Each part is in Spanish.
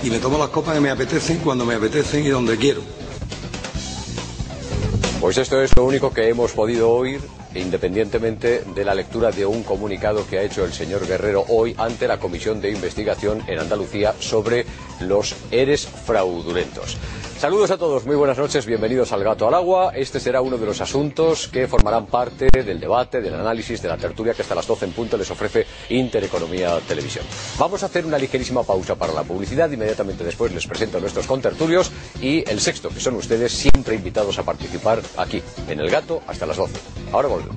y me tomo las copas que me apetecen, cuando me apetecen y donde quiero. Pues esto es lo único que hemos podido oír, independientemente de la lectura de un comunicado que ha hecho el señor Guerrero hoy ante la Comisión de Investigación en Andalucía sobre los ERES fraudulentos. Saludos a todos, muy buenas noches, bienvenidos al Gato al Agua. Este será uno de los asuntos que formarán parte del debate, del análisis, de la tertulia que hasta las 12 en punto les ofrece Intereconomía Televisión. Vamos a hacer una ligerísima pausa para la publicidad, inmediatamente después les presento a nuestros contertulios y el sexto, que son ustedes, siempre invitados a participar aquí, en El Gato, hasta las 12. Ahora volvemos.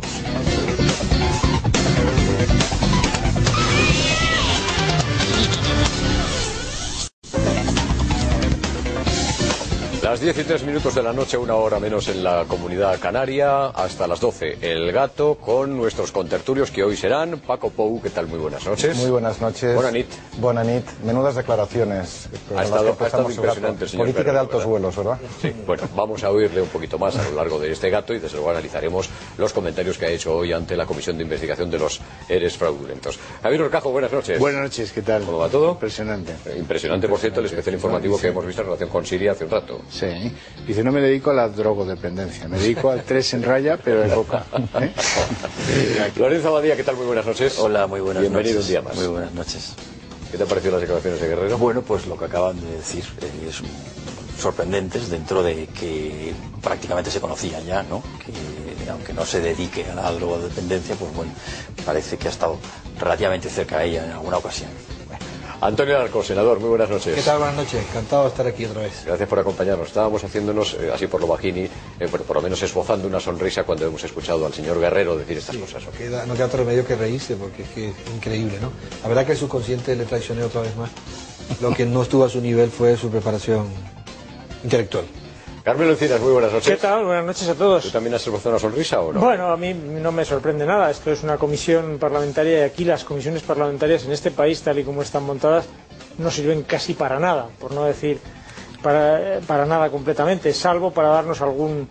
Las 10 y 3 minutos de la noche, una hora menos en la Comunidad Canaria, hasta las 12. El Gato con nuestros contertulios que hoy serán Paco Pou, ¿qué tal? Muy buenas noches. Muy buenas noches. Buena nit. Buena nit. Menudas declaraciones. Ha estado impresionante, señor. Política de altos vuelos, ¿verdad? Sí, bueno, vamos a oírle un poquito más a lo largo de este Gato y desde luego analizaremos los comentarios que ha hecho hoy ante la Comisión de Investigación de los ERES fraudulentos. Javier Orcajo, buenas noches. Buenas noches, ¿qué tal? ¿Cómo va todo? Impresionante. Impresionante, por cierto, el especial informativo que hemos visto en relación con Siria hace un rato. Sí. Dice, no me dedico a la drogodependencia, me dedico al 3 en raya, pero de coca. Lorenzo Abadía, ¿qué tal? Muy buenas noches. Hola, muy buenas Bienvenido noches. un día más. Muy buenas noches. ¿Qué te han parecido las declaraciones de Guerrero? Bueno, pues lo que acaban de decir es sorprendentes dentro de que prácticamente se conocía ya, ¿no? Que aunque no se dedique a la drogodependencia, pues bueno, parece que ha estado relativamente cerca de ella en alguna ocasión. Antonio Arco, senador, muy buenas noches. ¿Qué tal? Buenas noches, encantado de estar aquí otra vez. Gracias por acompañarnos. Estábamos haciéndonos, así por lo bajini, bueno, por lo menos esbozando una sonrisa cuando hemos escuchado al señor Guerrero decir estas cosas. No queda otro remedio que reírse, porque es que es increíble, ¿no? La verdad que el subconsciente le traicionó otra vez más. Lo que no estuvo a su nivel fue su preparación intelectual. Carmelo Encinas, muy buenas noches. ¿Qué tal? Buenas noches a todos. ¿Tú también has esbozado una sonrisa o no? Bueno, a mí no me sorprende nada. Esto es una comisión parlamentaria y aquí las comisiones parlamentarias en este país, tal y como están montadas, no sirven casi para nada, por no decir para nada completamente, salvo para darnos algún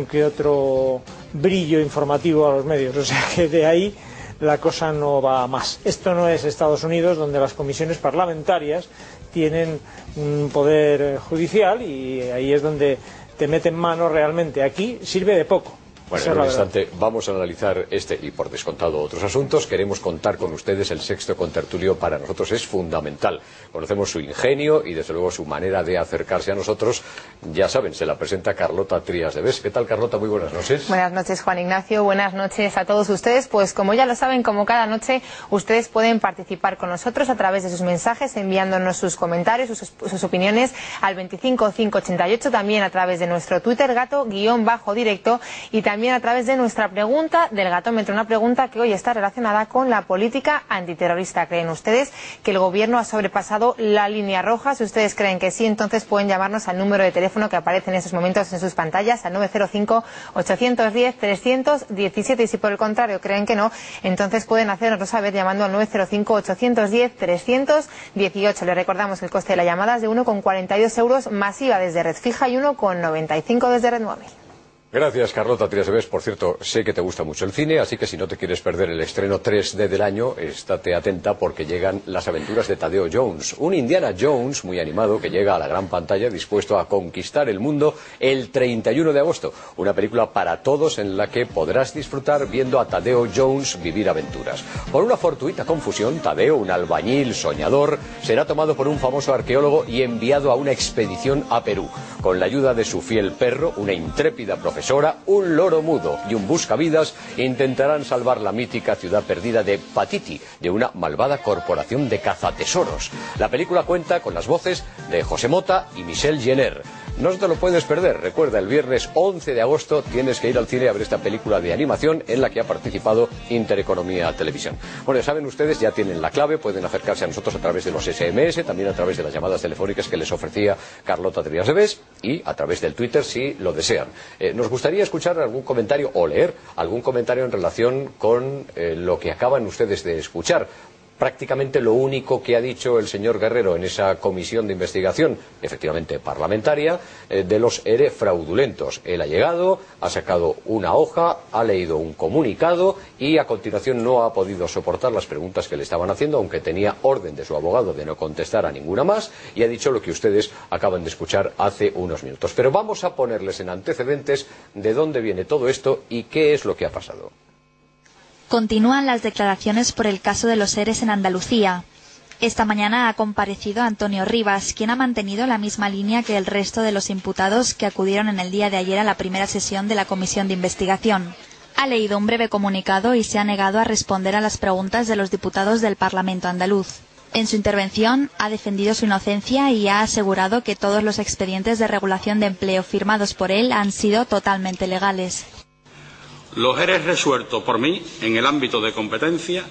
que otro brillo informativo a los medios. O sea que de ahí la cosa no va más. Esto no es Estados Unidos, donde las comisiones parlamentarias tienen un poder judicial y ahí es donde te meten mano realmente. Aquí sirve de poco. Bueno, en un instante vamos a analizar este y por descontado otros asuntos. Queremos contar con ustedes. El sexto contertulio para nosotros es fundamental. Conocemos su ingenio y desde luego su manera de acercarse a nosotros. Ya saben, se la presenta Carlota Trías de Bes. ¿Qué tal, Carlota? Muy buenas noches. Buenas noches, Juan Ignacio. Buenas noches a todos ustedes. Pues como ya lo saben, como cada noche, ustedes pueden participar con nosotros a través de sus mensajes, enviándonos sus comentarios, sus opiniones al 25588, también a través de nuestro Twitter, gato_directo, y también a través de nuestra pregunta del gatómetro, una pregunta que hoy está relacionada con la política antiterrorista. ¿Creen ustedes que el gobierno ha sobrepasado la línea roja? Si ustedes creen que sí, entonces pueden llamarnos al número de teléfono que aparece en estos momentos en sus pantallas, al 905-810-317, y si por el contrario creen que no, entonces pueden hacernoslo saber llamando al 905-810-318. Les recordamos que el coste de la llamada es de 1,42 euros masiva desde red fija y 1,95 desde red móvil. Gracias, Carlota Trías de Bes. Por cierto, sé que te gusta mucho el cine, así que si no te quieres perder el estreno 3D del año, estate atenta porque llegan las aventuras de Tadeo Jones, un Indiana Jones muy animado que llega a la gran pantalla dispuesto a conquistar el mundo el 31 de agosto. Una película para todos en la que podrás disfrutar viendo a Tadeo Jones vivir aventuras. Por una fortuita confusión, Tadeo, un albañil soñador, será tomado por un famoso arqueólogo y enviado a una expedición a Perú. Con la ayuda de su fiel perro, una intrépida profesora, un loro mudo y un buscavidas intentarán salvar la mítica ciudad perdida de Patiti de una malvada corporación de cazatesoros. La película cuenta con las voces de José Mota y Michelle Jenner. No te lo puedes perder. Recuerda, el viernes 11 de agosto tienes que ir al cine a ver esta película de animación en la que ha participado Intereconomía Televisión. Bueno, ya saben ustedes, ya tienen la clave, pueden acercarse a nosotros a través de los SMS, también a través de las llamadas telefónicas que les ofrecía Carlota Trías de Bes y a través del Twitter si lo desean. Nos gustaría escuchar algún comentario o leer algún comentario en relación con lo que acaban ustedes de escuchar. prácticamente lo único que ha dicho el señor Guerrero en esa comisión de investigación, efectivamente parlamentaria, de los ERE fraudulentos. Él ha llegado, ha sacado una hoja, ha leído un comunicado y a continuación no ha podido soportar las preguntas que le estaban haciendo, aunque tenía orden de su abogado de no contestar a ninguna más, y ha dicho lo que ustedes acaban de escuchar hace unos minutos. Pero vamos a ponerles en antecedentes de dónde viene todo esto y qué es lo que ha pasado. Continúan las declaraciones por el caso de los ERE en Andalucía. Esta mañana ha comparecido Antonio Rivas, quien ha mantenido la misma línea que el resto de los imputados que acudieron en el día de ayer a la primera sesión de la comisión de investigación. Ha leído un breve comunicado y se ha negado a responder a las preguntas de los diputados del Parlamento andaluz. En su intervención ha defendido su inocencia y ha asegurado que todos los expedientes de regulación de empleo firmados por él han sido totalmente legales. Los ERE resueltos por mí en el ámbito de competencia,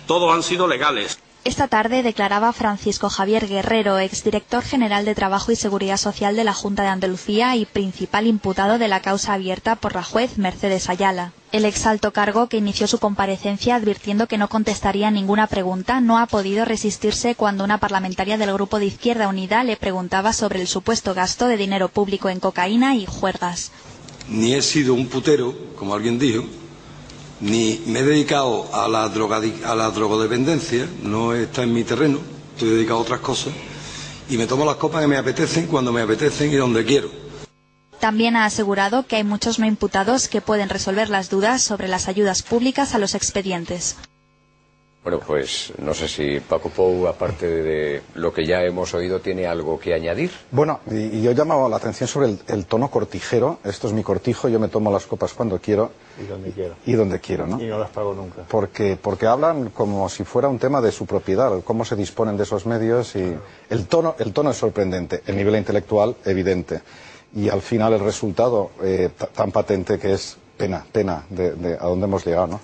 todos han sido legales. Esta tarde declaraba Francisco Javier Guerrero, exdirector general de Trabajo y Seguridad Social de la Junta de Andalucía y principal imputado de la causa abierta por la juez Mercedes Ayala. El exalto cargo, que inició su comparecencia advirtiendo que no contestaría ninguna pregunta, no ha podido resistirse cuando una parlamentaria del Grupo de Izquierda Unida le preguntaba sobre el supuesto gasto de dinero público en cocaína y juergas. Ni he sido un putero, como alguien dijo, ni me he dedicado a la drogodependencia, no está en mi terreno, estoy dedicado a otras cosas, y me tomo las copas que me apetecen, cuando me apetecen y donde quiero. También ha asegurado que hay muchos no imputados que pueden resolver las dudas sobre las ayudas públicas a los expedientes. Bueno, pues no sé si Paco Pou, aparte de lo que ya hemos oído, tiene algo que añadir. Bueno, y yo llamaba la atención sobre el tono cortijero. Esto es mi cortijo, yo me tomo las copas cuando quiero. Y donde quiero. Y donde quiero, ¿no? Y no las pago nunca. Porque hablan como si fuera un tema de su propiedad, cómo se disponen de esos medios, y el tono es sorprendente, el nivel intelectual evidente. Y al final el resultado tan patente que es pena de a dónde hemos llegado, ¿no?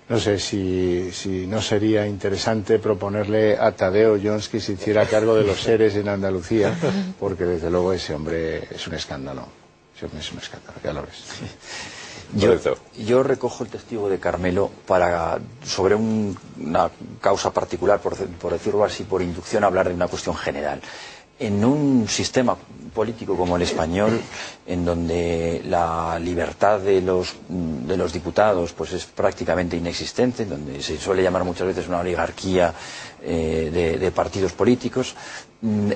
No sé si no sería interesante proponerle a Tadeo Jones que se hiciera cargo de los ERE en Andalucía, porque desde luego ese hombre es un escándalo. Ese hombre es un escándalo, ya lo ves. Yo recojo el testigo de Carmelo sobre una causa particular, por decirlo así, por inducción, a hablar de una cuestión general. En un sistema político como el español, en donde la libertad de los diputados pues es prácticamente inexistente, donde se suele llamar muchas veces una oligarquía de partidos políticos,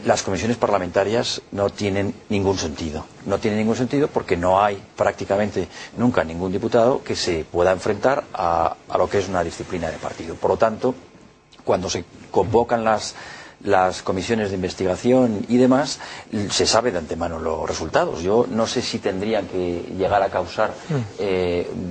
las comisiones parlamentarias no tienen ningún sentido. No tienen ningún sentido porque no hay prácticamente nunca ningún diputado que se pueda enfrentar a lo que es una disciplina de partido. Por lo tanto, cuando se convocan las comisiones de investigación y demás, se sabe de antemano los resultados. Yo no sé si tendrían que llegar a causar,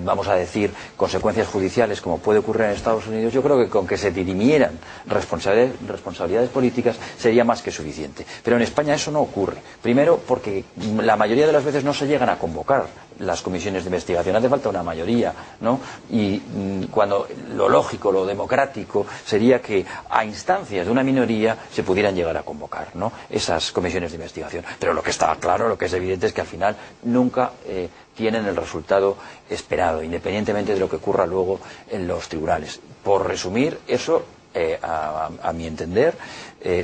vamos a decir, consecuencias judiciales como puede ocurrir en Estados Unidos. Yo creo que con que se dirimieran responsabilidades políticas sería más que suficiente. Pero en España eso no ocurre. Primero porque la mayoría de las veces no se llegan a convocar las comisiones de investigación, hace falta una mayoría, ¿no? Y cuando lo lógico, lo democrático sería que a instancias de una minoría se pudieran llegar a convocar, ¿no?, esas comisiones de investigación. Pero lo que está claro, lo que es evidente es que al final nunca tienen el resultado esperado, independientemente de lo que ocurra luego en los tribunales. Por resumir, eso a mi entender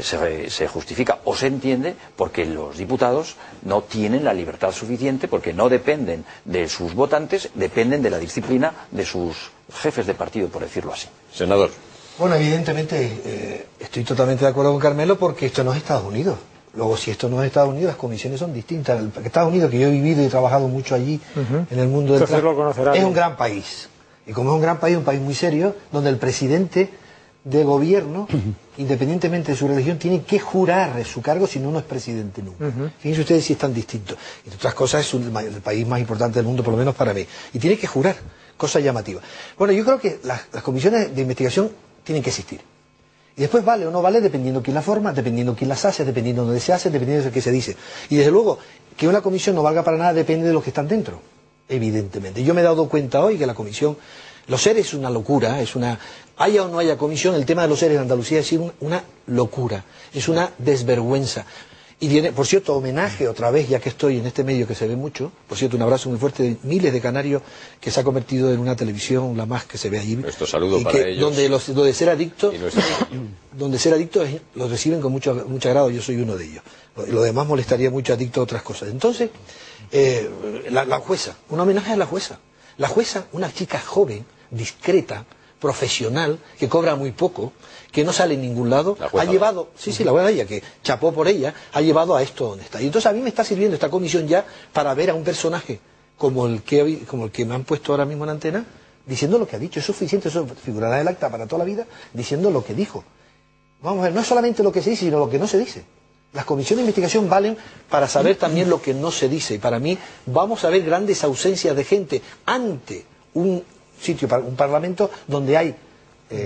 se justifica o se entiende porque los diputados no tienen la libertad suficiente, porque no dependen de sus votantes, dependen de la disciplina de sus jefes de partido, por decirlo así. Senador. Bueno, evidentemente estoy totalmente de acuerdo con Carmelo, porque esto no es Estados Unidos. Luego, si esto no es Estados Unidos, las comisiones son distintas. Estados Unidos, que yo he vivido y he trabajado mucho allí en el mundo del trabajo, es un gran país. Y como es un gran país, un país muy serio, donde el presidente de gobierno, independientemente de su religión, tiene que jurar su cargo, si no, no es presidente nunca. Fíjense ustedes si es tan distinto. Entre otras cosas, es el país más importante del mundo, por lo menos para mí. Y tiene que jurar, cosa llamativa. Bueno, yo creo que las comisiones de investigación tienen que existir. Y después vale o no vale dependiendo quién la forma, dependiendo quién las hace, dependiendo dónde se hace, dependiendo de qué se dice. Y desde luego, que una comisión no valga para nada depende de los que están dentro, evidentemente. Yo me he dado cuenta hoy que la comisión, los ERE es una locura, haya o no haya comisión, el tema de los ERE en Andalucía es una locura, es una desvergüenza. Y viene, por cierto, homenaje otra vez, ya que estoy en este medio que se ve mucho, por cierto, un abrazo muy fuerte de miles de canarios que se ha convertido en una televisión, la más que se ve allí. Nuestro saludo para ellos. Donde ser adicto, los reciben con mucho agrado, yo soy uno de ellos. Lo demás molestaría mucho adicto a otras cosas. Entonces, la jueza, un homenaje a la jueza. La jueza, una chica joven, discreta, profesional, que cobra muy poco, que no sale en ningún lado, ha llevado, la buena ella, que chapó por ella, ha llevado a esto donde está. Y entonces a mí me está sirviendo esta comisión ya para ver a un personaje como el que me han puesto ahora mismo en antena, diciendo lo que ha dicho. Es suficiente, eso figurará en el acta para toda la vida, diciendo lo que dijo. Vamos a ver, no es solamente lo que se dice, sino lo que no se dice. Las comisiones de investigación valen para saber también lo que no se dice. Y para mí vamos a ver grandes ausencias de gente ante un sitio, un parlamento donde hay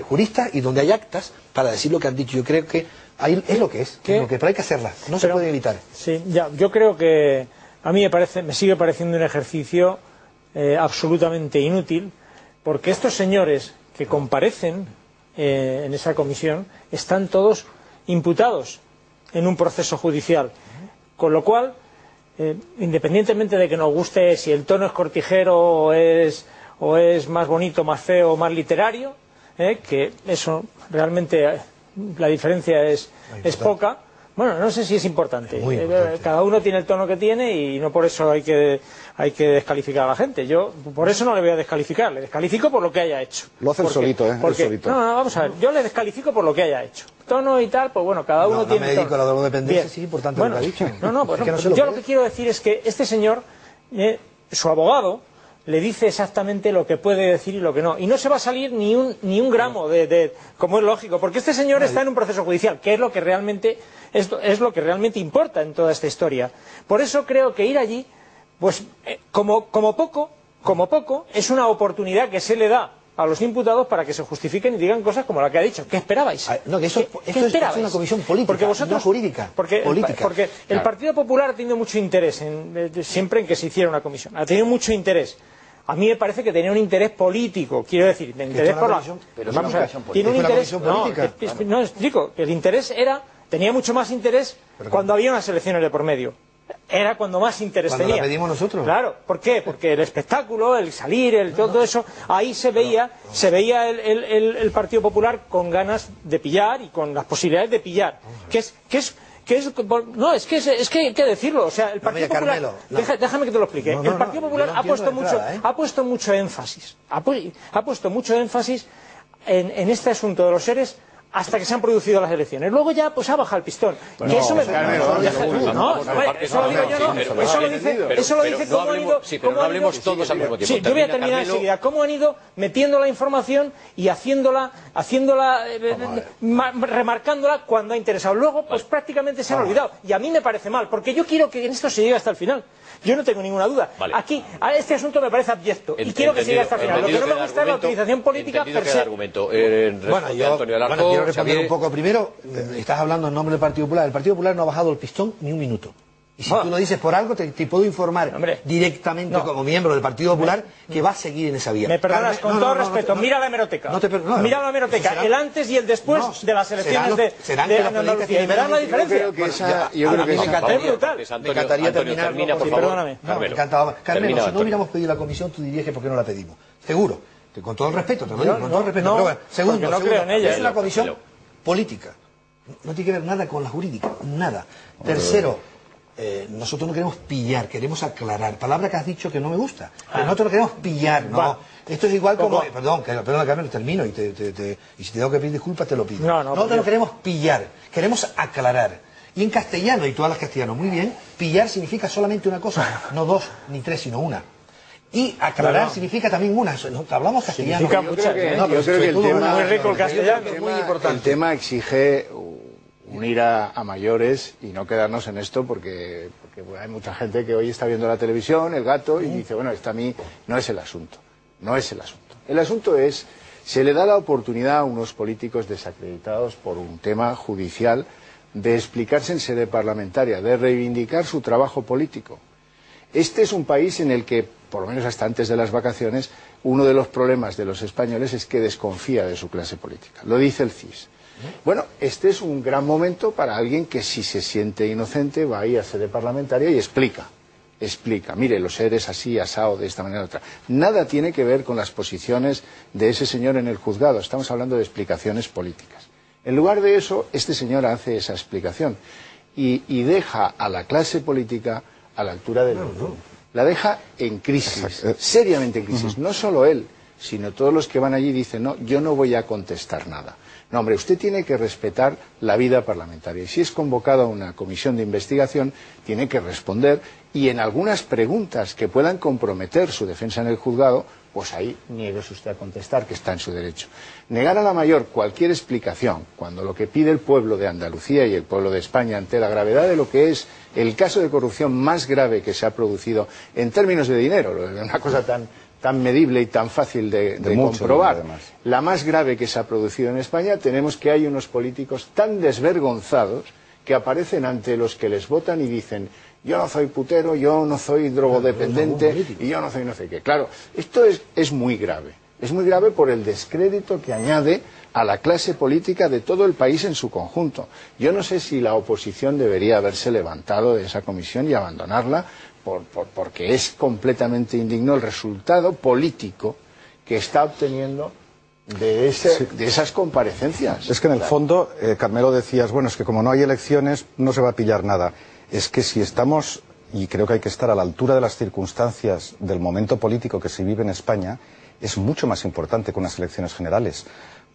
juristas y donde hay actas para decir lo que han dicho. Yo creo que ahí es lo que es, pero hay que hacerlas, no se puede evitar. Sí, ya, yo creo que a mí me sigue pareciendo un ejercicio absolutamente inútil, porque estos señores que comparecen en esa comisión están todos imputados en un proceso judicial, con lo cual, independientemente de que nos guste si el tono es cortijero o es más bonito, más feo o más literario, que eso realmente la diferencia es poca. Bueno, no sé si es importante. Cada uno tiene el tono que tiene y no por eso hay que descalificar a la gente. Yo por eso no le voy a descalificar, le descalifico por lo que haya hecho. Lo hace solito, solito. No, vamos a ver, yo le descalifico por lo que haya hecho. Tono y tal, pues bueno, cada uno tiene... No me dedico a la drogodependencia, sí es importante lo que ha dicho. Yo lo que quiero decir es que este señor, su abogado, le dice exactamente lo que puede decir y lo que no. Y no se va a salir ni un gramo como es lógico, porque este señor está en un proceso judicial, que es lo que realmente importa en toda esta historia. Por eso creo que ir allí, pues como poco, es una oportunidad que se le da a los imputados para que se justifiquen y digan cosas como la que ha dicho. ¿Qué esperabais? No, que esto es una comisión política, porque vosotros, no jurídica. Porque el Partido Popular ha tenido mucho interés siempre en que se hiciera una comisión. Ha tenido mucho interés. A mí me parece que tenía un interés político, quiero decir, de interés por la... Pero vamos a ver, tiene un interés política. No, explico, el interés tenía mucho más interés cuando había unas elecciones de por medio. Era cuando más interés tenía. Cuando la pedimos nosotros. Claro, ¿por qué? Porque el espectáculo, el salir, todo eso, ahí se veía el Partido Popular con ganas de pillar y con las posibilidades de pillar. Es que hay que decirlo, o sea, el Partido Popular, déjame que te lo explique. El Partido Popular ha puesto mucho énfasis en este asunto de los seres hasta que se han producido las elecciones. Luego ya pues ha bajado el pistón. Que eso me... No, eso lo digo yo, no. Eso lo dice cómo han ido... Sí, pero no hablemos todos al mismo tiempo. Sí, yo voy a terminar enseguida. Cómo han ido metiendo la información y haciéndola remarcándola cuando ha interesado. Luego, pues prácticamente se han olvidado. Y a mí me parece mal, porque yo quiero que en esto se llegue hasta el final. Yo no tengo ninguna duda. Aquí, este asunto me parece abyecto y quiero que siga hasta el final. Lo que no me gusta es la utilización política per se. Bueno, quiero responder un poco. Primero, estás hablando en nombre del Partido Popular. El Partido Popular no ha bajado el pistón ni un minuto. Y si tú lo dices por algo, te puedo informar directamente como miembro del Partido Popular que va a seguir en esa vía. Me perdonas, con todo respeto, mira la hemeroteca. Mira la hemeroteca, el antes y el después de las elecciones de Andalucía. Y verás la diferencia. Yo creo que esa es brutal. Me encantaría terminar. Perdóname. Carmelo, si no hubiéramos pedido la comisión, tú dirías que por qué no la pedimos. Seguro. Con todo el respeto, te lo digo, con todo el respeto. Segundo, es una comisión política. No tiene que ver nada con la jurídica, nada. Tercero, nosotros no queremos pillar, queremos aclarar. Palabra que has dicho que no me gusta. Pero nosotros no queremos pillar, no. Esto es igual como... Perdón, Carmen, termino y si te tengo que pedir disculpas te lo pido. Nosotros no queremos pillar, queremos aclarar. Y en castellano, y tú hablas castellano muy bien, pillar significa solamente una cosa, no dos ni tres, sino una. Y aclarar significa también una. Hablamos castellano. Yo creo que el tema, muy rico el castellano. Es muy importante. El tema exige unir a mayores y no quedarnos en esto porque hay mucha gente que hoy está viendo la televisión, el gato, y dice, bueno, esto a mí no es el asunto. No es el asunto. El asunto es, se le da la oportunidad a unos políticos desacreditados por un tema judicial de explicarse en sede parlamentaria, de reivindicar su trabajo político. Este es un país en el que, por lo menos hasta antes de las vacaciones, uno de los problemas de los españoles es que desconfía de su clase política. Lo dice el CIS. Bueno, este es un gran momento para alguien que si se siente inocente va ahí a sede parlamentaria y explica, mire, los seres así, asado, de esta manera u otra. Nada tiene que ver con las posiciones de ese señor en el juzgado, estamos hablando de explicaciones políticas. En lugar de eso, este señor hace esa explicación y deja a la clase política a la altura del mundo. La deja en crisis, seriamente en crisis. No solo él, sino todos los que van allí dicen, no, yo no voy a contestar nada. No, hombre, usted tiene que respetar la vida parlamentaria. Y si es convocado a una comisión de investigación, tiene que responder y en algunas preguntas que puedan comprometer su defensa en el juzgado, pues ahí nieguese usted a contestar, que está en su derecho. Negar a la mayor cualquier explicación, cuando lo que pide el pueblo de Andalucía y el pueblo de España ante la gravedad de lo que es el caso de corrupción más grave que se ha producido en términos de dinero, una cosa tan medible y tan fácil de comprobar, la más grave que se ha producido en España, tenemos que hay unos políticos tan desvergonzados que aparecen ante los que les votan y dicen, yo no soy putero, yo no soy drogodependiente y yo no soy no sé qué. Claro, esto es muy grave. Es muy grave por el descrédito que añade a la clase política de todo el país en su conjunto. Yo no sé si la oposición debería haberse levantado de esa comisión y abandonarla porque es completamente indigno el resultado político que está obteniendo de esas comparecencias. Es que en el fondo, Carmelo, decías, bueno, es que como no hay elecciones no se va a pillar nada. Es que si estamos, y creo que hay que estar a la altura de las circunstancias del momento político que se vive en España, es mucho más importante que unas elecciones generales,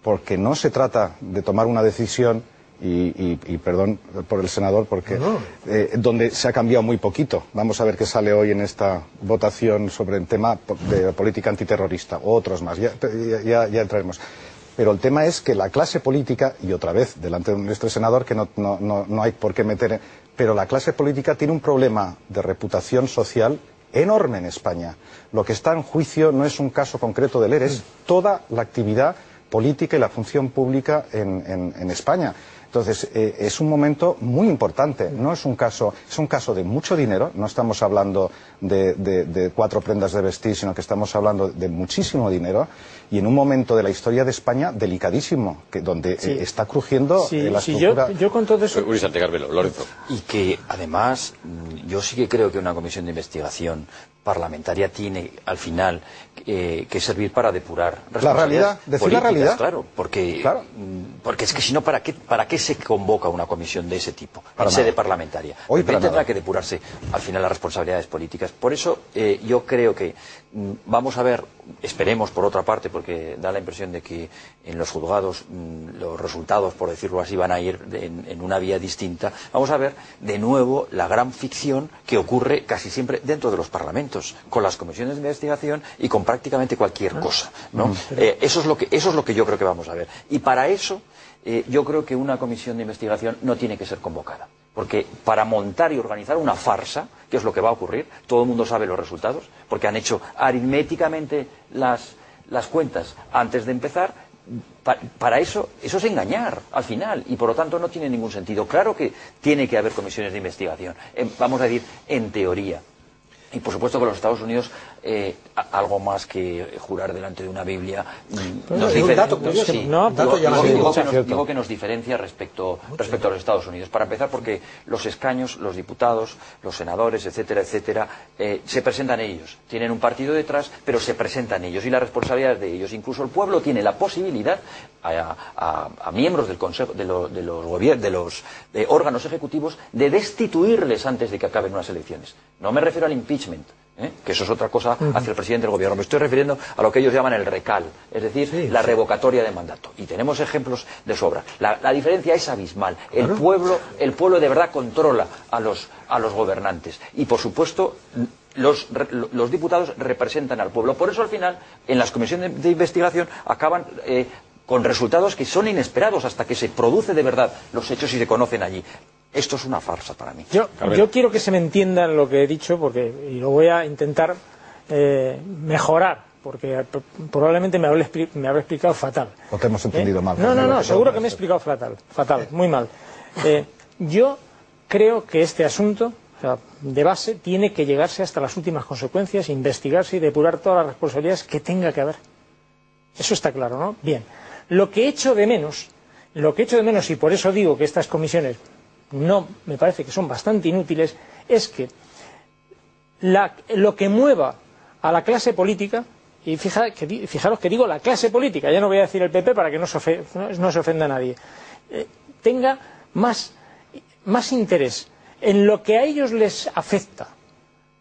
porque no se trata de tomar una decisión, y perdón por el senador, porque donde se ha cambiado muy poquito. Vamos a ver qué sale hoy en esta votación sobre el tema de política antiterrorista, o otros más, ya entraremos. Pero el tema es que la clase política, y otra vez, delante de nuestro senador, que no hay por qué meter, pero la clase política tiene un problema de reputación social enorme en España. Lo que está en juicio no es un caso concreto del ERE, es toda la actividad política y la función pública en España. Entonces, es un momento muy importante, no es un caso, es un caso de mucho dinero, no estamos hablando de 4 prendas de vestir, sino que estamos hablando de muchísimo dinero, y en un momento de la historia de España delicadísimo, donde está crujiendo la estructura. Yo con todo eso... Luis Santicarmelo, Lorenzo. Y que, además, yo sí que creo que una comisión de investigación parlamentaria tiene, al final, que servir para depurar la realidad, decir la realidad. Claro, porque es que si no, ¿para qué se convoca una comisión de ese tipo en sede parlamentaria? Hoy tendrá que depurarse, al final, las responsabilidades políticas. Por eso, yo creo que vamos a ver, esperemos por otra parte, porque da la impresión de que en los juzgados los resultados, por decirlo así, van a ir en una vía distinta. Vamos a ver de nuevo la gran ficción que ocurre casi siempre dentro de los parlamentos, con las comisiones de investigación y con prácticamente cualquier cosa, ¿no? Eso es lo que yo creo que vamos a ver. Y para eso yo creo que una comisión de investigación no tiene que ser convocada. Porque para montar y organizar una farsa, que es lo que va a ocurrir, todo el mundo sabe los resultados, porque han hecho aritméticamente las cuentas antes de empezar. Para eso es engañar al final, y por lo tanto no tiene ningún sentido. Claro que tiene que haber comisiones de investigación, vamos a decir, en teoría. Y por supuesto que los Estados Unidos, algo más que jurar delante de una Biblia, nos digo que nos diferencia respecto a los Estados Unidos. Para empezar, porque los escaños, los diputados, los senadores, etcétera, etcétera, se presentan ellos. Tienen un partido detrás, pero se presentan ellos y la responsabilidad es de ellos. Incluso el pueblo tiene la posibilidad a miembros del Consejo, de los órganos ejecutivos, de destituirles antes de que acaben unas elecciones. No me refiero al impeachment, que eso es otra cosa hacia el presidente del gobierno. Me estoy refiriendo a lo que ellos llaman el recal, es decir, la revocatoria de mandato. Y tenemos ejemplos de sobra. La diferencia es abismal. El pueblo de verdad controla a los gobernantes. Y por supuesto, los diputados representan al pueblo. Por eso al final, en las comisiones de investigación acaban con resultados que son inesperados hasta que se produce de verdad los hechos y se conocen allí. Esto es una farsa para mí. Yo quiero que se me entienda en lo que he dicho, y lo voy a intentar mejorar, porque probablemente me habré explicado fatal. O te hemos entendido mal. No, seguro que me he explicado fatal, muy mal. Yo creo que este asunto, de base, tiene que llegarse hasta las últimas consecuencias, investigarse y depurar todas las responsabilidades que tenga que haber. Eso está claro, ¿no? Bien. Lo que echo de menos Lo que echo de menos, y por eso digo que estas comisiones no me parece que son bastante inútiles, es que lo que mueva a la clase política, y fijaros que digo la clase política, ya no voy a decir el PP para que no se ofenda a nadie, tenga más interés en lo que a ellos les afecta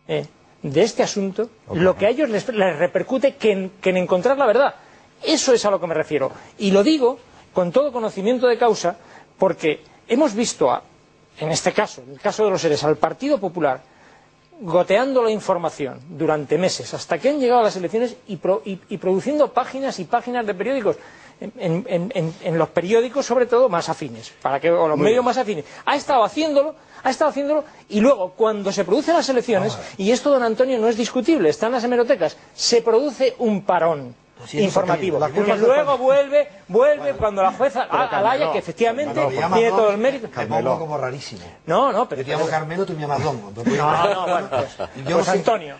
de este asunto, lo que a ellos les repercute, que en encontrar la verdad. Eso es a lo que me refiero. Y lo digo con todo conocimiento de causa, porque hemos visto, en este caso, en el caso de los seres, al Partido Popular goteando la información durante meses, hasta que han llegado a las elecciones y produciendo páginas y páginas de periódicos, en los periódicos sobre todo más afines, o los medios más afines. Ha estado haciéndolo, y luego cuando se producen las elecciones, y esto, don Antonio, no es discutible, está en las hemerotecas, se produce un parón informativo, que luego vuelve cuando la jueza Alaya, que efectivamente tiene todo el mérito. Te pongo como rarísimo. Pero yo te llamo Carmelo, tú me llamas Don. Pues Antonio,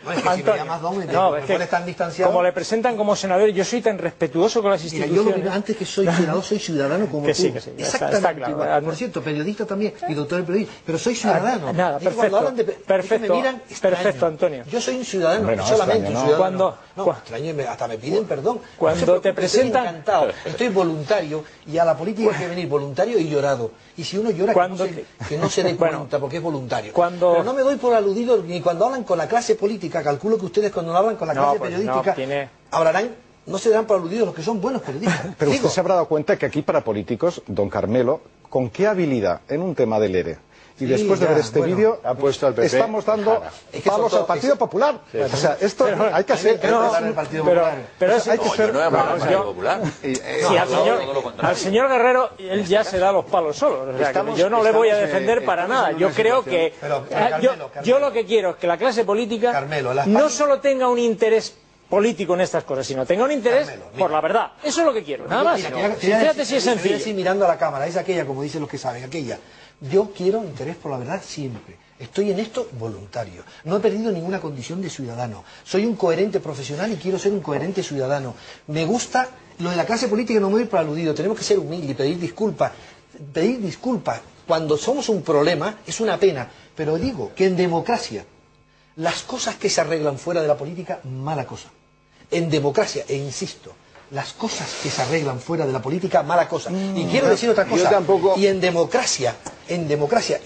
eres tan distanciado. Como le presentan como senador, yo soy tan respetuoso con las instituciones. Mira, yo antes que soy senador, soy ciudadano como tú. Exactamente igual. Por cierto, periodista también, y doctor en periodismo, pero soy ciudadano. Nada, perfecto, Antonio. Yo soy un ciudadano, solamente un ciudadano. No, extraño, hasta me piden perdón. Cuando te presentan... Estoy encantado, estoy voluntario, y a la política hay que venir voluntario y llorado. Y si uno llora, que no se dé cuenta, porque es voluntario. Pero no me doy por aludido, ni cuando hablan con la clase política. Calculo que ustedes, cuando hablan con la clase periodística, hablarán, no se darán por aludidos los que son buenos periodistas. Pero usted se habrá dado cuenta que aquí, para políticos, don Carmelo, con qué habilidad en un tema del ERE, y después de ver este vídeo, estamos dando palos al Partido Popular. O sea, esto hay que hacer... Al señor Guerrero, él ya se da los palos solo. Yo no le voy a defender para nada. Yo creo que... Yo lo que quiero es que la clase política no solo tenga un interés político en estas cosas, sino tenga un interés por la verdad. Eso es lo que quiero, nada más. Fíjate si es sencillo. Estoy mirando a la cámara, es aquella, como dicen los que saben, aquella. Yo quiero interés por la verdad siempre. Estoy en esto voluntario. No he perdido ninguna condición de ciudadano. Soy un coherente profesional y quiero ser un coherente ciudadano. Me gusta lo de la clase política, no me voy por aludido. Tenemos que ser humildes y pedir disculpas. Pedir disculpas cuando somos un problema es una pena. Pero digo que en democracia, las cosas que se arreglan fuera de la política, mala cosa. En democracia, e insisto, las cosas que se arreglan fuera de la política, mala cosa. Y quiero decir otra cosa. Y en democracia,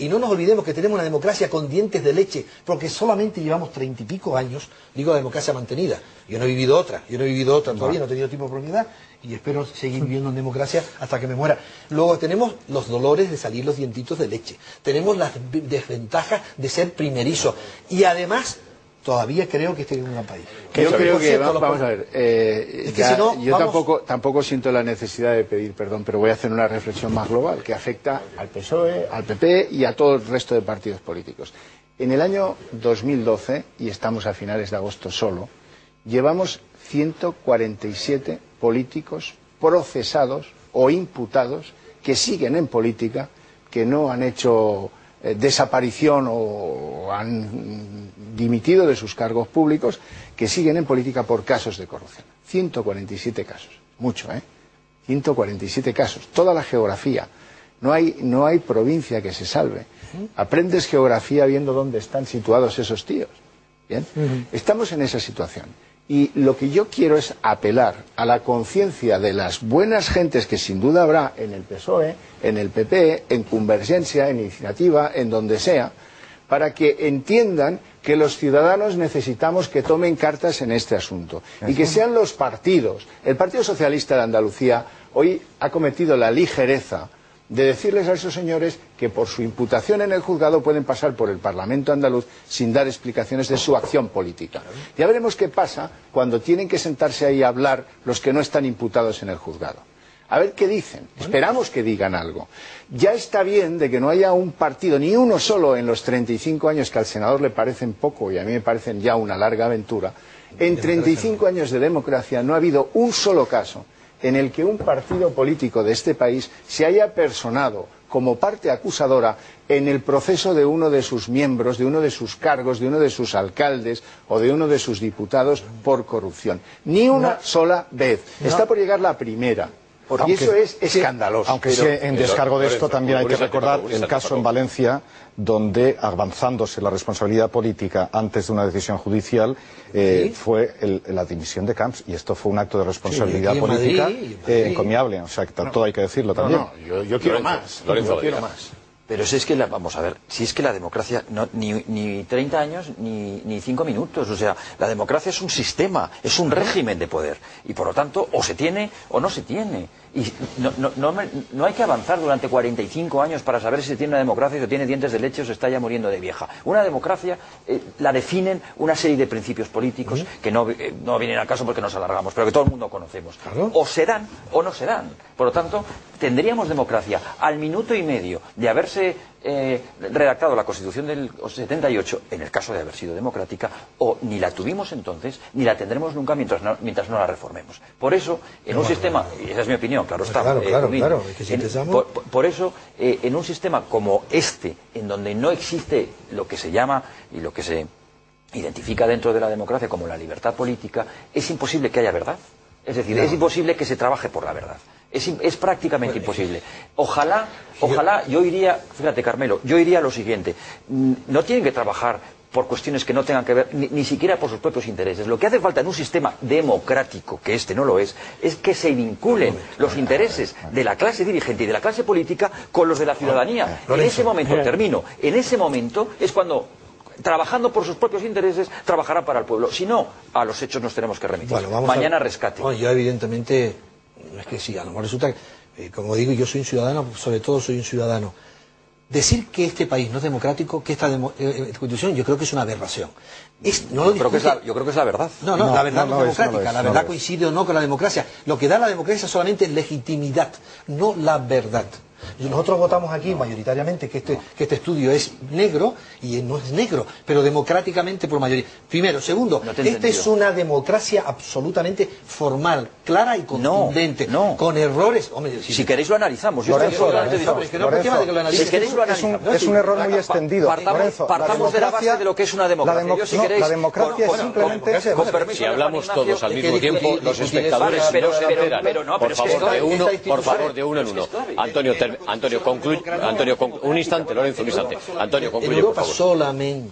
y no nos olvidemos que tenemos una democracia con dientes de leche, porque solamente llevamos 30 y pico años, digo, la democracia mantenida. Yo no he vivido otra, todavía no he tenido tiempo de propiedad, y espero seguir viviendo en democracia hasta que me muera. Luego tenemos los dolores de salir los dientitos de leche. Tenemos las desventajas de ser primerizo. Y además... todavía creo que este es un gran país. Yo creo que, vamos a ver, yo tampoco siento la necesidad de pedir perdón, pero voy a hacer una reflexión más global que afecta al PSOE, al PP y a todo el resto de partidos políticos. En el año 2012, y estamos a finales de agosto solo, llevamos 147 políticos procesados o imputados que siguen en política, que no han hecho desaparición o han dimitido de sus cargos públicos, que siguen en política por casos de corrupción. 147 casos, mucho, 147 casos, toda la geografía. No hay provincia que se salve. Aprendes geografía viendo dónde están situados esos tíos. ¿Bien? Estamos en esa situación. Y lo que yo quiero es apelar a la conciencia de las buenas gentes que sin duda habrá en el PSOE, en el PP, en Convergencia, en Iniciativa, en donde sea, para que entiendan que los ciudadanos necesitamos que tomen cartas en este asunto. Y que sean los partidos. El Partido Socialista de Andalucía hoy ha cometido la ligereza de decirles a esos señores que por su imputación en el juzgado pueden pasar por el Parlamento andaluz sin dar explicaciones de su acción política. Ya veremos qué pasa cuando tienen que sentarse ahí a hablar los que no están imputados en el juzgado. A ver qué dicen. Esperamos que digan algo. Ya está bien de que no haya un partido, ni uno solo en los 35 años que al senador le parecen poco y a mí me parecen ya una larga aventura. En 35 años de democracia no ha habido un solo caso en el que un partido político de este país se haya personado como parte acusadora en el proceso de uno de sus miembros, de uno de sus cargos, de uno de sus alcaldes o de uno de sus diputados por corrupción. Ni una sola vez. Está por llegar la primera. Porque eso es escandaloso. Aunque sí, en descargo de esto también hay que recordar el caso en Valencia, donde avanzándose la responsabilidad política antes de una decisión judicial fue la dimisión de Camps, y esto fue un acto de responsabilidad política encomiable. O sea, que todo hay que decirlo también. Yo quiero más. Yo quiero más. Pero si es que, vamos a ver, si es que la democracia, ni 30 años ni 5 minutos, o sea, la democracia es un sistema, es un régimen de poder, y por lo tanto, o se tiene o no se tiene. Y no hay que avanzar durante 45 años para saber si se tiene una democracia, si tiene dientes de leche o se está ya muriendo de vieja. Una democracia la definen una serie de principios políticos que no vienen al caso porque nos alargamos, pero que todo el mundo conocemos. O se dan o no se dan. Por lo tanto, tendríamos democracia al minuto y medio de haberse redactado la Constitución del 78, en el caso de haber sido democrática, o ni la tuvimos entonces, ni la tendremos nunca mientras no la reformemos. Por eso, en un sistema, y esa es mi opinión, claro está, claro, es que si empezamos... por eso, en un sistema como este, en donde no existe lo que se llama y lo que se identifica dentro de la democracia como la libertad política, es imposible que haya verdad. Es decir, es imposible que se trabaje por la verdad. Es prácticamente imposible. Ojalá, yo iría, fíjate Carmelo, yo iría a lo siguiente, no tienen que trabajar por cuestiones que no tengan que ver, ni siquiera por sus propios intereses. Lo que hace falta en un sistema democrático, que este no lo es que se vinculen los intereses de la clase dirigente y de la clase política con los de la ciudadanía. En ese momento, en ese momento es cuando, trabajando por sus propios intereses, trabajarán para el pueblo. Si no, a los hechos nos tenemos que remitir. Mañana rescate. Yo evidentemente, no es que sí, a lo mejor resulta que, como digo, yo soy un ciudadano, sobre todo soy un ciudadano. Decir que este país no es democrático, que esta Constitución, yo creo que es una aberración. Yo creo que es la verdad. No, la verdad no es democrática. La verdad coincide o no con la democracia. Lo que da la democracia es solamente legitimidad, no la verdad. Nosotros votamos aquí mayoritariamente que este estudio es negro, y no es negro, pero democráticamente por mayoría. Primero. Segundo, esta es una democracia absolutamente formal, clara y contundente, con errores. Hombre, si queréis lo analizamos. Es un error muy extendido. Partamos de la base de lo que es una democracia. La democracia es simplemente... Si hablamos todos al mismo tiempo, los espectadores no se enteran. Por favor, de uno en uno. Antonio, concluye. Un instante, Lorenzo, un instante. Antonio, concluye, en Europa por favor. solamente,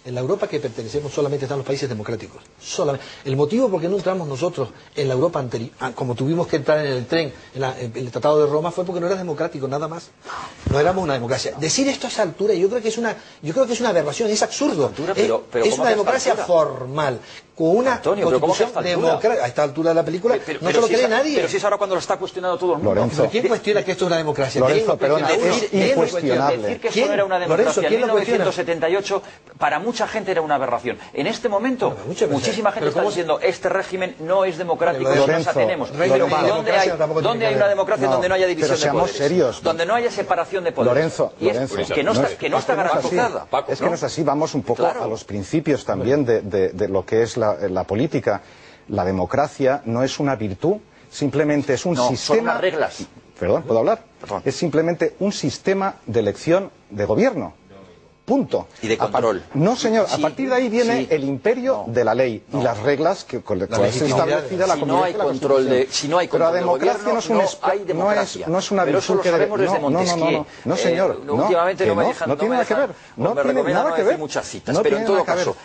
en la Europa que pertenecemos solamente están los países democráticos. Solamente. El motivo por qué no entramos nosotros en la Europa anterior, como tuvimos que entrar en el tren, en el Tratado de Roma, fue porque no era democrático, nada más. No éramos una democracia. Decir esto a esa altura, yo creo que es una aberración, es absurdo. Es una democracia formal, con una constitución democrática. A esta altura de la película no se lo cree nadie. Pero si es ahora cuando lo está cuestionando todo el mundo. Lorenzo, ¿quién cuestiona que esto es una democracia? Lorenzo, perdona, es incuestionable. Decir que esto no era una democracia en 1978 para mucha gente era una aberración. En este momento, muchísima gente está diciendo este régimen no es democrático, no nos atenemos. Pero ¿dónde hay una democracia donde no haya división de poderes? Donde no haya separación de poderes. Lorenzo, que no está garantizada. Es que no es así, vamos un poco a los principios también de lo que es la política. La democracia no es una virtud, simplemente es un sistema... son unas reglas. Perdón, ¿puedo hablar? Es simplemente un sistema de elección de gobierno. Punto. Y de control. No, señor, a partir de ahí viene el imperio de la ley y las reglas con las que se establecida la convivencia. Si no hay control de democracia no es una virtud que sabemos desde Montesquieu. No, señor. Últimamente no tiene nada que ver. No tiene nada que ver. Muchas citas, pero en todo caso,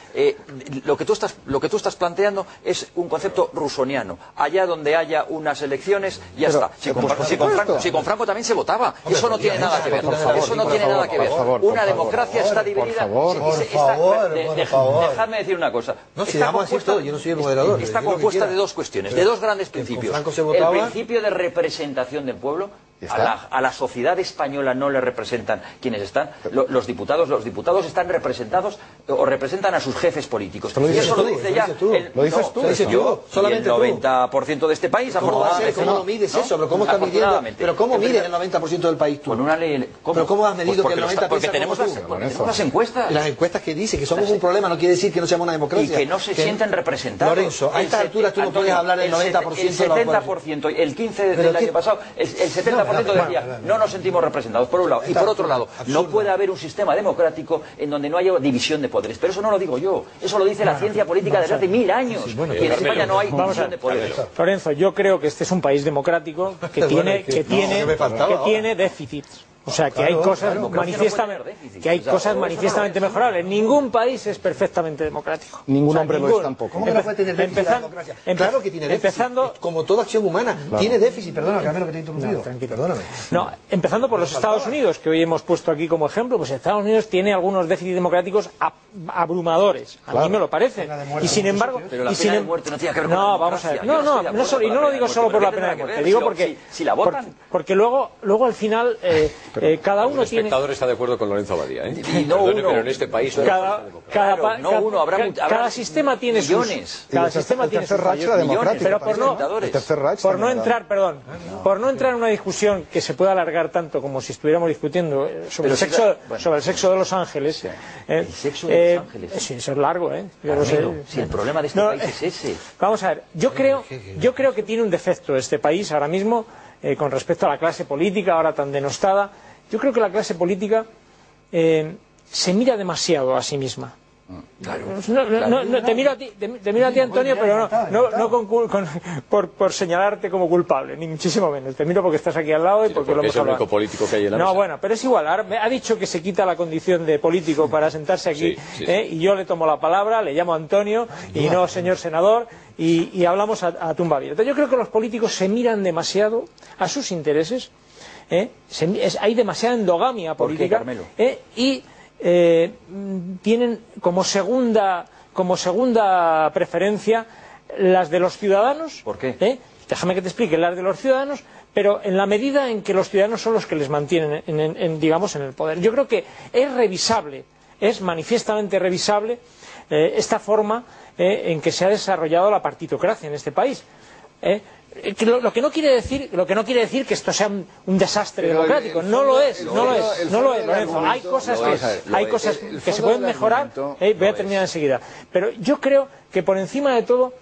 lo que tú estás planteando es un concepto rusoniano. Allá donde haya unas elecciones, ya está. Si con Franco también se votaba. Eso no tiene nada que ver. Eso no tiene nada que ver. Una democracia está dividida. Por favor. Dejadme decir una cosa. No, si dejamos decir todo, yo no soy el moderador. Está compuesta de dos cuestiones, de dos grandes principios. El principio de representación del pueblo. A la sociedad española no le representan quienes están. Los diputados están representados o representan a sus jefes políticos. Y eso lo dice ya. Lo dices tú. Solamente el 90% de este país, afortunadamente. ¿Cómo lo mides eso? ¿Pero cómo estás midiendo? ¿Pero cómo mides el 90% del país tú? Con una ley. ¿Pero cómo has medido que el 90% porque tenemos las encuestas. Las encuestas que dicen que somos un problema no quiere decir que no seamos una democracia. Y que no se sienten representados. Lorenzo, a esta altura tú no puedes hablar del 90%. El 70%, el 15% del año pasado, el 70% 60% decía, no nos sentimos representados, por un lado. Y por otro lado, no puede haber un sistema democrático en donde no haya división de poderes. Pero eso no lo digo yo, eso lo dice la ciencia política desde hace 1000 años. Y en España no hay división de poderes. Lorenzo, yo creo que este es un país democrático que tiene déficits. O sea, que hay cosas manifiestamente mejorables. Ningún país es perfectamente democrático. Ningún hombre lo es tampoco. ¿Cómo que no puede tener déficit la democracia? Claro que tiene déficit. Como toda acción humana, tiene déficit. Perdona, Carmelo, que te he interrumpido. Perdóname. No, empezando por los Estados Unidos, que hoy hemos puesto aquí como ejemplo, pues Estados Unidos tiene algunos déficits democráticos abrumadores. A mí me lo parece. Y sin embargo... Pero la pena de muerte no tiene que ver con la vamos a ver. Y no lo digo solo por la pena de muerte. Digo porque luego al final... cada uno tiene... El espectador está de acuerdo con Lorenzo Abadía, ¿eh? Y no uno. Pero en este país... Cada sistema tiene millones. Cada sistema tiene sus millones. Pero por no entrar en una discusión que se pueda alargar tanto como si estuviéramos discutiendo sobre el sexo de Los Ángeles. El sexo de Los Ángeles. Sí, eso es largo, ¿eh? Si el problema de este país es ese. Vamos a ver, yo creo que tiene un defecto este país ahora mismo con respecto a la clase política, ahora tan denostada. Yo creo que la clase política se mira demasiado a sí misma. Te miro a ti, Antonio, pero no por señalarte como culpable, ni muchísimo menos. Te miro porque estás aquí al lado y porque lo hemos hablado. Es el único político que hay en la mesa. No, bueno, pero es igual. Ahora ha dicho que se quita la condición de político para sentarse aquí, y yo le tomo la palabra, le llamo Antonio y no señor senador, y hablamos a tumba abierta. Yo creo que los políticos se miran demasiado a sus intereses. Hay demasiada endogamia política. ¿Por qué, Carmelo? Y tienen como segunda preferencia las de los ciudadanos. ¿Por qué? Déjame que te explique, las de los ciudadanos, pero en la medida en que los ciudadanos son los que les mantienen digamos, en el poder. Yo creo que es revisable, es manifiestamente revisable esta forma en que se ha desarrollado la partitocracia en este país. Lo que no quiere decir que esto sea un desastre democrático. No lo es, Lorenzo. Hay cosas que se pueden mejorar. Voy a terminar enseguida. Pero yo creo que por encima de todo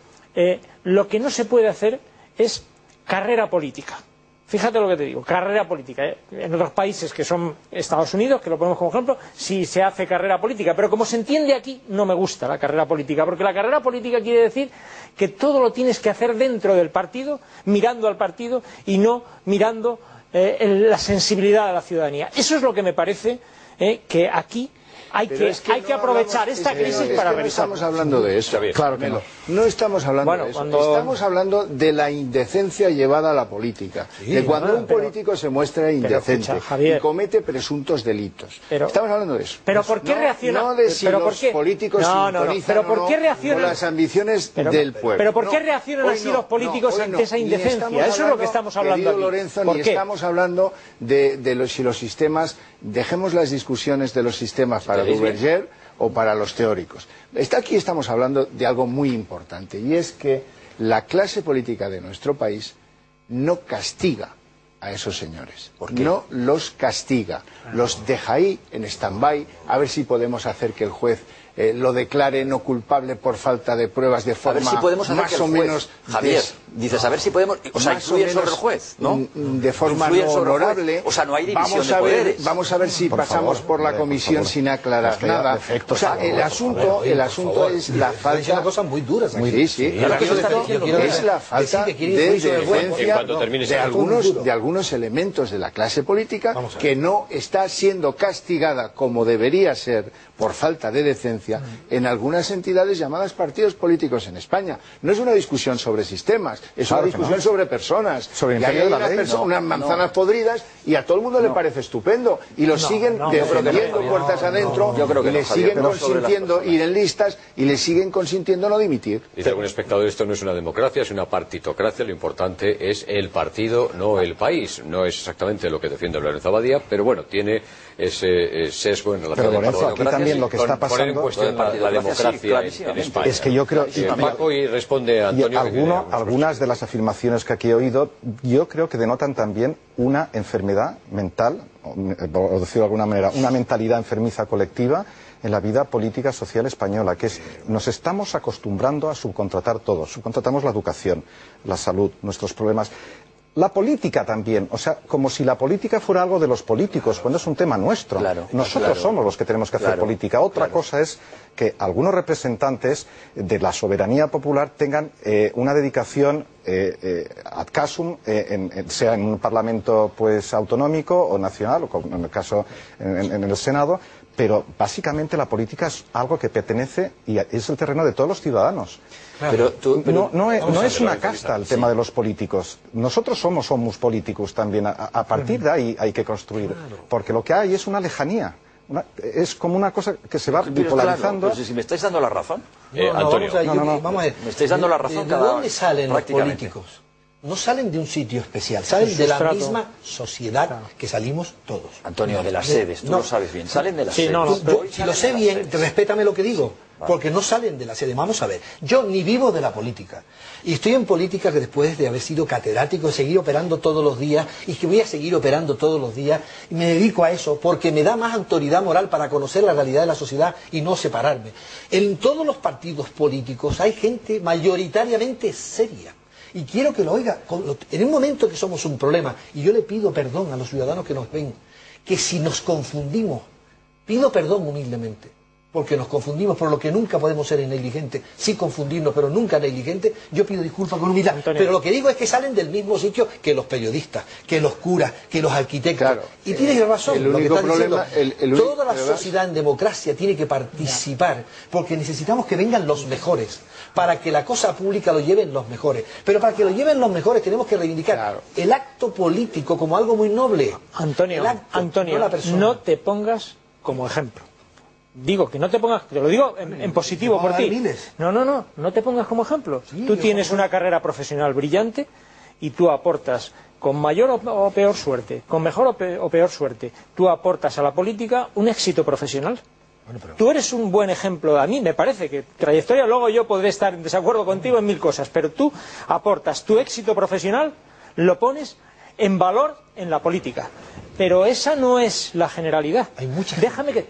lo que no se puede hacer es carrera política. Fíjate lo que te digo, carrera política. En otros países que son Estados Unidos, que lo ponemos como ejemplo, sí se hace carrera política. Pero como se entiende aquí, no me gusta la carrera política. Porque la carrera política quiere decir que todo lo tienes que hacer dentro del partido, mirando al partido y no mirando la sensibilidad de la ciudadanía. Eso es lo que me parece que aquí hay que aprovechar esta crisis para revisar. No estamos hablando de eso. Claro que no. No estamos hablando de eso. Estamos hablando de la indecencia llevada a la política. De cuando un político se muestra indecente y comete presuntos delitos. Estamos hablando de eso. Pero ¿por qué reacciona? No de si los políticos sintonizan o no con las ambiciones del pueblo. Pero ¿por qué reaccionan así los políticos ante esa indecencia? Eso es lo que estamos hablando aquí. Lorenzo, ni estamos hablando de si los sistemas... Dejemos las discusiones de los sistemas para Duverger o para los teóricos. Aquí estamos hablando de algo muy importante, y es que la clase política de nuestro país no castiga a esos señores. No los castiga. Los deja ahí en stand-by a ver si podemos hacer que el juez lo declare no culpable por falta de pruebas de forma más o menos... Javier, dices, a ver si podemos... O sea, influir sobre el juez, ¿no? De forma no honorable. O sea, no hay división de poderes. Vamos a ver si pasamos por la comisión sin aclarar nada. O sea, el asunto es la falta... Hay cosas muy duras. Sí. Es la falta de decencia de algunos elementos de la clase política que no está siendo castigada como debería ser por falta de decencia en algunas entidades llamadas partidos políticos en España. No es una discusión sobre sistemas, es una discusión sobre personas. Y hay unas manzanas podridas y a todo el mundo le parece estupendo. Y los siguen defendiendo puertas adentro, y les siguen consintiendo ir en listas y les siguen consintiendo no dimitir. Dice algún espectador, esto no es una democracia, es una partitocracia. Lo importante es el partido, no el país. No es exactamente lo que defiende Lorenzo Abadía, pero bueno, tiene ese sesgo en relación con la democracia. Aquí también lo que está pasando... Poner en cuestión la democracia en España. Es que yo creo... Paco, y responde Antonio... Algunas de las afirmaciones que aquí he oído, yo creo que denotan también una enfermedad mental, o decirlo de alguna manera, una mentalidad enfermiza colectiva en la vida política social española, que es, nos estamos acostumbrando a subcontratar todo. Subcontratamos la educación, la salud, nuestros problemas. la política también, o sea, como si la política fuera algo de los políticos, cuando es un tema nuestro. Nosotros somos los que tenemos que hacer política. Otra cosa es que algunos representantes de la soberanía popular tengan una dedicación ad casum, sea en un parlamento pues autonómico o nacional, o como en el caso en el Senado, pero básicamente la política es algo que pertenece y es el terreno de todos los ciudadanos. Pero no es una casta el tema de los políticos. Nosotros somos políticos también. A partir de ahí hay que construir, porque lo que hay es una lejanía. Es como una cosa que se va bipolarizando. Claro, si me estáis dando la razón, Antonio. Vamos a ver. Me estáis dando la razón. ¿De dónde salen los políticos? No salen de un sitio especial, salen de la misma sociedad que salimos todos. Antonio, de las sedes, tú lo sabes bien, salen de las sedes. Si lo sé bien, respétame lo que digo, porque no salen de la sede. Vamos a ver, yo ni vivo de la política, y estoy en política que después de haber sido catedrático, seguir operando todos los días, y que voy a seguir operando todos los días, y me dedico a eso porque me da más autoridad moral para conocer la realidad de la sociedad y no separarme. En todos los partidos políticos hay gente mayoritariamente seria. Y quiero que lo oiga, en un momento que somos un problema, y yo le pido perdón a los ciudadanos que nos ven, que si nos confundimos, pido perdón humildemente, porque nos confundimos, por lo que nunca podemos ser negligentes, sí confundirnos, pero nunca negligentes, yo pido disculpas con humildad. Antonio. Pero lo que digo es que salen del mismo sitio que los periodistas, que los curas, que los arquitectos. Claro, y tienes razón, lo que está diciendo. Toda la ¿verdad? sociedad en democracia tiene que participar, porque necesitamos que vengan los mejores, para que la cosa pública lo lleven los mejores. Pero para que lo lleven los mejores tenemos que reivindicar el acto político como algo muy noble. Antonio, no la persona. no te pongas como ejemplo. Digo que no te pongas, te lo digo en positivo por ti. No te pongas como ejemplo. Tú tienes una carrera profesional brillante y tú aportas con mayor o peor suerte, con mejor o peor suerte, tú aportas a la política un éxito profesional. Tú eres un buen ejemplo. A mí me parece que trayectoria, luego yo podré estar en desacuerdo contigo en mil cosas, pero tú aportas tu éxito profesional, lo pones en valor en la política. Pero esa no es la generalidad. Déjame que...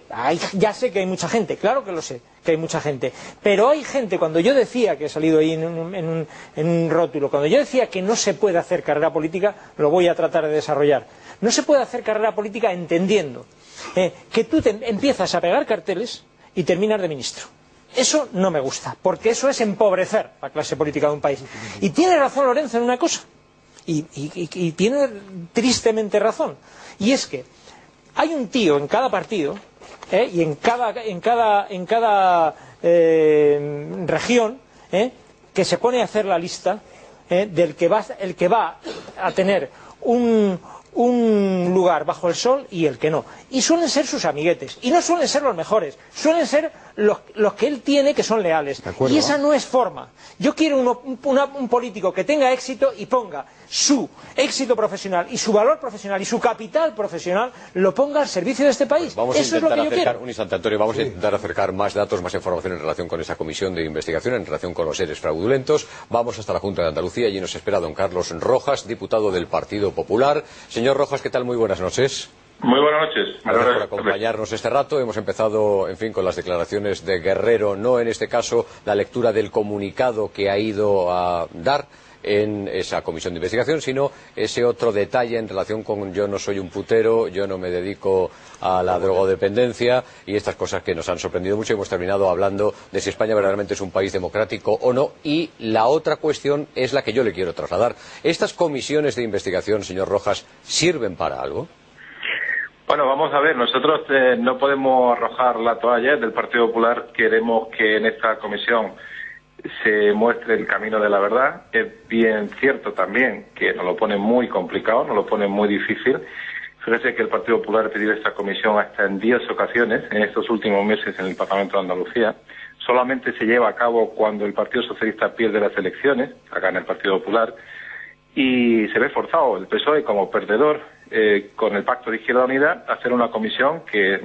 ya sé que hay mucha gente, claro que lo sé, que hay mucha gente. Pero hay gente, cuando yo decía, que he salido ahí en un rótulo, cuando yo decía que no se puede hacer carrera política, lo voy a tratar de desarrollar. No se puede hacer carrera política entendiendo que tú empiezas a pegar carteles y terminas de ministro. Eso no me gusta, porque eso es empobrecer la clase política de un país. Y tiene razón Lorenzo en una cosa, y tiene tristemente razón, y es que hay un tío en cada partido y en cada región que se pone a hacer la lista del que va a tener un lugar bajo el sol y el que no. Y suelen ser sus amiguetes. Y no suelen ser los mejores. Suelen ser los que él tiene, que son leales. Y esa no es forma. Yo quiero un político que tenga éxito y ponga su éxito profesional y su valor profesional y su capital profesional, lo ponga al servicio de este país. Eso es lo que yo quiero. Un instante, Antonio, vamos a intentar acercar más datos, más información en relación con esa comisión de investigación, en relación con los seres fraudulentos. Vamos hasta la Junta de Andalucía. Allí nos espera don Carlos Rojas, diputado del Partido Popular. Señor Rojas, ¿qué tal? Muy buenas noches. Muy buenas noches. Gracias por acompañarnos este rato. Hemos empezado, en fin, con las declaraciones de Guerrero, no en este caso la lectura del comunicado que ha ido a dar en esa comisión de investigación, sino ese otro detalle en relación con yo no soy un putero, yo no me dedico a la drogodependencia y estas cosas que nos han sorprendido mucho. Hemos terminado hablando de si España verdaderamente es un país democrático o no, y la otra cuestión es la que yo le quiero trasladar. ¿Estas comisiones de investigación, señor Rojas, sirven para algo? Bueno, vamos a ver, nosotros no podemos arrojar la toalla. Del Partido Popular queremos que en esta comisión se muestre el camino de la verdad. Es bien cierto también que nos lo pone muy complicado, nos lo pone muy difícil. Fíjese que el Partido Popular ha pedido esta comisión hasta en 10 ocasiones en estos últimos meses en el Parlamento de Andalucía. Solamente se lleva a cabo cuando el Partido Socialista pierde las elecciones, acá en el Partido Popular, y se ve forzado el PSOE como perdedor con el Pacto de Izquierda Unida a hacer una comisión que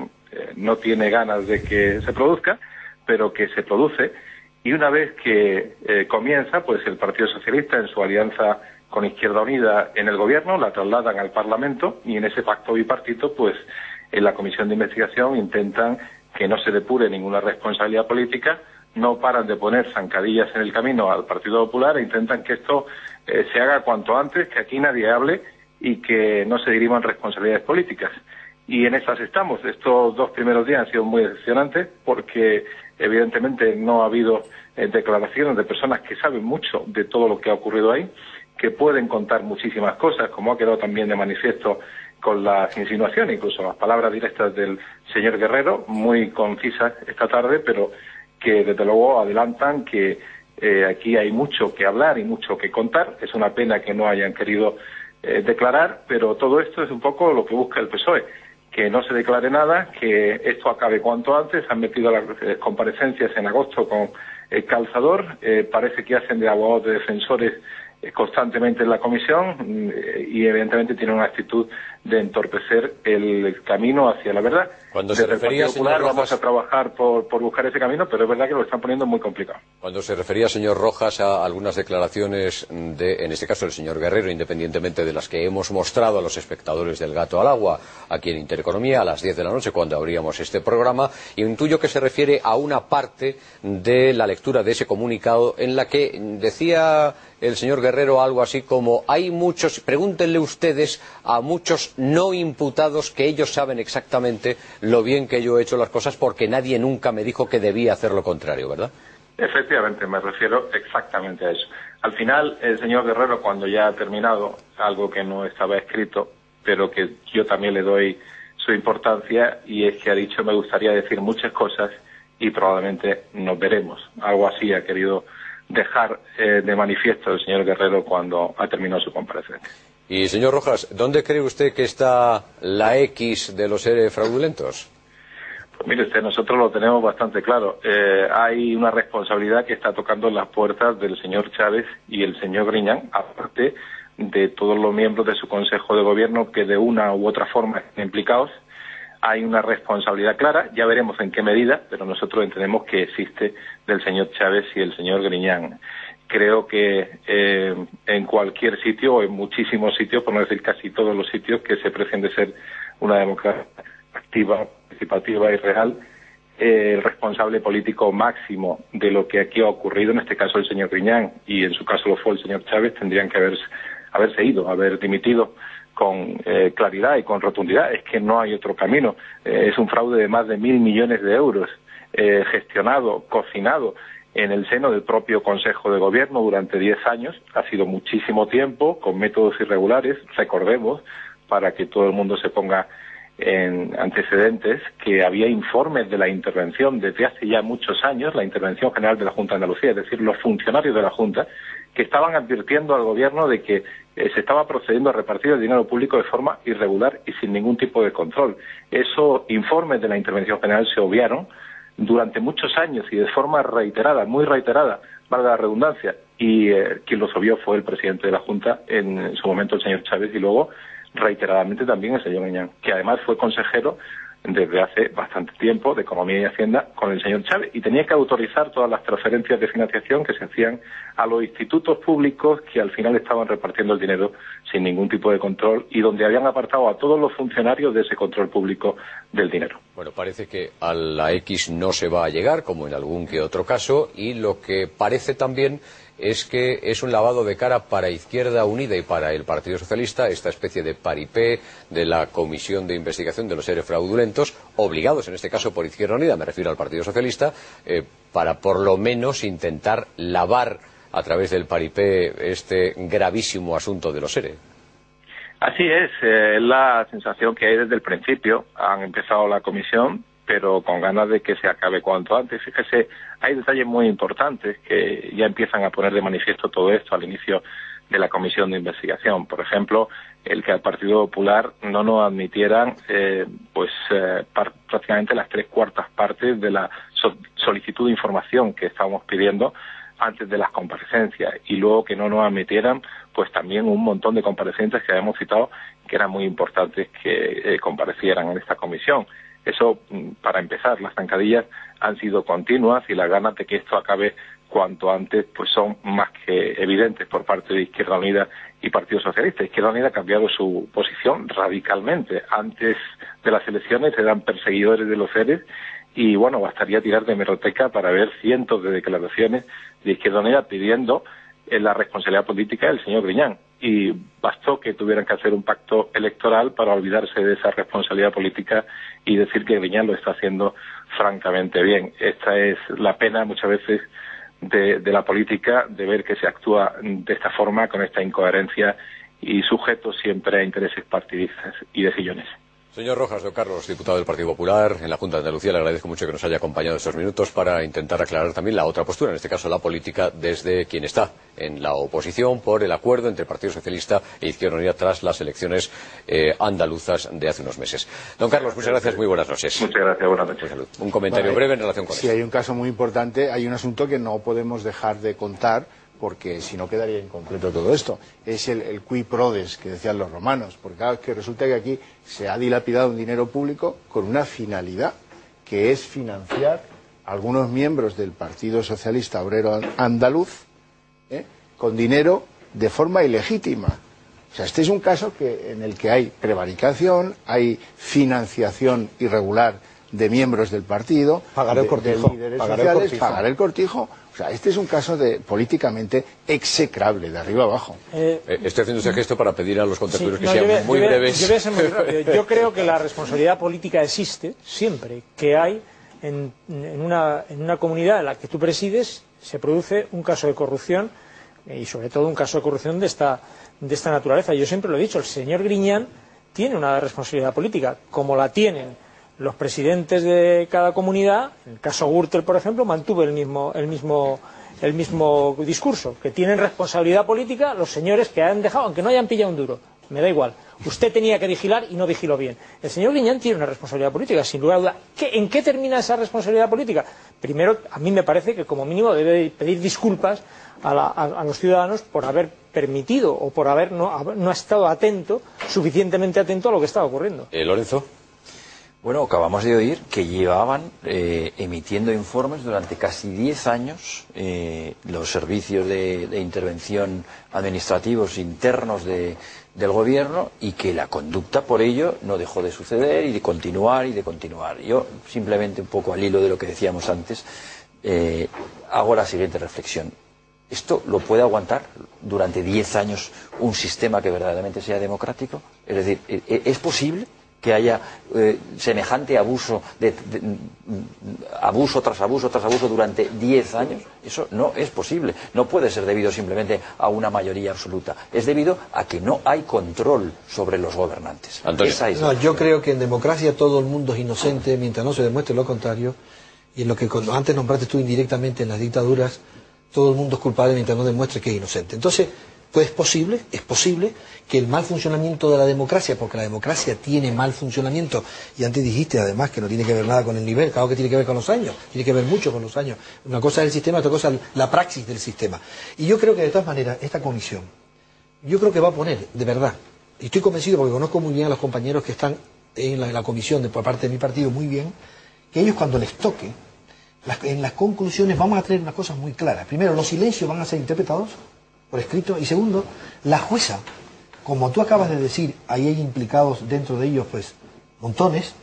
no tiene ganas de que se produzca, pero que se produce. Y una vez que comienza, pues el Partido Socialista, en su alianza con Izquierda Unida en el Gobierno, la trasladan al Parlamento, y en ese pacto bipartito, pues en la Comisión de Investigación intentan que no se depure ninguna responsabilidad política no paran de poner zancadillas en el camino al Partido Popular e intentan que esto se haga cuanto antes, que aquí nadie hable y que no se diriman responsabilidades políticas. Y en esas estamos. Estos 2 primeros días han sido muy decepcionantes porque evidentemente no ha habido declaraciones de personas que saben mucho de todo lo que ha ocurrido ahí, que pueden contar muchísimas cosas, como ha quedado también de manifiesto con las insinuaciones, incluso las palabras directas del señor Guerrero, muy concisas esta tarde, pero que desde luego adelantan que aquí hay mucho que hablar y mucho que contar. Es una pena que no hayan querido declarar, pero todo esto es un poco lo que busca el PSOE, que no se declare nada, que esto acabe cuanto antes. Han metido las comparecencias en agosto con el calzador, parece que hacen de abogados de defensores constantemente en la comisión y evidentemente tienen una actitud de entorpecer el camino hacia la verdad. Cuando se refería, señor Rojas, vamos a trabajar por buscar ese camino, pero es verdad que lo están poniendo muy complicado. Cuando se refería, señor Rojas, a algunas declaraciones en este caso, del señor Guerrero, independientemente de las que hemos mostrado a los espectadores del Gato al Agua, aquí en Intereconomía, a las 10 de la noche, cuando abríamos este programa, intuyo que se refiere a una parte de la lectura de ese comunicado en la que decía el señor Guerrero algo así como: hay muchos, pregúntenle ustedes a muchos no imputados que ellos saben exactamente lo bien que yo he hecho las cosas porque nadie nunca me dijo que debía hacer lo contrario, ¿verdad? Efectivamente, me refiero exactamente a eso. Al final, el señor Guerrero, cuando ya ha terminado, algo que no estaba escrito, pero que yo también le doy su importancia, y es que ha dicho: me gustaría decir muchas cosas y probablemente nos veremos. Algo así ha querido dejar de manifiesto el señor Guerrero cuando ha terminado su comparecencia. Y, señor Rojas, ¿dónde cree usted que está la X de los ERE fraudulentos? Pues mire usted, nosotros lo tenemos bastante claro. Hay una responsabilidad que está tocando las puertas del señor Chávez y el señor Griñán, aparte de todos los miembros de su Consejo de Gobierno que de una u otra forma están implicados. Hay una responsabilidad clara, ya veremos en qué medida, pero nosotros entendemos que existe, del señor Chávez y el señor Griñán. Creo que en cualquier sitio, o en muchísimos sitios, por no decir casi todos los sitios que se pretende ser una democracia activa, participativa y real, el responsable político máximo de lo que aquí ha ocurrido, en este caso el señor Griñán, y en su caso lo fue el señor Chávez, tendrían que haberse ido, haber dimitido con claridad y con rotundidad. Es que no hay otro camino. Es un fraude de más de 1.000 millones de euros, gestionado, cocinado en el seno del propio Consejo de Gobierno durante 10 años. Ha sido muchísimo tiempo, con métodos irregulares. Recordemos, para que todo el mundo se ponga en antecedentes, que había informes de la intervención desde hace ya muchos años, la intervención general de la Junta de Andalucía, es decir, los funcionarios de la Junta, que estaban advirtiendo al Gobierno de que se estaba procediendo a repartir el dinero público de forma irregular y sin ningún tipo de control. Esos informes de la intervención general se obviaron durante muchos años y de forma reiterada, muy reiterada, valga la redundancia, y quien los obvió fue el presidente de la Junta, en su momento el señor Chávez, y luego reiteradamente también el señor Griñán, que además fue consejero desde hace bastante tiempo de Economía y Hacienda con el señor Chávez, y tenía que autorizar todas las transferencias de financiación que se hacían a los institutos públicos que al final estaban repartiendo el dinero sin ningún tipo de control y donde habían apartado a todos los funcionarios de ese control público del dinero. Bueno, parece que a la X no se va a llegar, como en algún que otro caso, y lo que parece también es que es un lavado de cara para Izquierda Unida y para el Partido Socialista, esta especie de paripé de la Comisión de Investigación de los ERE fraudulentos, obligados en este caso por Izquierda Unida, me refiero al Partido Socialista, para por lo menos intentar lavar a través del paripé este gravísimo asunto de los ERE. Así es la sensación que hay desde el principio. Han empezado la comisión, pero con ganas de que se acabe cuanto antes. Fíjese, hay detalles muy importantes que ya empiezan a poner de manifiesto todo esto al inicio de la comisión de investigación. Por ejemplo, el que al Partido Popular no nos admitieran prácticamente las 3/4 partes de la solicitud de información que estábamos pidiendo antes de las comparecencias, y luego que no nos admitieran pues también un montón de comparecientes que habíamos citado que eran muy importantes que comparecieran en esta comisión. Eso, para empezar, las zancadillas han sido continuas y las ganas de que esto acabe cuanto antes pues son más que evidentes por parte de Izquierda Unida y Partido Socialista. Izquierda Unida ha cambiado su posición radicalmente. Antes de las elecciones eran perseguidores de los ERE y bueno, bastaría tirar de hemeroteca para ver cientos de declaraciones de Izquierda Unida pidiendo la responsabilidad política del señor Griñán, y bastó que tuvieran que hacer un pacto electoral para olvidarse de esa responsabilidad política y decir que Griñán lo está haciendo francamente bien. Esta es la pena muchas veces de la política, de ver que se actúa de esta forma, con esta incoherencia y sujeto siempre a intereses partidistas y de sillones. Señor Rojas, don Carlos, diputado del Partido Popular en la Junta de Andalucía, le agradezco mucho que nos haya acompañado estos minutos para intentar aclarar también la otra postura, en este caso la política, desde quien está en la oposición por el acuerdo entre el Partido Socialista e Izquierda Unida tras las elecciones andaluzas de hace unos meses. Don Carlos, muchas gracias, muy buenas noches. Muchas gracias, buenas noches. Un comentario breve en relación con esto. Sí, hay un caso muy importante, hay un asunto que no podemos dejar de contar, porque si no quedaría incompleto todo esto. Es el qui prodest que decían los romanos, porque claro, es que resulta que aquí se ha dilapidado un dinero público con una finalidad, que es financiar a algunos miembros del Partido Socialista Obrero Andaluz con dinero de forma ilegítima. O sea, este es un caso en el que hay prevaricación, hay financiación irregular de miembros del partido, pagar el cortijo, de líderes sociales, pagar el cortijo. O sea, este es un caso políticamente execrable, de arriba abajo. Estoy haciendo ese gesto para pedir a los contertulios que sean muy breves. Yo voy a ser muy rápido. Yo creo que la responsabilidad política existe siempre que hay en una comunidad en la que tú presides se produce un caso de corrupción, y sobre todo un caso de corrupción de esta naturaleza. Yo siempre lo he dicho, el señor Griñán tiene una responsabilidad política, como la tienen los presidentes de cada comunidad. En el caso Gürtel, por ejemplo, mantuvo el mismo discurso, que tienen responsabilidad política los señores que han dejado, aunque no hayan pillado un duro, me da igual, usted tenía que vigilar y no vigiló bien. El señor Griñán tiene una responsabilidad política, sin lugar a duda. ¿En qué termina esa responsabilidad política? Primero, a mí me parece que como mínimo debe pedir disculpas a los ciudadanos por haber permitido o por haber no estado suficientemente atento a lo que estaba ocurriendo. Lorenzo. Bueno, acabamos de oír que llevaban emitiendo informes durante casi 10 años los servicios de intervención administrativos internos del gobierno, y que la conducta por ello no dejó de suceder y de continuar. Yo simplemente, un poco al hilo de lo que decíamos antes, hago la siguiente reflexión. ¿Esto lo puede aguantar durante 10 años un sistema que verdaderamente sea democrático? Es decir, ¿es posible que haya semejante abuso tras abuso durante 10 años? Eso no es posible. No puede ser debido simplemente a una mayoría absoluta. Es debido a que no hay control sobre los gobernantes. Yo creo que en democracia todo el mundo es inocente mientras no se demuestre lo contrario, y en lo que antes nombraste tú indirectamente, en las dictaduras, todo el mundo es culpable mientras no demuestre que es inocente. Entonces, pues es posible que el mal funcionamiento de la democracia, porque la democracia tiene mal funcionamiento, y antes dijiste además que no tiene que ver nada con el nivel, claro que tiene que ver con los años, tiene que ver mucho con los años. Una cosa es el sistema, otra cosa es la praxis del sistema. Y yo creo que de todas maneras, esta comisión, yo creo que va a poner, de verdad, y estoy convencido porque conozco muy bien a los compañeros que están en la comisión por parte de mi partido muy bien, que ellos cuando les toque, en las conclusiones vamos a tener unas cosas muy claras. Primero, los silencios van a ser interpretados por escrito, y segundo, la jueza, como tú acabas de decir, ahí hay implicados dentro de ellos pues montones,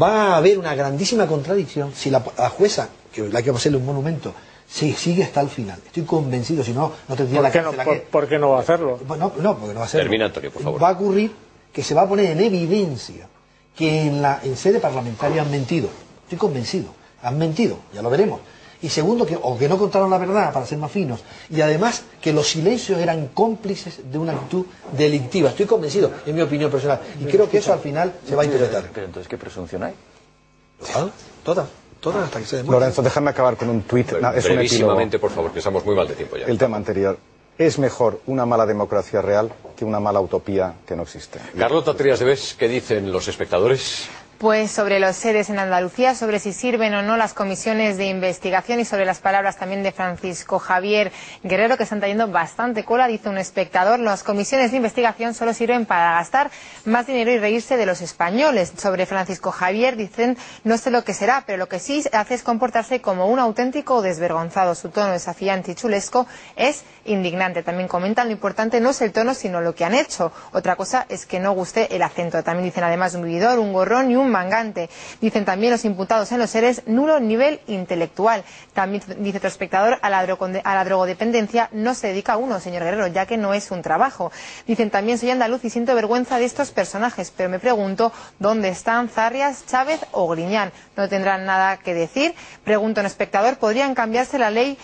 va a haber una grandísima contradicción si la jueza, que la que va a hacerle un monumento, sigue hasta el final. Estoy convencido, si no, no tendría la cárcel. ¿Por qué no va a hacerlo? No, porque no va a hacerlo. Termina, Antonio, por favor. Va a ocurrir que se va a poner en evidencia que en sede parlamentaria han mentido. Estoy convencido. Han mentido, ya lo veremos. Y segundo, que no contaron la verdad, para ser más finos. Y además, que los silencios eran cómplices de una actitud delictiva. Estoy convencido, en mi opinión personal. Y creo que eso al final se va a interpretar. Pero entonces, ¿qué presunción hay? Todas hasta que se demuestre. Lorenzo, déjame acabar con un tuit. Brevísimamente, por favor, que estamos muy mal de tiempo ya. El tema anterior. Es mejor una mala democracia real que una mala utopía que no existe. Carlota Trías de Bes, ¿qué dicen los espectadores? Pues sobre los seres en Andalucía, sobre si sirven o no las comisiones de investigación, y sobre las palabras también de Francisco Javier Guerrero, que están trayendo bastante cola. Dice un espectador: las comisiones de investigación solo sirven para gastar más dinero y reírse de los españoles. Sobre Francisco Javier dicen: no sé lo que será, pero lo que sí hace es comportarse como un auténtico desvergonzado. Su tono desafiante y chulesco es indignante. También comentan: lo importante no es el tono, sino lo que han hecho. Otra cosa es que no guste el acento. También dicen además: un vividor, un gorrón y un Mangante. Dicen también los imputados en los ERES nulo nivel intelectual. También dice otro espectador, a la drogodependencia no se dedica uno, señor Guerrero, ya que no es un trabajo. Dicen también, soy andaluz y siento vergüenza de estos personajes, pero me pregunto dónde están Zarrias, Chávez o Griñán. ¿No tendrán nada que decir? Pregunto a un espectador, ¿podrían cambiarse la ley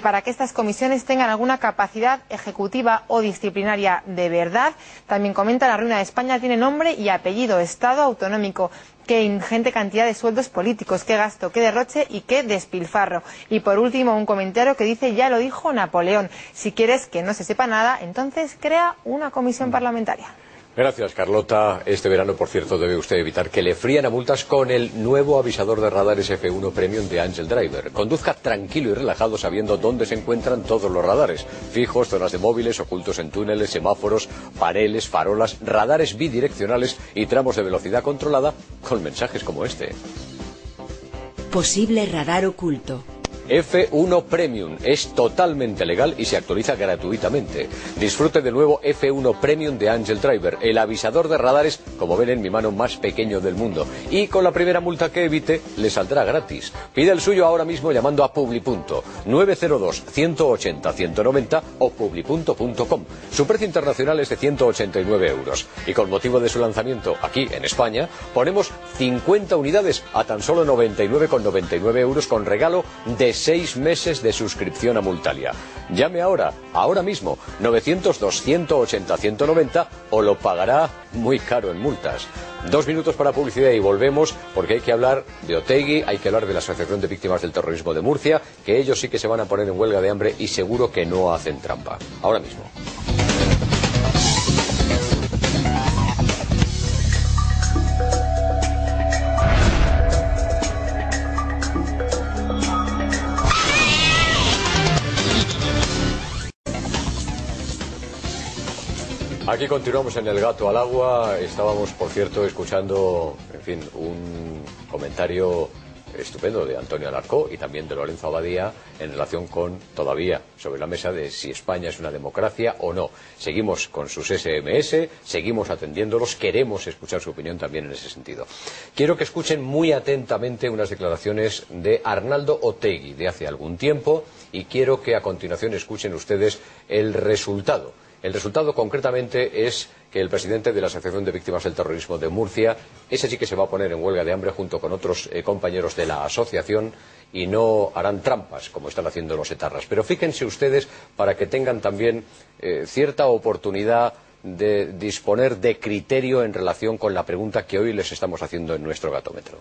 para que estas comisiones tengan alguna capacidad ejecutiva o disciplinaria de verdad? También comenta, la ruina de España tiene nombre y apellido, Estado autonómico. Qué ingente cantidad de sueldos políticos, qué gasto, qué derroche y qué despilfarro. Y por último, un comentario que dice, ya lo dijo Napoleón, si quieres que no se sepa nada, entonces crea una comisión parlamentaria. Gracias, Carlota. Este verano, por cierto, debe usted evitar que le fríen a multas con el nuevo avisador de radares F1 Premium de Angel Driver. Conduzca tranquilo y relajado sabiendo dónde se encuentran todos los radares. Fijos, zonas de móviles, ocultos en túneles, semáforos, paneles, farolas, radares bidireccionales y tramos de velocidad controlada con mensajes como este. Posible radar oculto. F1 Premium es totalmente legal y se actualiza gratuitamente. Disfrute del nuevo F1 Premium de Angel Driver, el avisador de radares, como ven en mi mano, más pequeño del mundo. Y con la primera multa que evite, le saldrá gratis. Pide el suyo ahora mismo llamando a Publipunto 902-180-190 o publipunto.com. Su precio internacional es de 189 euros. Y con motivo de su lanzamiento aquí en España, ponemos 50 unidades a tan solo 99,99 euros con regalo de 6 meses de suscripción a Multalia. Llame ahora mismo, 902-180-190 o lo pagará muy caro en multas. 2 minutos para publicidad y volvemos, porque hay que hablar de Otegi, hay que hablar de la Asociación de Víctimas del Terrorismo de Murcia, que ellos sí que se van a poner en huelga de hambre y seguro que no hacen trampa. Ahora mismo. Aquí continuamos en El Gato al Agua. Estábamos, por cierto, escuchando, en fin, un comentario estupendo de Antonio Alarcó y también de Lorenzo Abadía en relación con, todavía sobre la mesa, de si España es una democracia o no. Seguimos con sus SMS, seguimos atendiéndolos, queremos escuchar su opinión también en ese sentido. Quiero que escuchen muy atentamente unas declaraciones de Arnaldo Otegi de hace algún tiempo y quiero que a continuación escuchen ustedes el resultado. El resultado concretamente es que el presidente de la Asociación de Víctimas del Terrorismo de Murcia, ese sí que se va a poner en huelga de hambre junto con otros compañeros de la asociación y no harán trampas como están haciendo los etarras. Pero fíjense ustedes para que tengan también cierta oportunidad de disponer de criterio en relación con la pregunta que hoy les estamos haciendo en nuestro gatómetro.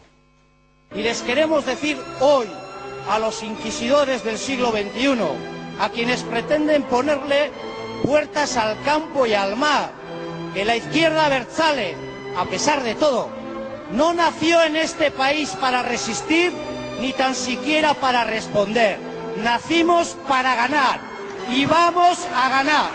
Y les queremos decir hoy a los inquisidores del siglo XXI, a quienes pretenden ponerle puertas al campo y al mar, que la izquierda abertzale, a pesar de todo, no nació en este país para resistir ni tan siquiera para responder. Nacimos para ganar y vamos a ganar.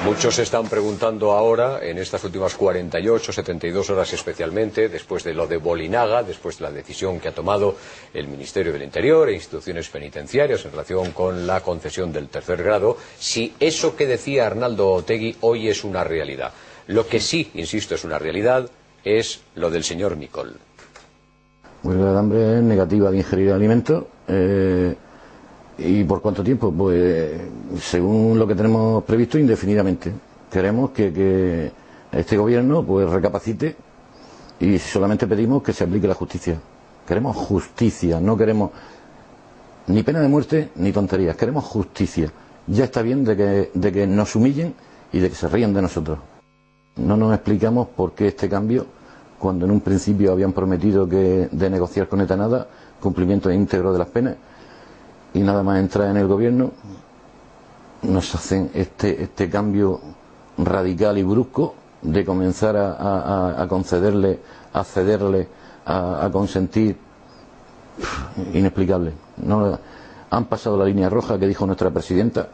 Muchos se están preguntando ahora, en estas últimas 48, 72 horas especialmente, después de lo de Bolinaga, después de la decisión que ha tomado el Ministerio del Interior e instituciones penitenciarias en relación con la concesión del tercer grado, si eso que decía Arnaldo Otegi hoy es una realidad. Lo que sí, insisto, es una realidad es lo del señor Micol. Huelga de hambre negativa de ingerir alimentos. ¿Y por cuánto tiempo? Pues según lo que tenemos previsto, indefinidamente. Queremos que este gobierno pues recapacite y solamente pedimos que se aplique la justicia. Queremos justicia, no queremos ni pena de muerte ni tonterías, queremos justicia. Ya está bien de que nos humillen y de que se rían de nosotros. No nos explicamos por qué este cambio, cuando en un principio habían prometido de negociar con ETA nada, cumplimiento íntegro de las penas, y nada más entrar en el gobierno nos hacen este cambio radical y brusco de comenzar a concederle, a cederle, a consentir. Inexplicable. No, han pasado la línea roja que dijo nuestra presidenta.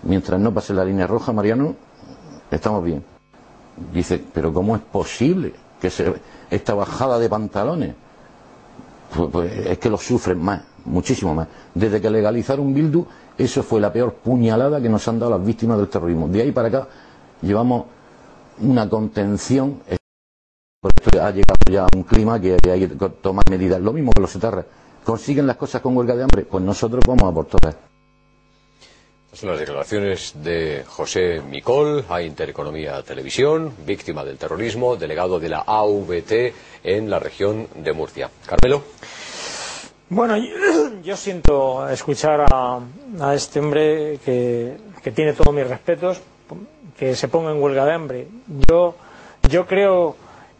Mientras no pase la línea roja, Mariano, estamos bien. Dice, pero ¿cómo es posible que esta bajada de pantalones? Pues es que lo sufren más, muchísimo más. Desde que legalizaron Bildu, eso fue la peor puñalada que nos han dado las víctimas del terrorismo. De ahí para acá llevamos una contención. Por esto ha llegado ya a un clima que hay que tomar medidas. Lo mismo que los etarras. ¿Consiguen las cosas con huelga de hambre? Pues nosotros vamos a por todas. Estas son las declaraciones de José Micol a Intereconomía Televisión, víctima del terrorismo, delegado de la AVT en la región de Murcia. Carmelo. Bueno, yo siento escuchar a este hombre que tiene todos mis respetos, que se ponga en huelga de hambre. Yo creo,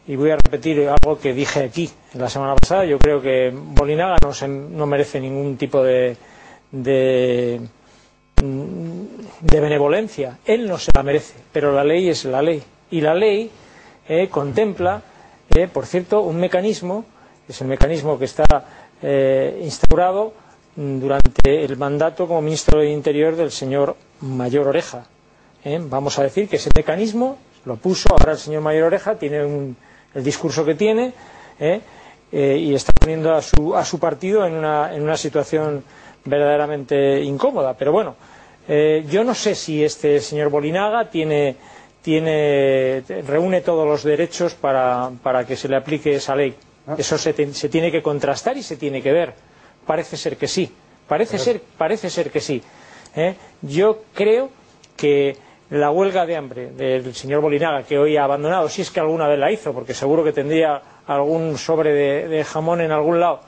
y voy a repetir algo que dije aquí la semana pasada, yo creo que Bolinaga no merece ningún tipo de benevolencia. Él no se la merece, pero la ley es la ley. Y la ley contempla, por cierto, un mecanismo, es el mecanismo que está instaurado durante el mandato como ministro del Interior del señor Mayor Oreja. Vamos a decir que ese mecanismo lo puso ahora el señor Mayor Oreja, tiene el discurso que tiene, y está poniendo a su partido en una situación verdaderamente incómoda. Pero bueno, yo no sé si este señor Bolinaga reúne todos los derechos para que se le aplique esa ley. Eso se tiene que contrastar y se tiene que ver. Parece ser que sí. Parece ser que sí. Yo creo que la huelga de hambre del señor Bolinaga, que hoy ha abandonado, si es que alguna vez la hizo, porque seguro que tendría algún sobre de jamón en algún lado,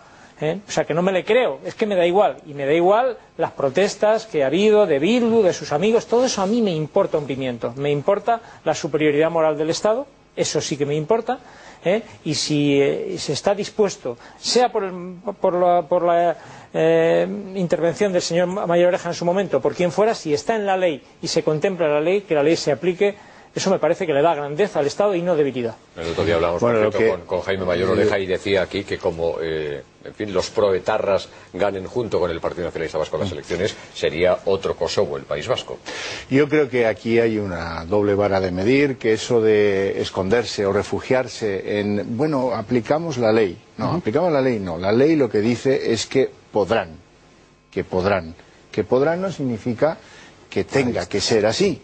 o sea que no me le creo, es que me da igual, y me da igual las protestas que ha habido de Bildu, de sus amigos, todo eso a mí me importa un pimiento. Me importa la superioridad moral del Estado, eso sí que me importa, y si se está dispuesto, sea por la intervención del señor Mayor Oreja en su momento, por quien fuera, si está en la ley y se contempla la ley, que la ley se aplique, eso me parece que le da grandeza al Estado y no debilidad. El otro día hablamos con Jaime Mayor Oreja y decía aquí que como en fin, los proetarras ganen junto con el Partido Nacionalista Vasco las elecciones, sería otro Kosovo el País Vasco. Yo creo que aquí hay una doble vara de medir, que eso de esconderse o refugiarse en, bueno, aplicamos la ley. No, aplicamos la ley no. La ley lo que dice es que podrán. Que podrán. Que podrán no significa que tenga que ser así.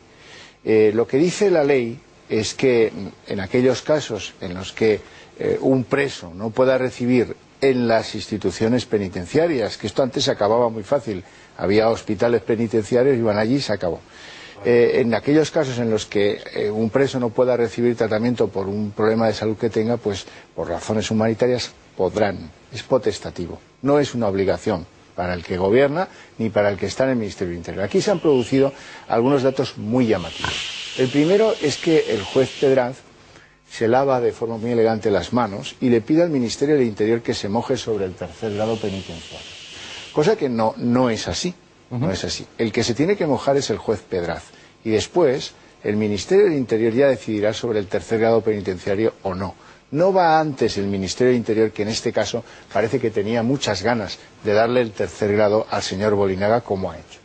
Lo que dice la ley es que en aquellos casos en los que un preso no pueda recibir en las instituciones penitenciarias, que esto antes se acababa muy fácil, había hospitales penitenciarios, iban allí y se acabó. En aquellos casos en los que un preso no pueda recibir tratamiento por un problema de salud que tenga, pues por razones humanitarias podrán, es potestativo, no es una obligación para el que gobierna ni para el que está en el Ministerio del Interior. Aquí se han producido algunos datos muy llamativos. El primero es que el juez Pedraz se lava de forma muy elegante las manos y le pide al Ministerio del Interior que se moje sobre el tercer grado penitenciario. Cosa que no es así. No es así. El que se tiene que mojar es el juez Pedraz. Y después el Ministerio del Interior ya decidirá sobre el tercer grado penitenciario o no. No va antes el Ministerio del Interior, que en este caso parece que tenía muchas ganas de darle el tercer grado al señor Bolinaga, como ha hecho.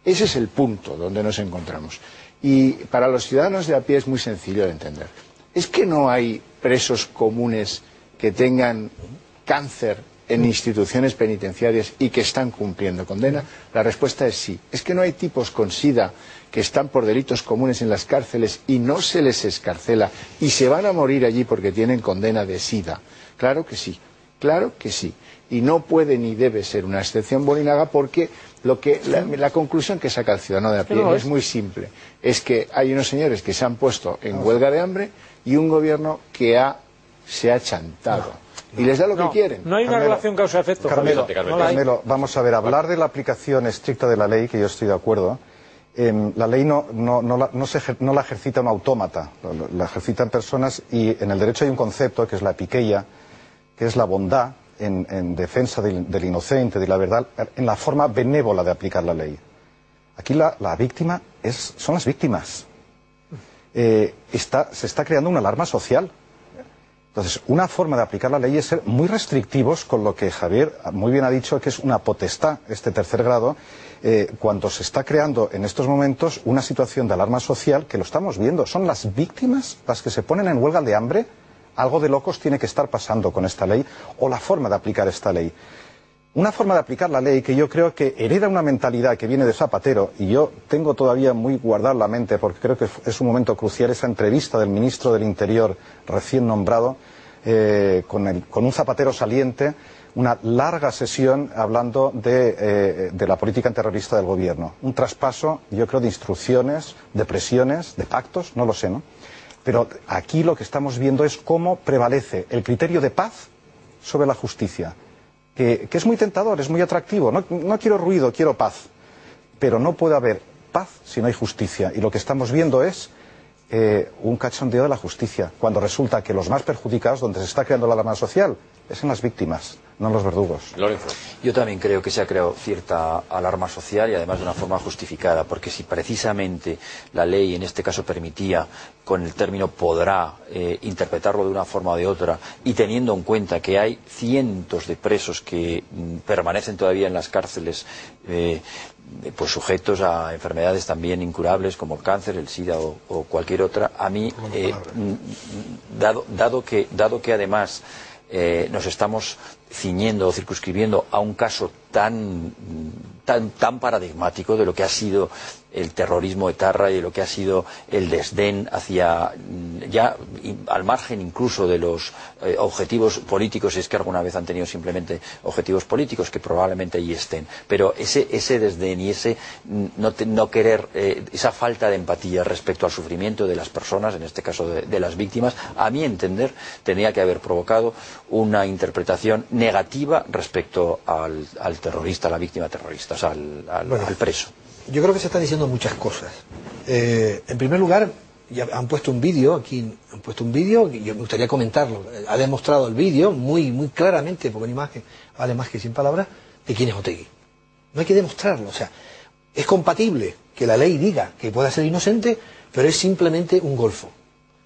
Ese es el punto donde nos encontramos. Y para los ciudadanos de a pie es muy sencillo de entender. ¿Es que no hay presos comunes que tengan cáncer en instituciones penitenciarias y que están cumpliendo condena? La respuesta es sí. ¿Es que no hay tipos con SIDA que están por delitos comunes en las cárceles y no se les escarcela y se van a morir allí porque tienen condena de SIDA? Claro que sí, claro que sí. Y no puede ni debe ser una excepción Bolinaga, porque la conclusión que saca el ciudadano de a pie es muy simple. Es que hay unos señores que se han puesto en huelga de hambre y un gobierno que se ha chantado. Y les da lo que quieren. No hay una relación causa-efecto. Carmelo, vamos a ver, hablar de la aplicación estricta de la ley, que yo estoy de acuerdo. La ley no la ejercita un autómata, la ejercitan personas, y en el derecho hay un concepto que es la epiqueia, que es la bondad en defensa del inocente, de la verdad, en la forma benévola de aplicar la ley. Aquí la víctima son las víctimas. Se está creando una alarma social. Entonces, una forma de aplicar la ley es ser muy restrictivos con lo que Javier muy bien ha dicho, que es una potestad, este tercer grado, cuando se está creando en estos momentos una situación de alarma social, que lo estamos viendo. Son las víctimas las que se ponen en huelga de hambre. Algo de locos tiene que estar pasando con esta ley, o la forma de aplicar esta ley. una forma de aplicar la ley que yo creo que hereda una mentalidad que viene de Zapatero, y yo tengo todavía muy guardada la mente porque creo que es un momento crucial esa entrevista del ministro del Interior recién nombrado con un Zapatero saliente, una larga sesión hablando de la política antiterrorista del gobierno. Un traspaso, yo creo, de instrucciones, de presiones, de pactos, no lo sé, ¿no? Pero aquí lo que estamos viendo es cómo prevalece el criterio de paz sobre la justicia, que es muy tentador, es muy atractivo. No quiero ruido, quiero paz. Pero no puede haber paz si no hay justicia. Y lo que estamos viendo es un cachondeo de la justicia, cuando resulta que los más perjudicados, donde se está creando la alarma social, es en las víctimas, no en los verdugos. Lorenzo. Yo también creo que se ha creado cierta alarma social y además de una forma justificada, porque si precisamente la ley en este caso permitía con el término podrá interpretarlo de una forma o de otra, y teniendo en cuenta que hay cientos de presos que permanecen todavía en las cárceles pues sujetos a enfermedades también incurables como el cáncer, el SIDA o cualquier otra, a mí dado que además nos estamos ciñendo o circunscribiendo a un caso tan paradigmático de lo que ha sido el terrorismo etarra y de lo que ha sido el desdén hacia, ya al margen incluso de los objetivos políticos, si es que alguna vez han tenido simplemente objetivos políticos, que probablemente ahí estén, pero ese desdén y ese no querer, esa falta de empatía respecto al sufrimiento de las personas, en este caso de las víctimas, a mi entender tendría que haber provocado una interpretación negativa respecto al terrorista, a la víctima terrorista, o sea, al preso. Yo creo que se están diciendo muchas cosas. En primer lugar, ya han puesto un vídeo aquí, y yo me gustaría comentarlo. Ha demostrado el vídeo muy claramente, porque una imagen vale más que 100 palabras, de quién es Otegi. No hay que demostrarlo, o sea, es compatible que la ley diga que pueda ser inocente, pero es simplemente un golfo.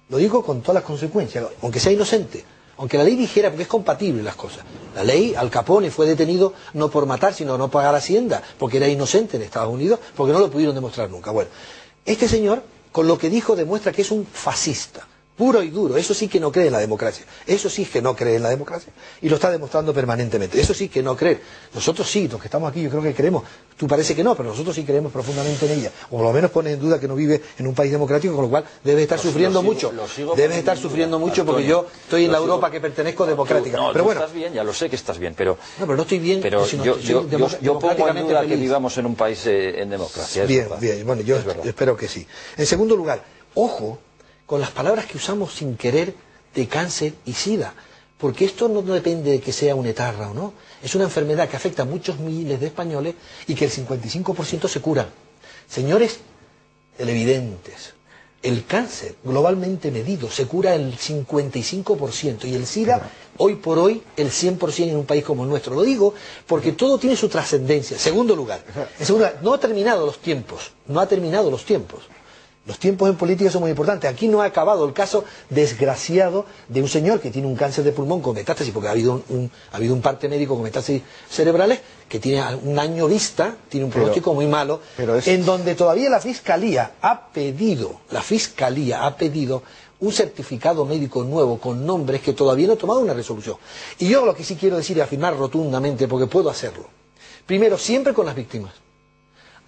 Lo digo con todas las consecuencias, aunque sea inocente. Aunque la ley dijera, porque es compatible las cosas. La ley, Al Capone fue detenido no por matar, sino no pagar Hacienda, porque era inocente en Estados Unidos, porque no lo pudieron demostrar nunca. Bueno, este señor, con lo que dijo, demuestra que es un fascista, puro y duro. Eso sí que no cree en la democracia. Eso sí que no cree en la democracia. Y lo está demostrando permanentemente. Eso sí que no cree. Nosotros sí, los que estamos aquí, yo creo que creemos. Tú parece que no, pero nosotros sí creemos profundamente en ella. O por lo menos pones en duda que no vive en un país democrático, con lo cual debes estar sufriendo mucho. Debes estar sufriendo mucho, porque yo estoy en la Europa que pertenezco democrática. No, pero bueno, estás bien, ya lo sé que estás bien, pero... No, pero no estoy bien. Pero yo pongo en duda que vivamos en un país en democracia. Bien, bueno, yo espero que sí. En segundo lugar, ojo con las palabras que usamos sin querer de cáncer y SIDA, porque esto no depende de que sea un etarra o no, es una enfermedad que afecta a muchos miles de españoles y que el 55% se cura. Señores televidentes, el cáncer globalmente medido se cura el 55% y el SIDA hoy por hoy el 100% en un país como el nuestro. Lo digo porque todo tiene su trascendencia. En segundo lugar, no ha terminado los tiempos, Los tiempos en política son muy importantes. Aquí no ha acabado el caso desgraciado de un señor que tiene un cáncer de pulmón con metástasis, porque ha habido un parte médico con metástasis cerebrales, que tiene un año vista, tiene un pronóstico muy malo, en donde todavía la Fiscalía ha pedido un certificado médico nuevo con nombres que todavía no ha tomado una resolución. Y yo lo que sí quiero decir y afirmar rotundamente, porque puedo hacerlo, primero, siempre con las víctimas,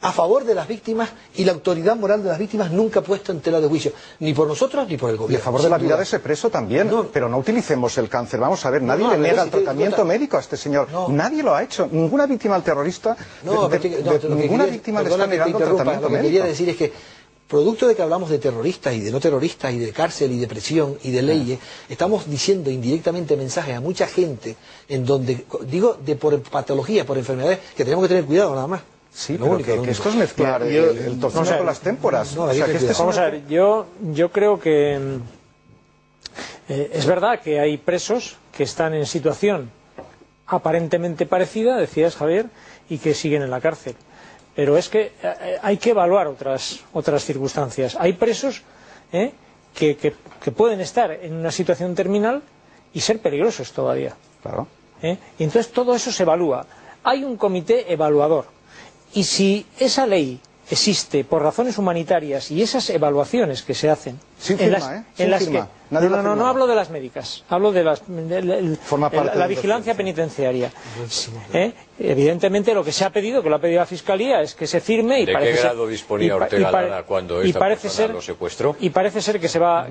a favor de las víctimas, y la autoridad moral de las víctimas nunca puesta en tela de juicio, ni por nosotros ni por el gobierno. Y a favor de la vida de ese preso también, pero no utilicemos el cáncer. Vamos a ver, nadie le niega el tratamiento médico a este señor. Nadie lo ha hecho. Ninguna víctima del terrorista, ninguna víctima le está negando el tratamiento médico. Lo que quería decir es que, producto de que hablamos de terroristas y de no terroristas y de cárcel y de presión y de leyes, estamos diciendo indirectamente mensajes a mucha gente en donde, digo, por patologías, por enfermedades, que tenemos que tener cuidado nada más. Sí, pero que esto es mezclar el tocino con las témporas. Vamos a ver, yo creo que es verdad que hay presos que están en situación aparentemente parecida, decías, Javier, y que siguen en la cárcel. Pero es que hay que evaluar otras circunstancias. Hay presos que pueden estar en una situación terminal y ser peligrosos todavía. Claro. Y entonces todo eso se evalúa. Hay un comité evaluador. Y si esa ley existe por razones humanitarias y esas evaluaciones que se hacen no hablo de las médicas, hablo de la vigilancia penitenciaria. Evidentemente lo que se ha pedido, que lo ha pedido la Fiscalía, es que se firme y ¿de qué grado disponía Ortega Lara cuando esta persona lo secuestró? Y parece ser que se va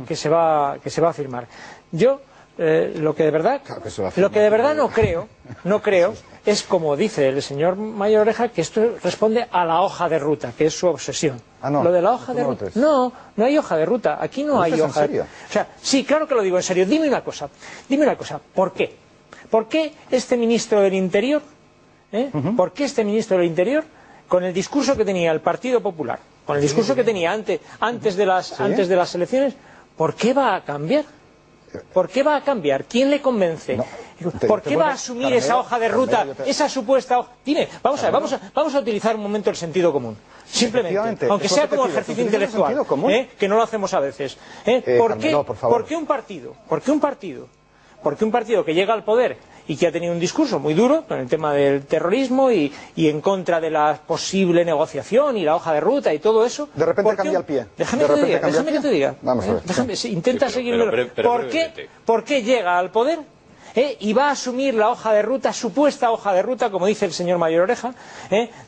a firmar. Yo lo que de verdad no creo es, como dice el señor Mayor Oreja, que esto responde a la hoja de ruta, que es su obsesión. Lo de la hoja de ruta. No hay hoja de ruta. Aquí no hay hoja de ruta. O sea, sí, claro que lo digo en serio. Dime una cosa. ¿Por qué? ¿Por qué este ministro del Interior, por qué este ministro del Interior, con el discurso que tenía el Partido Popular, con el discurso que tenía antes de las elecciones, ¿por qué va a cambiar? ¿Por qué va a cambiar? ¿Quién le convence? ¿Por qué va a asumir esa hoja de ruta, esa supuesta hoja? Dime, vamos a utilizar un momento el sentido común. Simplemente, aunque sea como ejercicio intelectual, que no lo hacemos a veces. ¿Por qué un partido que llega al poder y que ha tenido un discurso muy duro con el tema del terrorismo y en contra de la posible negociación y la hoja de ruta y todo eso, de repente cambia el pie? Déjame que te diga. Vamos a ver. Intenta seguirlo. ¿Por qué llega al poder y va a asumir la hoja de ruta, supuesta hoja de ruta, como dice el señor Mayor Oreja,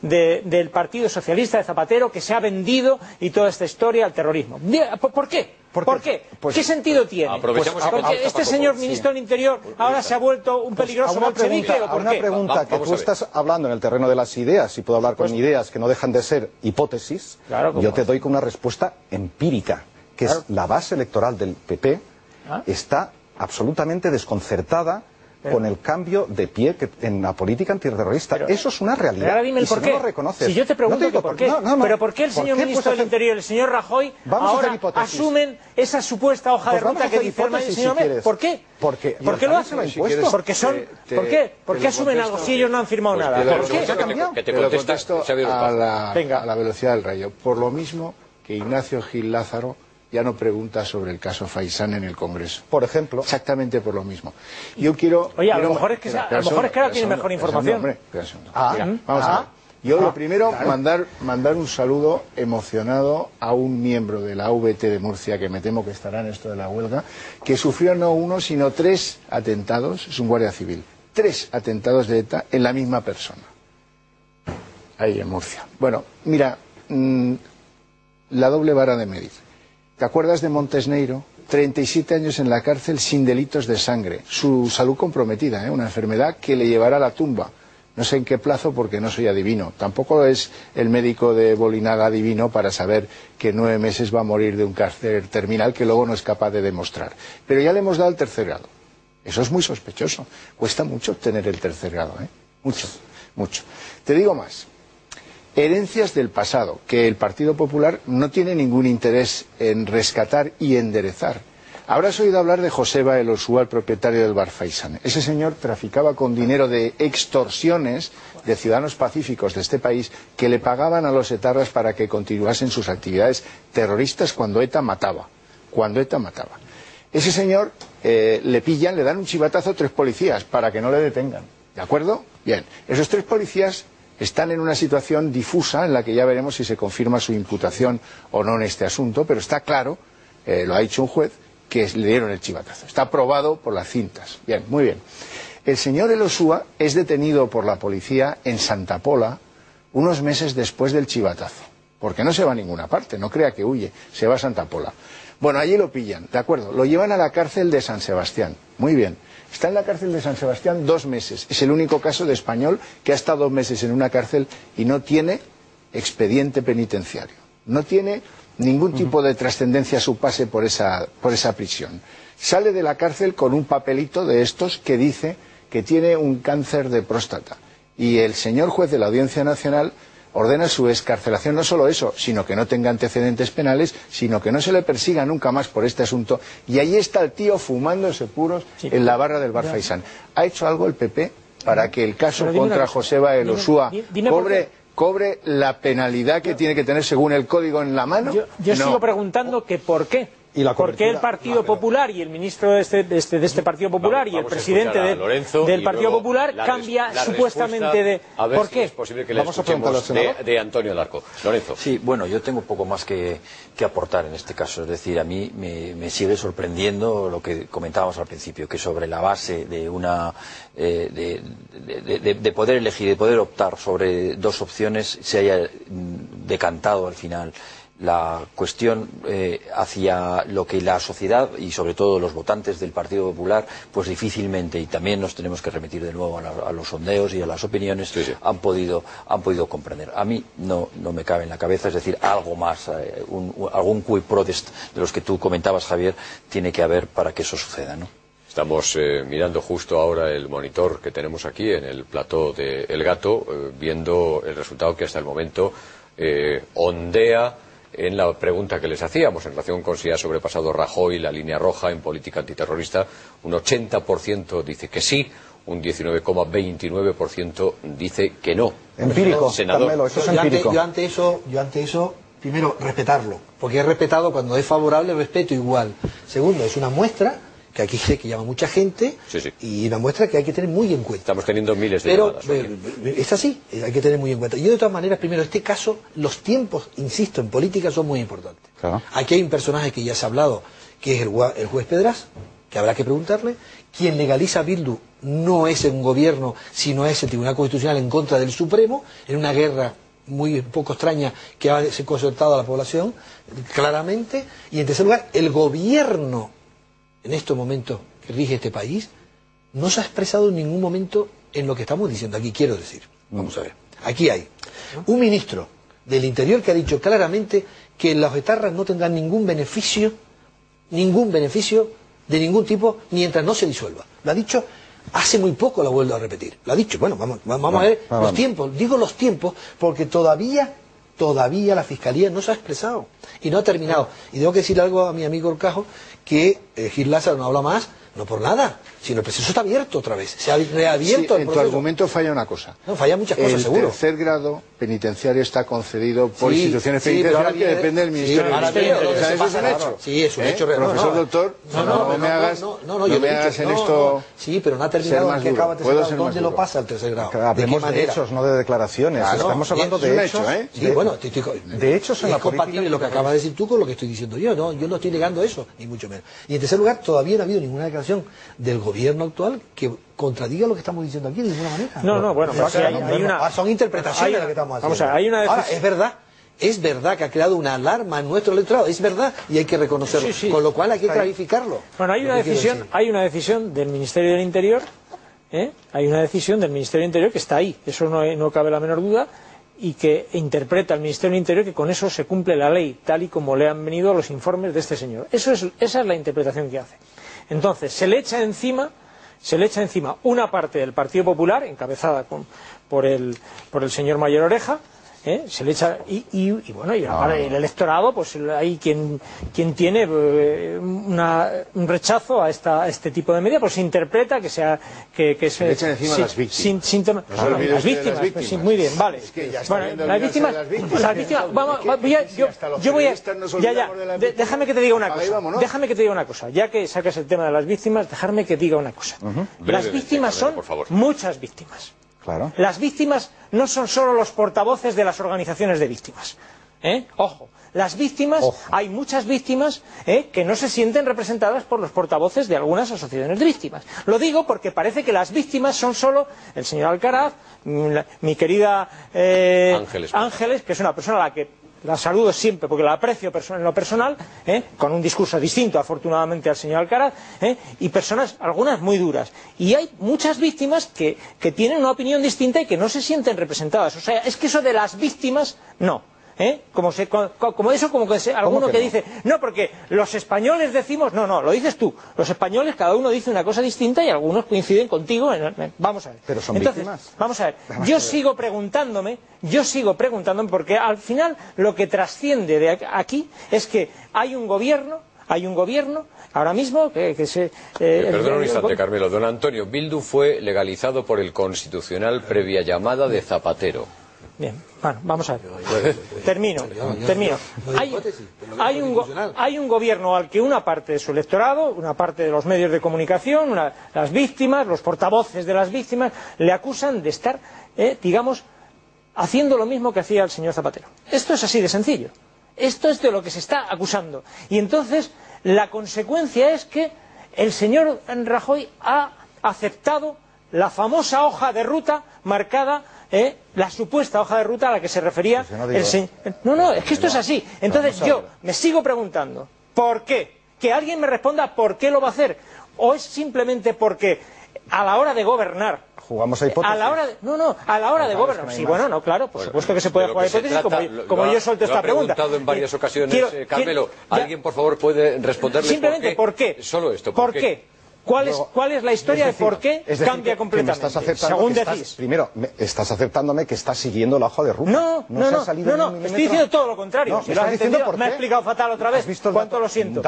del Partido Socialista de Zapatero, que se ha vendido y toda esta historia al terrorismo? ¿Por qué? ¿Por qué? ¿Qué sentido tiene? Porque este señor ministro del Interior ahora se ha vuelto un peligroso bolchevique, ¿o por qué? Una pregunta que tú estás hablando en el terreno de las ideas, y puedo hablar con ideas que no dejan de ser hipótesis, yo te doy con una respuesta empírica, que es la base electoral del PP está absolutamente desconcertada con el cambio de pie en la política antiterrorista. Eso es una realidad. Ahora dime el por qué. No lo reconoces. Si yo te pregunto por qué. Pero ¿por qué el señor ministro del Interior y el señor Rajoy ahora asumen esa supuesta hoja de ruta que dice el señor Mer? ¿Por qué? ¿Por qué lo hacen? ¿Por qué asumen algo si ellos no han firmado nada? ¿Por qué? Te lo contesto a la velocidad del rayo. Por lo mismo que Ignacio Gil Lázaro ya no pregunta sobre el caso Faisán en el Congreso. Por ejemplo. Exactamente por lo mismo. Yo quiero... Oye, a lo mejor es que ahora tiene mejor información. Vamos a ver. Yo lo primero, mandar un saludo emocionado a un miembro de la VT de Murcia, que me temo que estará en esto de la huelga, que sufrió no uno, sino 3 atentados, es un guardia civil, 3 atentados de ETA en la misma persona. Ahí en Murcia. Bueno, mira, la doble vara de medir. ¿Te acuerdas de Montesneiro? 37 años en la cárcel sin delitos de sangre. Su salud comprometida, una enfermedad que le llevará a la tumba. No sé en qué plazo porque no soy adivino. Tampoco es el médico de Bolinaga adivino para saber que en 9 meses va a morir de un cáncer terminal que luego no es capaz de demostrar. Pero ya le hemos dado el 3er grado. Eso es muy sospechoso. Cuesta mucho obtener el 3er grado, Mucho, mucho. Te digo más. Herencias del pasado, que el Partido Popular no tiene ningún interés en rescatar y enderezar. Habrás oído hablar de Joseba Elosúa, el propietario del bar Faisán. Ese señor traficaba con dinero de extorsiones de ciudadanos pacíficos de este país que le pagaban a los etarras para que continuasen sus actividades terroristas cuando ETA mataba. Ese señor le pillan, le dan un chivatazo a 3 policías para que no le detengan. ¿De acuerdo? Bien. Esos 3 policías están en una situación difusa en la que ya veremos si se confirma su imputación o no en este asunto, pero está claro, lo ha dicho un juez, que le dieron el chivatazo. Está probado por las cintas. Bien, muy bien. El señor Elosúa es detenido por la policía en Santa Pola unos meses después del chivatazo, porque no se va a ninguna parte, no crea que huye, se va a Santa Pola. Bueno, allí lo pillan, de acuerdo, lo llevan a la cárcel de San Sebastián. Muy bien. Está en la cárcel de San Sebastián 2 meses. Es el único caso de español que ha estado 2 meses en una cárcel y no tiene expediente penitenciario. No tiene ningún tipo de trascendencia su pase por esa prisión. Sale de la cárcel con un papelito de estos que dice que tiene un cáncer de próstata. Y el señor juez de la Audiencia Nacional ordena su excarcelación, no solo eso, sino que no tenga antecedentes penales, sino que no se le persiga nunca más por este asunto. Y ahí está el tío fumándose puros en la barra del bar Faisán. ¿Ha hecho algo el PP para que el caso contra Joseba Elosúa cobre la penalidad que tiene que tener según el código en la mano? Yo sigo preguntando que por qué. ¿Por qué el Partido Popular y el ministro de este Partido Popular y el presidente del Partido Popular cambia supuestamente de... ¿Por qué? Es posible que le escuchemos de Antonio Larco. Lorenzo. Sí, bueno, yo tengo un poco más que aportar en este caso. Es decir, a mí me sigue sorprendiendo lo que comentábamos al principio, que sobre la base de una de poder elegir, de poder optar sobre dos opciones, se haya decantado al final la cuestión hacia lo que la sociedad y sobre todo los votantes del Partido Popular pues difícilmente, y también nos tenemos que remitir de nuevo a los sondeos y a las opiniones, han podido comprender. A mí no me cabe en la cabeza, es decir, algo más, algún quid pro de los que tú comentabas, Javier, tiene que haber para que eso suceda, ¿no? Estamos mirando justo ahora el monitor que tenemos aquí en el plató de El Gato, viendo el resultado que hasta el momento ondea en la pregunta que les hacíamos en relación con si ha sobrepasado Rajoy la línea roja en política antiterrorista. Un 80% dice que sí, un 19,29% dice que no. Empírico, senador. Carmelo, eso es empírico. Yo ante eso, primero, respetarlo, porque he respetado cuando es favorable, respeto igual. Segundo, es una muestra que aquí sé que llama mucha gente, y una muestra que hay que tener muy en cuenta. Estamos teniendo miles de llamadas. Es así, hay que tener muy en cuenta. Yo de todas maneras, primero, en este caso, los tiempos, insisto, en política son muy importantes. Claro. Aquí hay un personaje que ya se ha hablado, que es el juez Pedraz, que habrá que preguntarle. Quien legaliza a Bildu no es un gobierno, sino es el Tribunal Constitucional en contra del Supremo, en una guerra muy poco extraña que ha desconcertado a la población, claramente. Y en tercer lugar, el gobierno en estos momentos que rige este país, no se ha expresado en ningún momento en lo que estamos diciendo aquí, quiero decir. Vamos a ver. Aquí hay un ministro del Interior que ha dicho claramente que los etarras no tendrán ningún beneficio de ningún tipo mientras no se disuelva. Lo ha dicho hace muy poco, lo vuelvo a repetir. Lo ha dicho. Bueno, vamos a ver los tiempos. Digo los tiempos porque todavía la Fiscalía no se ha expresado y no ha terminado. Y tengo que decir algo a mi amigo Orcajo, que Gil Lázaro no habla más, no por nada, sino el proceso está abierto otra vez, se ha reabierto el proceso. En tu argumento falla una cosa. No, falla muchas cosas, seguro. El tercer grado penitenciario está concedido por instituciones penitenciarias que depende del Ministerio del Interior. ¿Eso es un hecho? Sí, es un hecho. Profesor doctor, no me hagas en esto. Sí, pero no ha terminado que acaba el tercer grado. ¿Dónde lo pasa el tercer grado? Hablemos de hechos, no de declaraciones. Estamos hablando de hechos. Sí, bueno, de hechos en la política. Es compatible lo que acabas de decir tú con lo que estoy diciendo yo. Yo no estoy negando eso, ni mucho menos. Y en tercer lugar, todavía no ha habido ninguna declaración del gobierno actual que contradiga lo que estamos diciendo aquí de ninguna manera. Bueno, son interpretaciones de lo que estamos haciendo. Vamos a ver, hay una Ahora, es verdad que ha creado una alarma en nuestro electorado, es verdad, y hay que reconocerlo, con lo cual hay que clarificarlo. Bueno, hay una decisión del Ministerio del Interior, hay una decisión del Ministerio del Interior que está ahí, eso no cabe la menor duda, y que interpreta el Ministerio del Interior que con eso se cumple la ley, tal y como le han venido los informes de este señor. Esa es la interpretación que hace. Entonces, se le echa encima una parte del Partido Popular, encabezada por el señor Mayor Oreja, se le echa y el electorado, pues hay quien tiene un rechazo a este tipo de medidas, pues se interpreta que se le echan encima las víctimas. Las víctimas, sí, muy bien, vale. Las víctimas, déjame que te diga una cosa, ya que sacas el tema de las víctimas, déjame que te diga una cosa. Las víctimas son muchas víctimas. Claro. Las víctimas no son solo los portavoces de las organizaciones de víctimas. Ojo, las víctimas, hay muchas víctimas que no se sienten representadas por los portavoces de algunas asociaciones de víctimas. Lo digo porque parece que las víctimas son solo el señor Alcaraz, mi querida Ángeles, que es una persona a la que la saludo siempre porque la aprecio en lo personal, con un discurso distinto afortunadamente al señor Alcaraz, y personas, algunas muy duras. Y hay muchas víctimas que tienen una opinión distinta y que no se sienten representadas. O sea, es que eso de las víctimas, no. Como alguno que dice, no, porque los españoles decimos, no, lo dices tú. Los españoles, cada uno dice una cosa distinta y algunos coinciden contigo. Vamos a ver. Pero son víctimas. Vamos a ver. Yo sigo preguntándome porque al final lo que trasciende de aquí es que hay un gobierno ahora mismo perdón un instante, Carmelo. Don Antonio, Bildu fue legalizado por el Constitucional previa llamada de Zapatero. Bien, bueno, vamos a ver. Termino. Hay un gobierno al que una parte de su electorado, una parte de los medios de comunicación, las víctimas, los portavoces de las víctimas, le acusan de estar, digamos, haciendo lo mismo que hacía el señor Zapatero. Esto es así de sencillo. Esto es de lo que se está acusando. Y entonces, la consecuencia es que el señor Rajoy ha aceptado la famosa hoja de ruta marcada, la supuesta hoja de ruta a la que se refería el señor. No, es que esto es así. Entonces yo me sigo preguntando, ¿por qué? Que alguien me responda por qué lo va a hacer. ¿O es simplemente porque a la hora de gobernar... Jugamos a hipótesis. A la hora de gobernar. Sí, bueno, no, claro, por supuesto que se puede jugar a hipótesis, como yo suelto esta pregunta. Lo ha preguntado en varias ocasiones, Carmelo. ¿Alguien, por favor, puede responderle simplemente por qué? Solo esto. ¿Por qué? ¿Cuál es la historia de por qué cambia completamente? Según decís. Primero, estás aceptándome que estás siguiendo la hoja de ruta. No, estoy diciendo todo lo contrario. Si lo has entendido, me he explicado fatal otra vez. ¿Cuánto lo siento?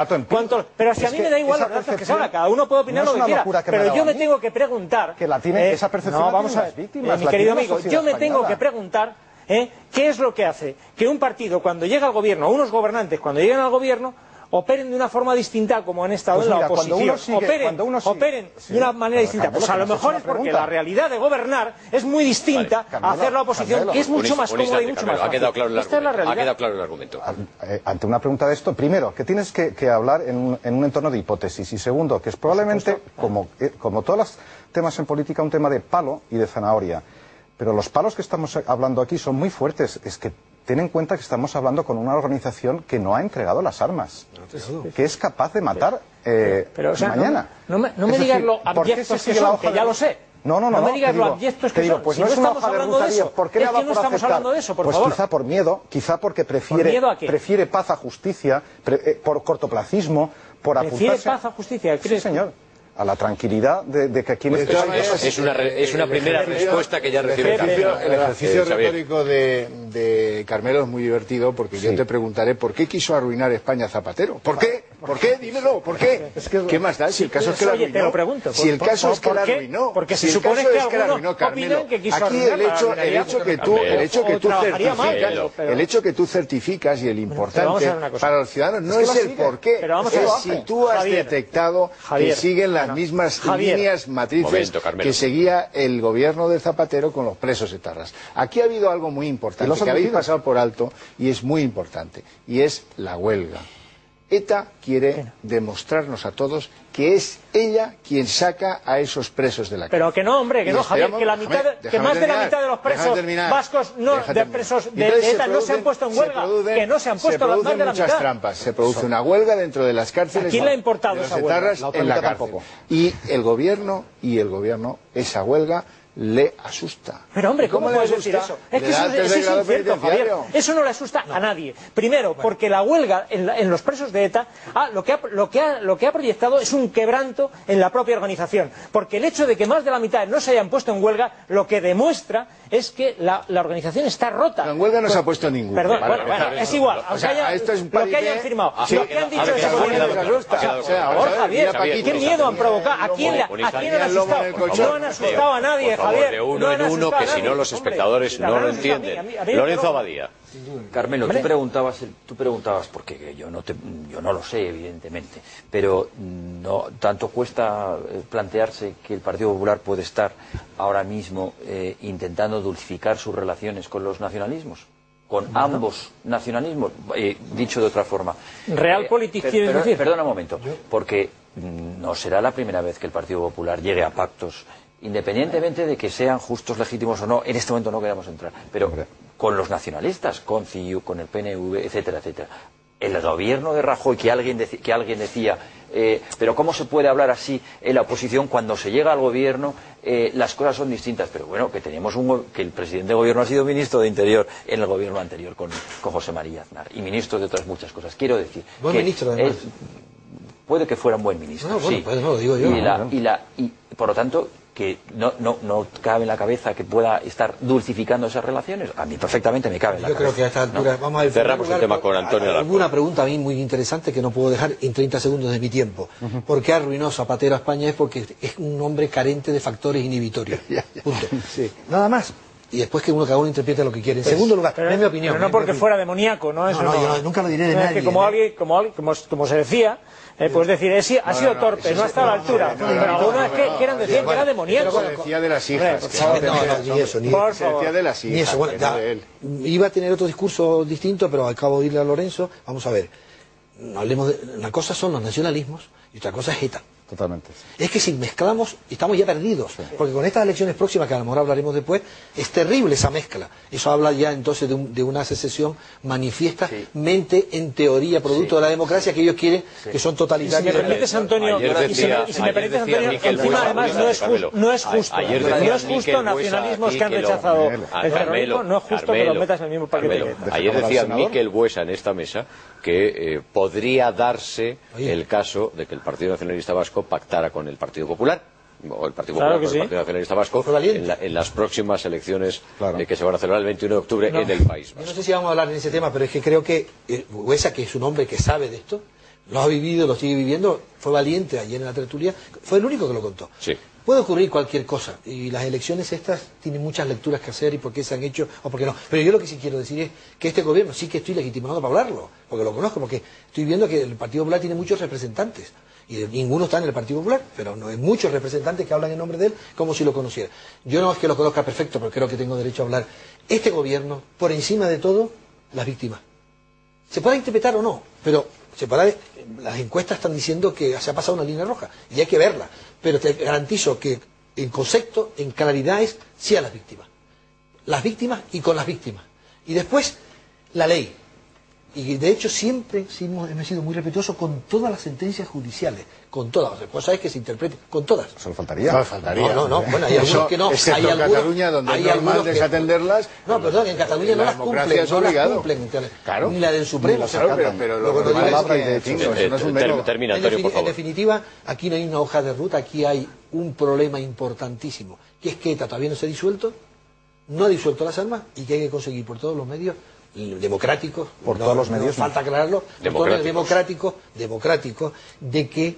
Pero si a mí me da igual los datos que se habla, cada uno puede opinar lo que quiera. Pero yo me tengo que preguntar. Que la tiene esa percepción. No, vamos a ver, mi querido amigo, yo me tengo que preguntar qué es lo que hace que un partido, cuando llega al gobierno, unos gobernantes, cuando llegan al gobierno, operen de una forma distinta como han estado en la oposición. Operen de una manera distinta. Pues a lo mejor es porque la realidad de gobernar es muy distinta a hacer la oposición, que es mucho más cómoda y mucho más fácil. Esta es la realidad. Ha quedado claro el argumento. Ante una pregunta de esto, primero, que tienes que hablar en un entorno de hipótesis. Y segundo, que es probablemente, como todos los temas en política, un tema de palo y de zanahoria. Pero los palos que estamos hablando aquí son muy fuertes. Es que ten en cuenta que estamos hablando con una organización que no ha entregado las armas, que es capaz de matar mañana. No me digas lo abyectos que son, que ya lo sé. No me digas lo abyectos que son. Pues no es una hoja de ruta. ¿Por qué es que no estamos hablando de eso, por favor? Pues quizá por miedo, quizá porque prefiere paz a justicia, por cortoplacismo, por apuntarse... ¿Prefiere paz a justicia? Sí, señor. A la tranquilidad de que aquí... Es una primera respuesta que ya recibe Carmelo. El ejercicio retórico de Carmelo es muy divertido porque yo te preguntaré ¿por qué quiso arruinar España Zapatero? ¿Por qué? ¿Por qué? Dímelo, ¿por qué? ¿Qué más da? Si el caso es que la arruinó. Te lo pregunto. Si el caso es que la arruinó. Porque se supone que algunos opinan que quiso arruinar. Aquí el hecho que tú certificas y el importante para los ciudadanos no es el por qué, es si tú has detectado que siguen las mismas líneas matrices que seguía el gobierno de Zapatero con los presos etarras. Aquí ha habido algo muy importante que habéis pasado por alto y es muy importante, y es la huelga. ETA quiere demostrarnos a todos que es ella quien saca a esos presos de la cárcel. Pero que no, hombre, que no, Javier, que más de la mitad de los presos vascos de presos de ETA no se han puesto en huelga, que no se han puesto más de la mitad. Se producen muchas trampas, se produce una huelga dentro de las cárceles. ¿A quién le ha importado esa huelga? En la cárcel. Y el gobierno, esa huelga le asusta. Pero hombre, ¿cómo puedes decir eso? Es que eso es incierto, Javier. Eso no le asusta a nadie. Primero, porque la huelga en los presos de ETA lo que ha proyectado es un quebranto en la propia organización. Porque el hecho de que más de la mitad no se hayan puesto en huelga, lo que demuestra es que la organización está rota. En huelga no se ha puesto ninguna. Perdón, bueno, es igual. Lo que hayan firmado, lo que han dicho es que Javier, ¿qué miedo han provocado? ¿A quién han asustado? No han asustado a nadie, Javier. De uno en uno, que si no los espectadores no lo entienden. Lorenzo Abadía. Carmelo, tú preguntabas, porque yo no lo sé, evidentemente, pero no tanto cuesta plantearse que el Partido Popular puede estar ahora mismo intentando dulcificar sus relaciones con los nacionalismos, con ambos nacionalismos, dicho de otra forma. Realpolitik, quieres decir. Perdona un momento, porque no será la primera vez que el Partido Popular llegue a pactos, independientemente de que sean justos, legítimos o no. En este momento no queremos entrar, pero con los nacionalistas, con CiU, con el PNV, etcétera, etcétera. El gobierno de Rajoy, que alguien decía, pero ¿cómo se puede hablar así en la oposición cuando se llega al gobierno? Las cosas son distintas, pero bueno, que el presidente de gobierno ha sido ministro de Interior en el gobierno anterior con José María Aznar, y ministro de otras muchas cosas. Quiero decir, buen ministro, además. Puede que fuera un buen ministro, sí. Pues no lo digo yo. Y por lo tanto, que no cabe en la cabeza que pueda estar dulcificando esas relaciones. A mí perfectamente me cabe en la cabeza. Yo creo que a esta altura vamos a ver. Cerramos el tema con Antonio Alarcón. Hubo una pregunta a mí muy interesante que no puedo dejar en 30 segundos de mi tiempo. ¿Por qué arruinó Zapatero a España? Es porque es un hombre carente de factores inhibitorios. Punto. Sí. Nada más. y después que cada uno interprete lo que quiere. En segundo lugar, es mi opinión. Pero no porque fuera demoníaco, ¿no? Eso yo nunca lo diré de nadie. Es que como se decía, pues decir, ha sido torpe, no ha estado a la altura. Pero algunos es que quieran decir que era demoníaco. Se decía de las hijas. Ni eso, ni eso. Se decía de las hijas. Bueno, iba a tener otro discurso distinto, pero acabo de irle a Lorenzo. Vamos a ver. No hablemos de, una cosa son los nacionalismos y otra cosa es ETA. Totalmente. Es que si mezclamos, estamos ya perdidos. Sí. Porque con estas elecciones próximas, que a lo mejor hablaremos después, es terrible esa mezcla. Eso habla ya entonces de una secesión manifiestamente, en teoría, producto de la democracia que ellos quieren, que son totalitarios. Y si me permites, Antonio, encima además no es justo nacionalismos que han rechazado el terrorismo, no es justo que los metas en el mismo paquete. Ayer decía Miquel Buesa en esta mesa que podría darse el caso de que el Partido Nacionalista Vasco pactara con el Partido Popular, o el Partido Popular con el Partido Nacionalista Vasco, en las próximas elecciones que se van a celebrar el 21 de octubre en el País Vasco. Yo no sé si vamos a hablar en ese tema, pero es que creo que Buesa, que es un hombre que sabe de esto, lo ha vivido, lo sigue viviendo, fue valiente ayer en la tertulia, fue el único que lo contó. Sí. Puede ocurrir cualquier cosa, y las elecciones estas tienen muchas lecturas que hacer y por qué se han hecho o por qué no. Pero yo lo que sí quiero decir es que este gobierno sí que estoy legitimado para hablarlo, porque lo conozco, porque estoy viendo que el Partido Popular tiene muchos representantes, y ninguno está en el Partido Popular, pero no hay muchos representantes que hablan en nombre de él como si lo conociera. Yo no es que lo conozca perfecto, pero creo que tengo derecho a hablar. Este gobierno, por encima de todo, las víctimas. Se puede interpretar o no, pero las encuestas están diciendo que se ha pasado una línea roja y hay que verla, pero te garantizo que en concepto, en claridad es sí a las víctimas y con las víctimas, y después la ley, y de hecho siempre hemos sido muy respetuosos con todas las sentencias judiciales, con todas. Después sabes que se interprete con todas. Solo faltaría. No. Bueno, hay algunos que no. Hay en Cataluña, donde es normal desatenderlas. No, perdón, en Cataluña no las cumplen. Claro. Ni la del Supremo. Pero lo normal es que termina, Antonio, por favor. En definitiva, aquí no hay una hoja de ruta, aquí hay un problema importantísimo, que es que ETA todavía no se ha disuelto, no ha disuelto las armas y que hay que conseguir por todos los medios democráticos, por todos los medios, falta aclararlo, democráticos, de que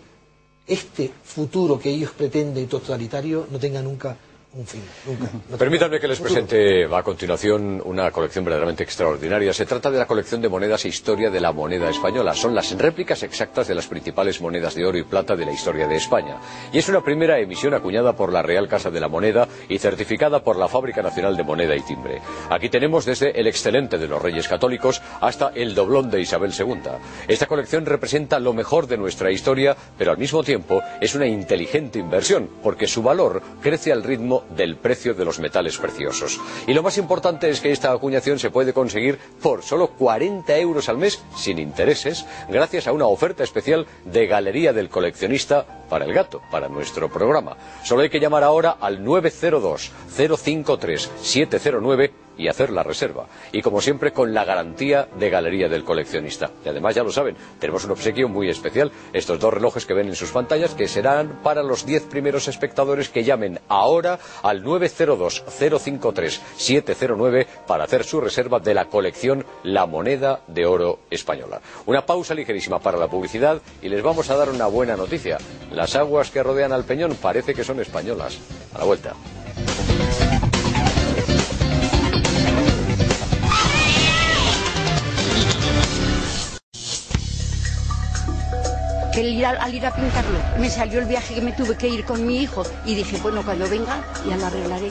este futuro que ellos pretenden totalitario no tenga nunca un fin. Permítanme que les presente a continuación una colección verdaderamente extraordinaria. Se trata de la colección de monedas e historia de la moneda española. Son las réplicas exactas de las principales monedas de oro y plata de la historia de España. Y es una primera emisión acuñada por la Real Casa de la Moneda y certificada por la Fábrica Nacional de Moneda y Timbre. Aquí tenemos desde el excelente de los Reyes Católicos hasta el doblón de Isabel II. Esta colección representa lo mejor de nuestra historia, pero al mismo tiempo es una inteligente inversión, porque su valor crece al ritmo del precio de los metales preciosos. Y lo más importante es que esta acuñación se puede conseguir por solo 40 euros al mes, sin intereses, gracias a una oferta especial de Galería del Coleccionista para el Gato, para nuestro programa. Solo hay que llamar ahora al 902-053-709 y hacer la reserva. Y como siempre, con la garantía de Galería del Coleccionista. Y además, ya lo saben, tenemos un obsequio muy especial. Estos dos relojes que ven en sus pantallas, que serán para los 10 primeros espectadores que llamen ahora al 902-053-709 para hacer su reserva de la colección La Moneda de Oro Española. Una pausa ligerísima para la publicidad y les vamos a dar una buena noticia. Las aguas que rodean al Peñón parece que son españolas. A la vuelta. Al ir a pintarlo, me salió el viaje que me tuve que ir con mi hijo y dije, bueno, cuando venga ya lo arreglaré.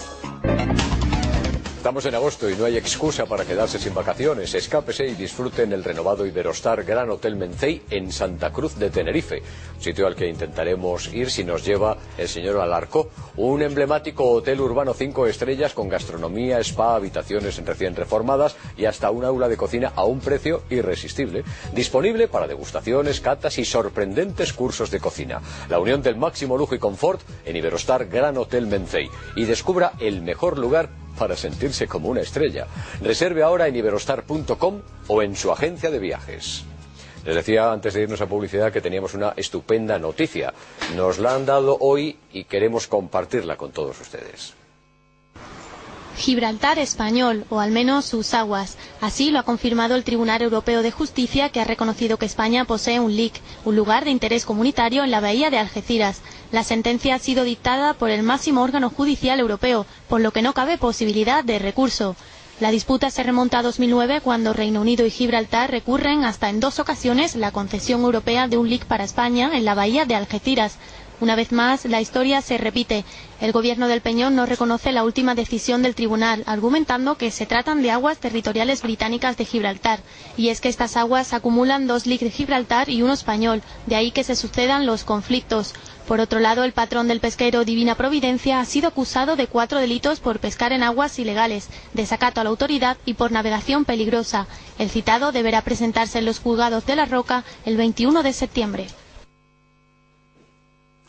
Estamos en agosto y no hay excusa para quedarse sin vacaciones. Escápese y disfrute en el renovado Iberostar Gran Hotel Mencey en Santa Cruz de Tenerife, un sitio al que intentaremos ir si nos lleva el señor Alarcó, un emblemático hotel urbano 5 estrellas con gastronomía, spa, habitaciones recién reformadas y hasta un aula de cocina a un precio irresistible, disponible para degustaciones, catas y sorprendentes cursos de cocina. La unión del máximo lujo y confort en Iberostar Gran Hotel Mencey, y descubra el mejor lugar para sentirse como una estrella. Reserve ahora en iberostar.com o en su agencia de viajes. Les decía antes de irnos a publicidad que teníamos una estupenda noticia. Nos la han dado hoy y queremos compartirla con todos ustedes. Gibraltar español, o al menos sus aguas. Así lo ha confirmado el Tribunal Europeo de Justicia, que ha reconocido que España posee un LIC, un lugar de interés comunitario en la bahía de Algeciras. La sentencia ha sido dictada por el máximo órgano judicial europeo, por lo que no cabe posibilidad de recurso. La disputa se remonta a 2009, cuando Reino Unido y Gibraltar recurren hasta en 2 ocasiones la concesión europea de un lic para España en la bahía de Algeciras. Una vez más, la historia se repite. El gobierno del Peñón no reconoce la última decisión del tribunal, argumentando que se tratan de aguas territoriales británicas de Gibraltar. Y es que estas aguas acumulan 2 lic de Gibraltar y 1 español, de ahí que se sucedan los conflictos. Por otro lado, el patrón del pesquero Divina Providencia ha sido acusado de 4 delitos por pescar en aguas ilegales, desacato a la autoridad y por navegación peligrosa. El citado deberá presentarse en los juzgados de La Roca el 21 de septiembre.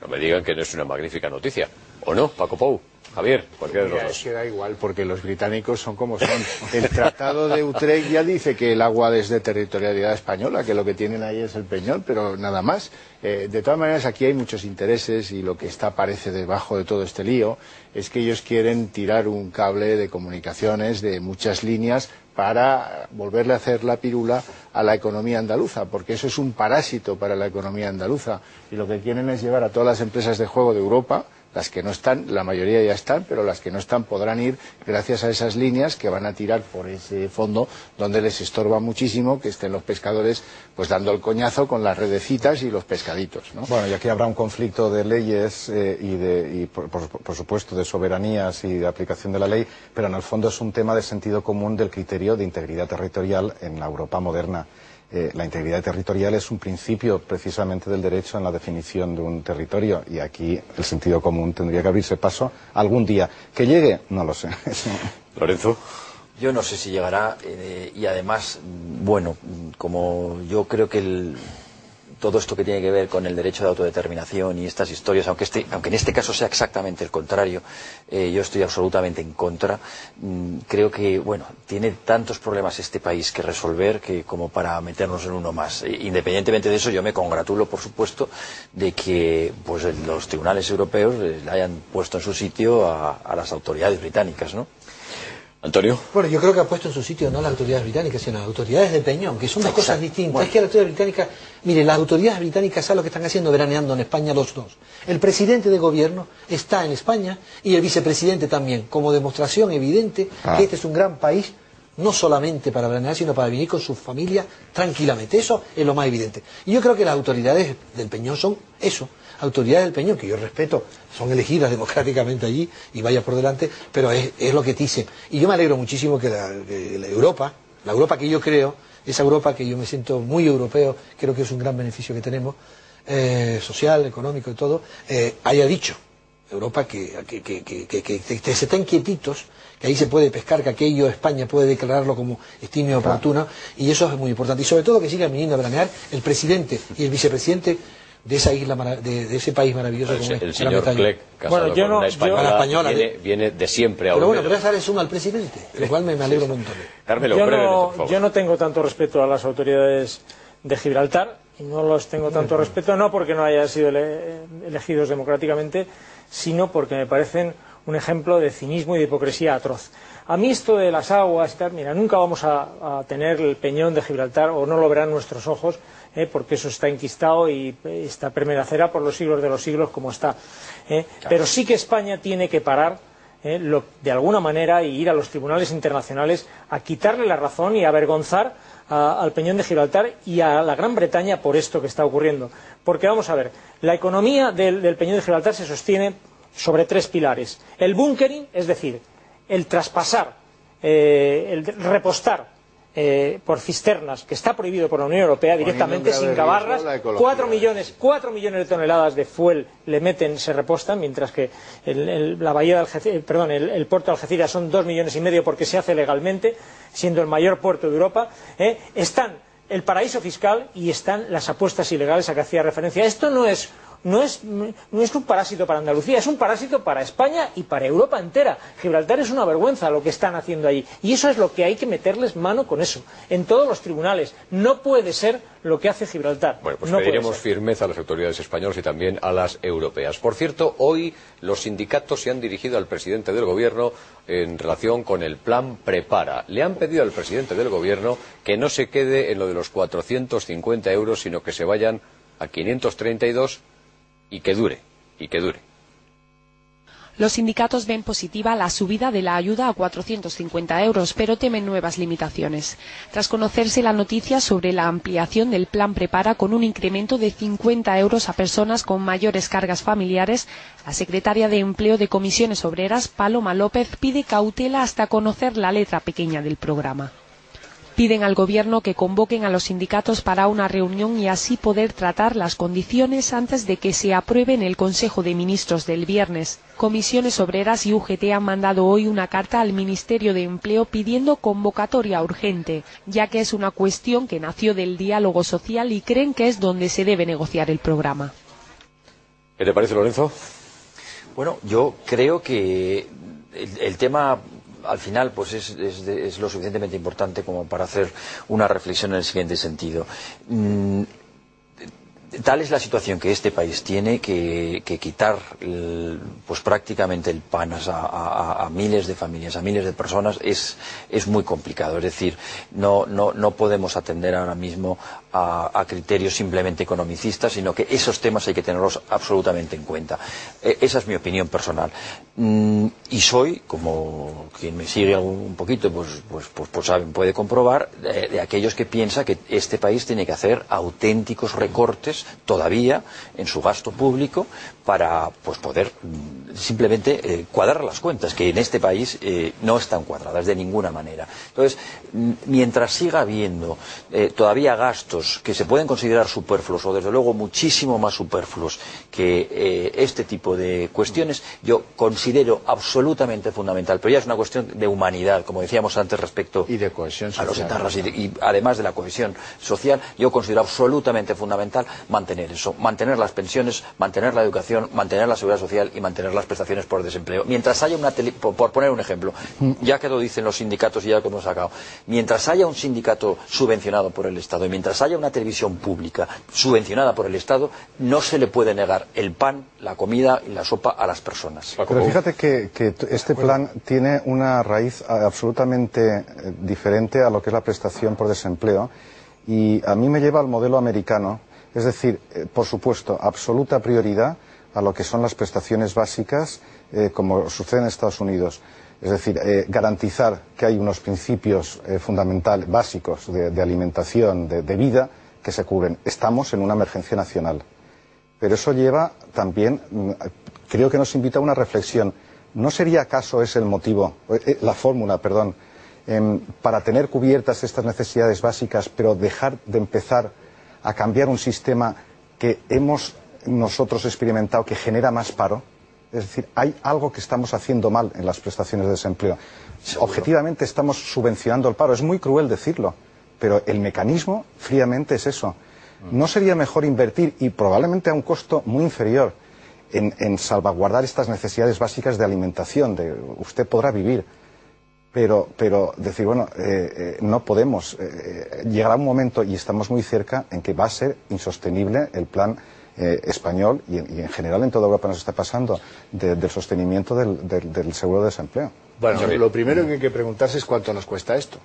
No me digan que no es una magnífica noticia. ¿O no, Paco Pou? Javier, cualquiera de los dos. Es que da igual, porque los británicos son como son. El Tratado de Utrecht ya dice que el agua es de territorialidad española, que lo que tienen ahí es el Peñón, pero nada más. De todas maneras, aquí hay muchos intereses y lo que parece debajo de todo este lío es que ellos quieren tirar un cable de comunicaciones de muchas líneas para volverle a hacer la pirula a la economía andaluza, porque eso es un parásito para la economía andaluza. Y lo que quieren es llevar a todas las empresas de juego de Europa, las que no están, la mayoría ya están, pero las que no están podrán ir gracias a esas líneas que van a tirar por ese fondo donde les estorba muchísimo que estén los pescadores pues dando el coñazo con las redecitas y los pescaditos, ¿no? Bueno, y aquí habrá un conflicto de leyes y por supuesto de soberanías y de aplicación de la ley, pero en el fondo es un tema de sentido común del criterio de integridad territorial en la Europa moderna. La integridad territorial es un principio precisamente del derecho en la definición de un territorio y aquí el sentido común tendría que abrirse paso algún día. ¿Que llegue? No lo sé. Lorenzo. Yo no sé si llegará y además, bueno, como yo creo que todo esto que tiene que ver con el derecho de autodeterminación y estas historias, aunque en este caso sea exactamente el contrario, yo estoy absolutamente en contra. Creo que, bueno, tiene tantos problemas este país que resolver que como para meternos en uno más. Independientemente de eso, yo me congratulo, por supuesto, de que pues los tribunales europeos le hayan puesto en su sitio a las autoridades británicas, ¿no? Antonio. Bueno, yo creo que ha puesto en su sitio no las autoridades británicas, sino las autoridades del Peñón, que son dos cosas distintas. Bueno. Es que las autoridades británicas, mire, las autoridades británicas saben lo que están haciendo veraneando en España los dos. El presidente de gobierno está en España y el vicepresidente también, como demostración evidente que este es un gran país, no solamente para veranear, sino para vivir con su familia tranquilamente. Eso es lo más evidente. Y yo creo que las autoridades del Peñón son eso. Autoridades del Peñón, que yo respeto, son elegidas democráticamente allí y vaya por delante, pero es lo que dicen. Y yo me alegro muchísimo que la Europa que yo creo, esa Europa que yo me siento muy europeo, creo que es un gran beneficio que tenemos, social, económico y todo, haya dicho, Europa que se estén quietitos, que ahí se puede pescar, que aquello España puede declararlo como estime oportuno, y eso es muy importante. Y sobre todo que sigan viniendo a veranear el presidente y el vicepresidente de esa isla, de ese país maravilloso como es el señor Clegg, casado con una española, viene de siempre a pero bueno, pero es darle suma al presidente, lo cual me alegro un montón. Carmelo, yo no tengo tanto respeto a las autoridades de Gibraltar, y no los tengo tanto respeto, no porque no hayan sido elegidos democráticamente, sino porque me parecen un ejemplo de cinismo y de hipocresía atroz. A mí esto de las aguas y tal, mira, nunca vamos a tener el Peñón de Gibraltar, o no lo verán nuestros ojos, porque eso está enquistado y está permanecerá por los siglos de los siglos como está. Pero sí que España tiene que parar de alguna manera y ir a los tribunales internacionales a quitarle la razón y a avergonzar al Peñón de Gibraltar y a la Gran Bretaña por esto que está ocurriendo. Porque vamos a ver, la economía del Peñón de Gibraltar se sostiene sobre 3 pilares. El bunkering, es decir, el traspasar, el repostar por cisternas, que está prohibido por la Unión Europea directamente, sin cavarlas. 4 millones de toneladas de fuel le meten, se repostan, mientras que la bahía de Algeciras, el puerto de Algeciras son 2,5 millones porque se hace legalmente, siendo el mayor puerto de Europa. Están el paraíso fiscal y están las apuestas ilegales a que hacía referencia. Esto no es un parásito para Andalucía, es un parásito para España y para Europa entera. Gibraltar es una vergüenza lo que están haciendo ahí. Y eso es lo que hay que meterles mano con eso, en todos los tribunales. No puede ser lo que hace Gibraltar. Bueno, pues pediremos firmeza a las autoridades españolas y también a las europeas. Por cierto, hoy los sindicatos se han dirigido al presidente del Gobierno en relación con el plan Prepara. Le han pedido al presidente del Gobierno que no se quede en lo de los 450 euros, sino que se vayan a 532 y que dure. y que dure. Los sindicatos ven positiva la subida de la ayuda a 450 euros, pero temen nuevas limitaciones. Tras conocerse la noticia sobre la ampliación del Plan Prepara con un incremento de 50 euros a personas con mayores cargas familiares, la secretaria de Empleo de Comisiones Obreras, Paloma López, pide cautela hasta conocer la letra pequeña del programa. Piden al Gobierno que convoquen a los sindicatos para una reunión y así poder tratar las condiciones antes de que se apruebe en el Consejo de Ministros del viernes. Comisiones Obreras y UGT han mandado hoy una carta al Ministerio de Empleo pidiendo convocatoria urgente, ya que es una cuestión que nació del diálogo social y creen que es donde se debe negociar el programa. ¿Qué te parece, Lorenzo? Bueno, yo creo que el tema al final pues es lo suficientemente importante como para hacer una reflexión en el siguiente sentido. Tal es la situación que este país tiene que quitar pues prácticamente el pan a miles de familias, a miles de personas es muy complicado. Es decir, no podemos atender ahora mismo a criterios simplemente economicistas, sino que esos temas hay que tenerlos absolutamente en cuenta. Esa es mi opinión personal. Y soy, como quien me sigue un poquito, pues saben, puede comprobar, de aquellos que piensan que este país tiene que hacer auténticos recortes todavía en su gasto público para pues poder simplemente cuadrar las cuentas, que en este país no están cuadradas de ninguna manera. Entonces, mientras siga habiendo todavía gastos que se pueden considerar superfluos, o desde luego muchísimo más superfluos que este tipo de cuestiones, yo considero absolutamente fundamental, pero ya es una cuestión de humanidad, como decíamos antes respecto y de cohesión social, a los etarras y además de la cohesión social, yo considero absolutamente fundamental mantener eso, mantener las pensiones, mantener la educación, mantener la seguridad social y mantener las prestaciones por desempleo. Mientras haya por poner un ejemplo, ya que lo dicen los sindicatos y ya que hemos sacado, mientras haya un sindicato subvencionado por el Estado y mientras haya una televisión pública subvencionada por el Estado, no se le puede negar el pan, la comida y la sopa a las personas. Pero fíjate que este plan tiene una raíz absolutamente diferente a lo que es la prestación por desempleo y a mí me lleva al modelo americano, es decir, por supuesto, absoluta prioridad a lo que son las prestaciones básicas como sucede en Estados Unidos. Es decir, garantizar que hay unos principios fundamentales, básicos de alimentación, de vida, que se cubren. Estamos en una emergencia nacional. Pero eso lleva también, creo que nos invita a una reflexión. ¿No sería acaso ese el motivo, la fórmula, perdón, para tener cubiertas estas necesidades básicas, pero dejar de empezar a cambiar un sistema que hemos nosotros experimentado que genera más paro? Es decir, hay algo que estamos haciendo mal en las prestaciones de desempleo. Objetivamente estamos subvencionando el paro. Es muy cruel decirlo, pero el mecanismo fríamente es eso. ¿No sería mejor invertir, y probablemente a un costo muy inferior, en salvaguardar estas necesidades básicas de alimentación? Usted podrá vivir, pero decir, bueno, no podemos. Llegará un momento, y estamos muy cerca, en que va a ser insostenible el plan español y en general en toda Europa nos está pasando del sostenimiento del seguro de desempleo. Bueno, lo primero que hay que preguntarse es cuánto nos cuesta esto.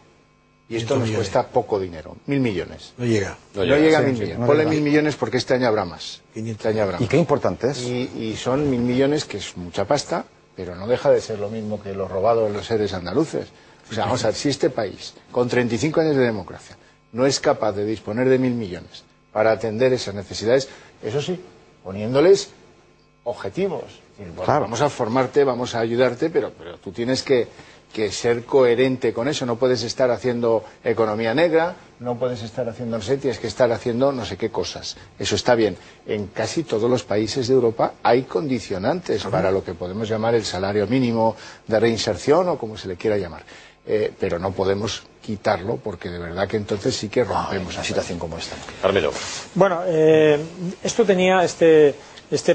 Y esto nos cuesta poco dinero, 1.000 millones. No llega. No llega a 1.000 millones. Ponle 1.000 millones porque este año habrá más. ¿Y qué importante es? Y son 1.000 millones, que es mucha pasta, pero no deja de ser lo mismo que los robados de los seres andaluces. O sea, vamos a ver, si este país, con 35 años de democracia, no es capaz de disponer de 1.000 millones para atender esas necesidades, eso sí, poniéndoles objetivos. Bueno, claro, vamos a formarte, vamos a ayudarte, pero tú tienes que ser coherente con eso. No puedes estar haciendo economía negra, no puedes estar haciendo, no sé, tienes que estar haciendo no sé qué cosas. Eso está bien. En casi todos los países de Europa hay condicionantes para lo que podemos llamar el salario mínimo de reinserción o como se le quiera llamar. Pero no podemos quitarlo porque de verdad que entonces sí que rompemos una situación como esta. Carmelo. Bueno, esto tenía, este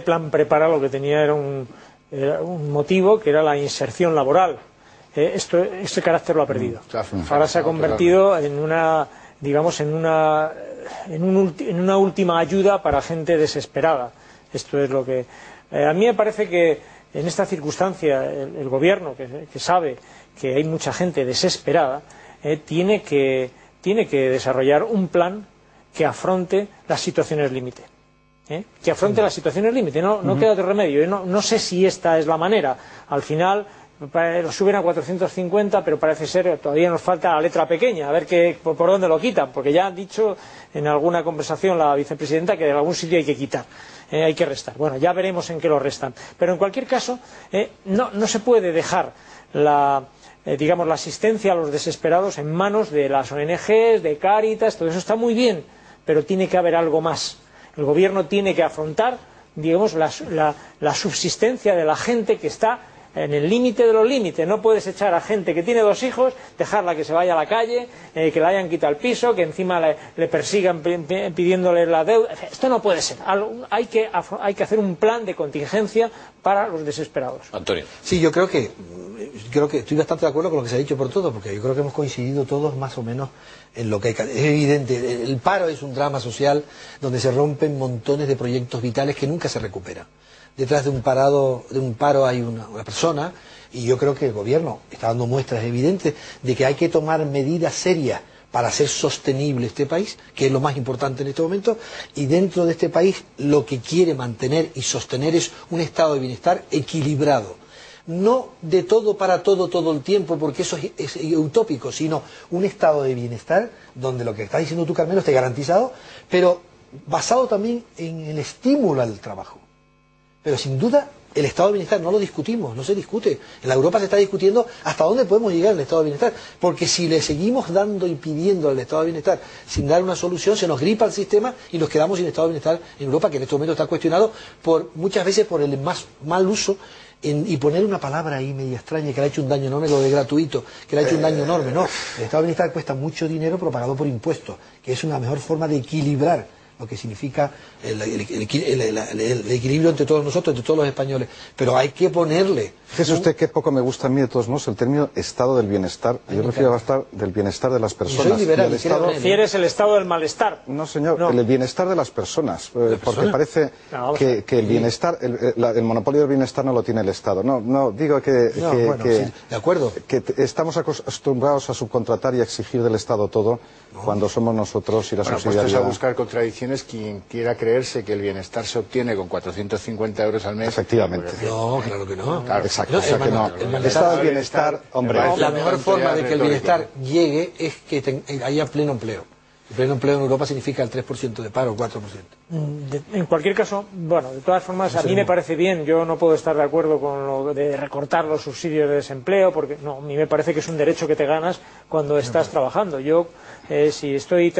plan Prepara lo que tenía era un motivo que era la inserción laboral. Este carácter lo ha perdido. Ahora se ha convertido en una, digamos, en una última ayuda para gente desesperada. Esto es lo que a mí me parece que en esta circunstancia el gobierno que sabe que hay mucha gente desesperada tiene que desarrollar un plan que afronte las situaciones límite. que afronte las situaciones límite. No queda otro remedio. No sé si esta es la manera. Al final lo suben a 450, pero parece ser todavía nos falta la letra pequeña, a ver por dónde lo quitan, porque ya han dicho en alguna conversación la vicepresidenta que de algún sitio hay que quitar, hay que restar. Bueno, ya veremos en qué lo restan. Pero en cualquier caso, no se puede dejar la asistencia a los desesperados en manos de las ONGs, de Cáritas, todo eso está muy bien, pero tiene que haber algo más. El gobierno tiene que afrontar, digamos, la subsistencia de la gente que está en el límite de los límites. No puedes echar a gente que tiene 2 hijos, dejarla que se vaya a la calle, que le hayan quitado el piso, que encima le persigan pidiéndole la deuda. Esto no puede ser. Hay que hacer un plan de contingencia para los desesperados. Antonio. Sí, yo creo que estoy bastante de acuerdo con lo que se ha dicho por todos, porque yo creo que hemos coincidido todos más o menos en lo que hay que hacer. Es evidente, el paro es un drama social donde se rompen montones de proyectos vitales que nunca se recuperan. Detrás de un paro hay una persona, y yo creo que el gobierno está dando muestras evidentes de que hay que tomar medidas serias para hacer sostenible este país, que es lo más importante en este momento, y dentro de este país lo que quiere mantener y sostener es un estado de bienestar equilibrado. No de todo para todo el tiempo, porque eso es utópico, sino un estado de bienestar donde lo que estás diciendo tú, Carmelo, esté garantizado, pero basado también en el estímulo al trabajo. Pero sin duda el estado de bienestar no lo discutimos, no se discute. En la Europa se está discutiendo hasta dónde podemos llegar al estado de bienestar, porque si le seguimos dando y pidiendo al estado de bienestar sin dar una solución, se nos gripa el sistema y nos quedamos sin estado de bienestar en Europa, que en este momento está cuestionado muchas veces por el mal uso y poner una palabra ahí media extraña que le ha hecho un daño enorme, lo de gratuito, que le ha hecho un daño enorme. No, el estado de bienestar cuesta mucho dinero, pero pagado por impuestos, que es una mejor forma de equilibrar lo que significa el equilibrio entre todos nosotros, entre todos los españoles. Pero hay que ponerle... Fíjese usted qué poco me gusta a mí, de todos modos, el término estado del bienestar. Yo prefiero estar del bienestar de las personas. Soy liberal, ¿Prefieres el estado del malestar? No, señor, el bienestar de las personas. Porque parece que el bienestar, el monopolio del bienestar no lo tiene el Estado. No, digo que de acuerdo, que estamos acostumbrados a subcontratar y a exigir del Estado todo, cuando somos nosotros y la subsidiariedad. Puestos a buscar contradicciones, quien quiera creerse que el bienestar se obtiene con 450 euros al mes. Efectivamente. No, claro que no. Claro, exacto. O sea que no. El estado del bienestar, hombre. La mejor forma de que el bienestar llegue es que haya pleno empleo. El pleno empleo en Europa significa el 3% de paro, o 4%. En cualquier caso, bueno, de todas formas, a mí me parece bien. Yo no puedo estar de acuerdo con lo de recortar los subsidios de desempleo, porque no, a mí me parece que es un derecho que te ganas cuando estás trabajando. Yo, si estoy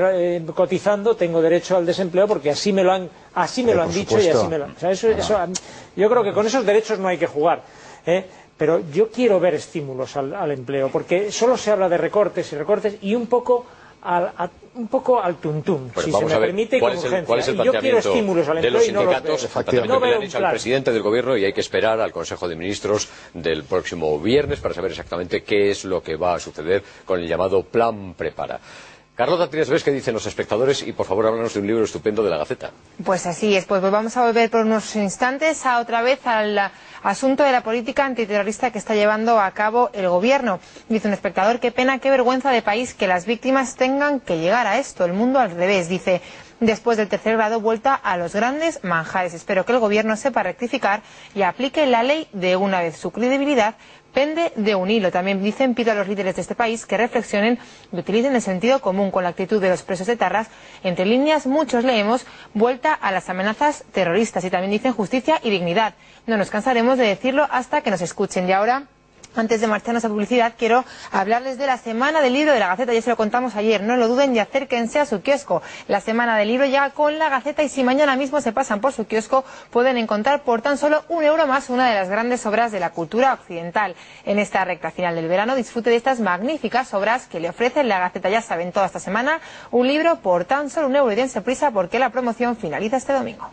cotizando, tengo derecho al desempleo porque así me lo han dicho y así me lo han... O sea, yo creo que con esos derechos no hay que jugar. Pero yo quiero ver estímulos al empleo, porque solo se habla de recortes y un poco al tuntún, pues si se me permite, con urgencia. ¿Cuál es el yo quiero estímulos al empleo y no los veo. No veo un plan. Al presidente del gobierno, y hay que esperar al Consejo de Ministros del próximo viernes para saber exactamente qué es lo que va a suceder con el llamado Plan Prepara. Carlota Trias, ¿qué dicen los espectadores? Y por favor, háblanos de un libro estupendo de la Gaceta. Pues así es, pues vamos a volver por unos instantes otra vez al asunto de la política antiterrorista que está llevando a cabo el gobierno. Dice un espectador: qué pena, qué vergüenza de país que las víctimas tengan que llegar a esto, el mundo al revés. Dice: después del tercer grado, vuelta a los grandes manjares. Espero que el gobierno sepa rectificar y aplique la ley de una vez. Su credibilidad pende de un hilo. También dicen: pido a los líderes de este país que reflexionen y utilicen el sentido común con la actitud de los presos de Tarras. Entre líneas, muchos leemos: vuelta a las amenazas terroristas. Y también dicen: justicia y dignidad. No nos cansaremos de decirlo hasta que nos escuchen. Y ahora, antes de marcharnos a publicidad, quiero hablarles de la Semana del Libro de la Gaceta. Ya se lo contamos ayer, no lo duden y acérquense a su kiosco. La Semana del Libro llega con la Gaceta, y si mañana mismo se pasan por su kiosco, pueden encontrar por tan solo €1 más una de las grandes obras de la cultura occidental. En esta recta final del verano, disfrute de estas magníficas obras que le ofrece la Gaceta. Ya saben, toda esta semana un libro por tan solo €1, y dense prisa porque la promoción finaliza este domingo.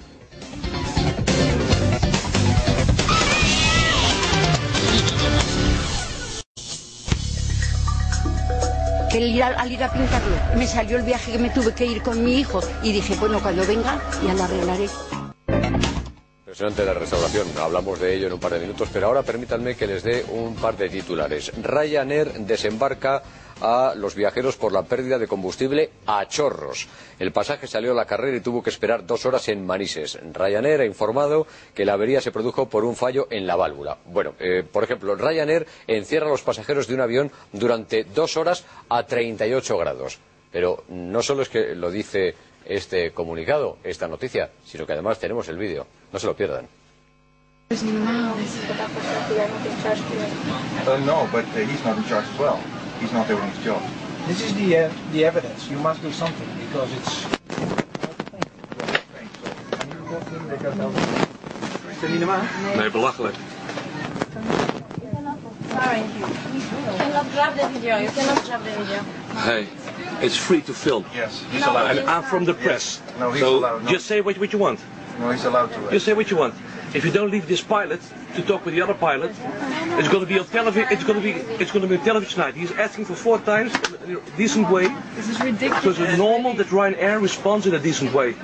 Al ir a pintarlo, me salió el viaje que me tuve que ir con mi hijo y dije, bueno, cuando venga ya lo arreglaré. Impresionante la restauración, hablamos de ello en un par de minutos, pero ahora permítanme que les dé un par de titulares. Ryanair desembarca a los viajeros por la pérdida de combustible a chorros. El pasaje salió a la carrera y tuvo que esperar 2 horas en Manises. Ryanair ha informado que la avería se produjo por un fallo en la válvula. Bueno, por ejemplo, Ryanair encierra a los pasajeros de un avión durante 2 horas a 38 grados. Pero no solo es que lo dice este comunicado, esta noticia, sino que además tenemos el vídeo. No se lo pierdan. No, but he's not in charge as well. He's not doing his job. This is the evidence. You must do something because it's. Is er niet normaal? Nee, belachelijk. Sorry. You cannot grab the video. You cannot grab the video. Hey, it's free to film. Yes, he's allowed. And I'm from the press. No, he's so allowed. No. Just say what you want. No, he's allowed to. Just say what you want. If you don't leave this pilot to talk with the other pilot, it's going to be on television. It's going to be on television tonight. He's asking for 4 times in a decent way. This is ridiculous. So it's normal that Ryanair responds in a decent way.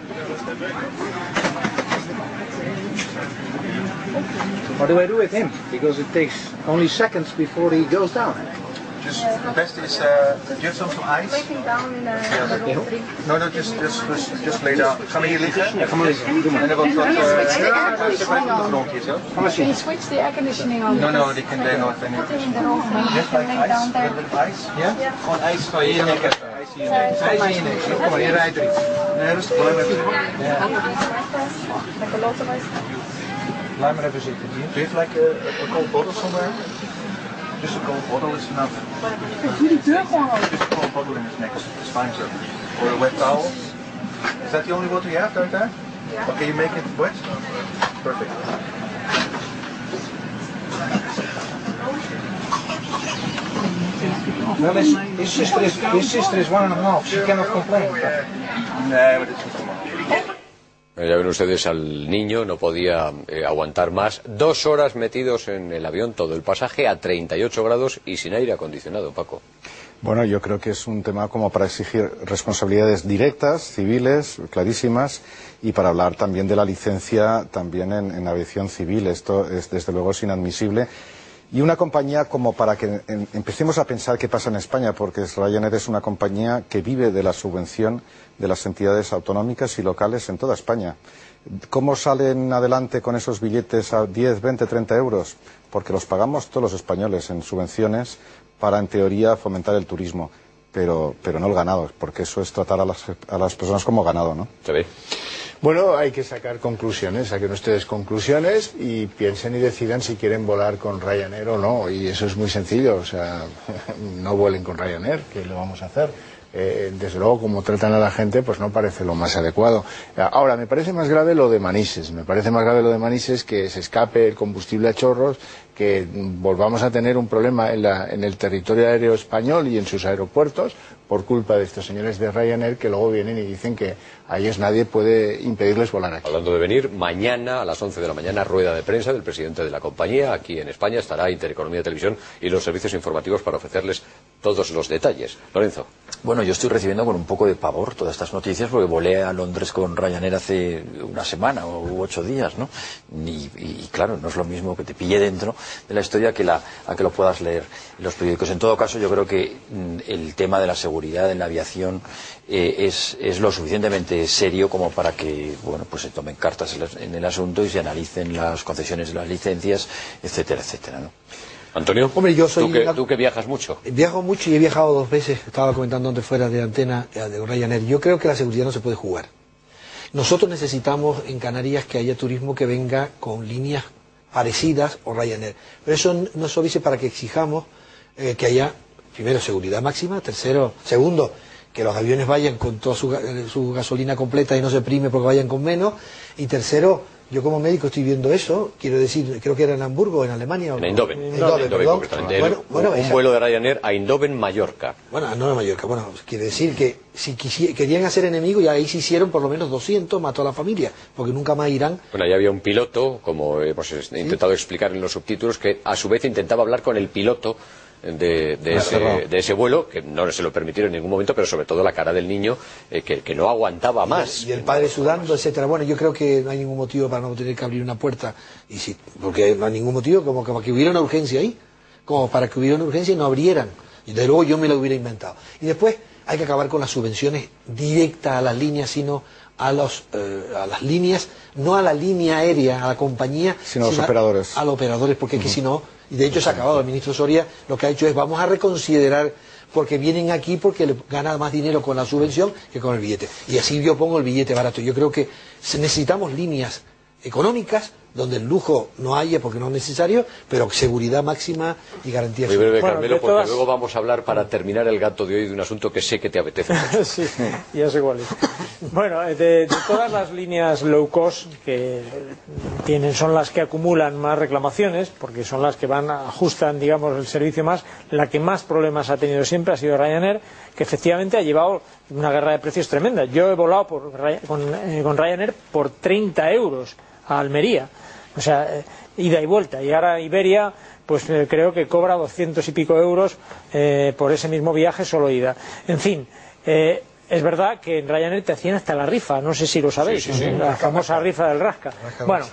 What do I do with him? Because it takes only seconds before he goes down. Just the best is do you have some ice? Take him down in No, just lay down. Ga maar hier liggen. Ja, ga maar liggen. Doe maar. En dan wat Can you switch the air conditioning on? No, they not. Put him in the room. Just like ice, a little bit of ice. Ja? Gewoon ijs van je nek. Ijs in je nek. Kom maar, je rijdt er iets. Nee, rustig, blijf even zitten. Like a lot of ice. Blijf maar even zitten. Do you have like a cold bottle somewhere? Just a cold bottle is enough. Doe die deur gewoon open. Just a cold bottle in his neck is fine, sir. Or a wet towel. Is that the only water you have right there? Yeah. Okay, you make it wet? Perfect. Well, his sister is 1.5. She cannot complain. Nee, maar dit is niet normaal. Ya ven ustedes, al niño no podía aguantar más. 2 horas metidos en el avión, todo el pasaje a 38 grados y sin aire acondicionado, Paco. Bueno, yo creo que es un tema como para exigir responsabilidades directas, civiles, clarísimas, y para hablar también de la licencia también en aviación civil. Esto es, desde luego, es inadmisible. Y una compañía como para que empecemos a pensar qué pasa en España, porque Ryanair es una compañía que vive de la subvención de las entidades autonómicas y locales en toda España. ¿Cómo salen adelante con esos billetes a 10, 20, 30 euros? Porque los pagamos todos los españoles en subvenciones para, en teoría, fomentar el turismo, pero no el ganado, porque eso es tratar a las personas como ganado, ¿no? Se ve. Bueno, hay que sacar conclusiones, saquen ustedes conclusiones y piensen y decidan si quieren volar con Ryanair o no, y eso es muy sencillo, o sea, no vuelen con Ryanair, que lo vamos a hacer. Desde luego, como tratan a la gente, pues no parece lo más adecuado. Ahora, me parece más grave lo de Manises, que se escape el combustible a chorros, que volvamos a tener un problema en el territorio aéreo español y en sus aeropuertos por culpa de estos señores de Ryanair, que luego vienen y dicen que a ellos nadie puede impedirles volar aquí. Hablando de venir, mañana a las 11 de la mañana, rueda de prensa del presidente de la compañía. Aquí en España estará Intereconomía Televisión y los servicios informativos para ofrecerles todos los detalles. Lorenzo. Bueno, yo estoy recibiendo con un poco de pavor todas estas noticias porque volé a Londres con Ryanair hace una semana u 8 días, ¿no? Y claro, no es lo mismo que te pille dentro de la historia a que lo puedas leer en los periódicos. En todo caso, yo creo que el tema de la seguridad en la aviación es lo suficientemente serio como para que, bueno, pues se tomen cartas en el asunto y se analicen las concesiones de las licencias, etcétera, etcétera, ¿no? Antonio, hombre, yo soy ¿tú que viajas mucho? Viajo mucho y he viajado 2 veces, estaba comentando antes fuera de antena de Ryanair. Yo creo que la seguridad no se puede jugar. Nosotros necesitamos en Canarias que haya turismo que venga con líneas parecidas o Ryanair. Pero eso no es obvio para que exijamos que haya, primero, seguridad máxima, segundo, que los aviones vayan con toda su gasolina completa y no se prime porque vayan con menos, y tercero, yo como médico estoy viendo eso, quiero decir, creo que era en Hamburgo, en Alemania. En Eindhoven. Concretamente. Un vuelo de Ryanair a Eindhoven, Mallorca. Bueno, a Eindhoven, Mallorca. Bueno, quiere decir que si querían hacer enemigos, y ahí se hicieron por lo menos 200, mató a la familia, porque nunca más irán. Bueno, ahí había un piloto, como hemos intentado explicar en los subtítulos, que a su vez intentaba hablar con el piloto de ese vuelo, que no se lo permitieron en ningún momento, pero sobre todo la cara del niño, que no aguantaba más. Y el padre sudando, etcétera. Bueno, yo creo que no hay ningún motivo para no tener que abrir una puerta, y sí, porque no hay ningún motivo como que hubiera una urgencia ahí, como para que hubiera una urgencia y no abrieran. Y de luego yo me lo hubiera inventado. Y después hay que acabar con las subvenciones directas a las líneas, sino a las líneas, no a la línea aérea, a la compañía, sino a los operadores. A los operadores, porque es que si no, y de hecho se ha acabado, el ministro Soria lo que ha hecho es vamos a reconsiderar, porque vienen aquí porque le ganan más dinero con la subvención que con el billete. Y así yo pongo el billete barato. Yo creo que necesitamos líneas económicas donde el lujo no haya porque no es necesario, pero seguridad máxima y garantía. Muy breve, Bueno, Carmelo, porque luego vamos a hablar, para terminar el gato de hoy, de un asunto que sé que te apetece mucho. Sí, ya sé cuál es. Bueno, de todas las líneas low cost que son las que acumulan más reclamaciones, porque son las que ajustan, digamos, el servicio más, la que más problemas ha tenido siempre ha sido Ryanair, que efectivamente ha llevado una guerra de precios tremenda. Yo he volado con Ryanair por 30 euros a Almería, o sea, ida y vuelta, y ahora Iberia pues creo que cobra 200 y pico euros por ese mismo viaje solo ida. En fin, es verdad que en Ryanair te hacían hasta la rifa, no sé si lo sabéis, sí, sí. La famosa rifa del Rasca. Bueno,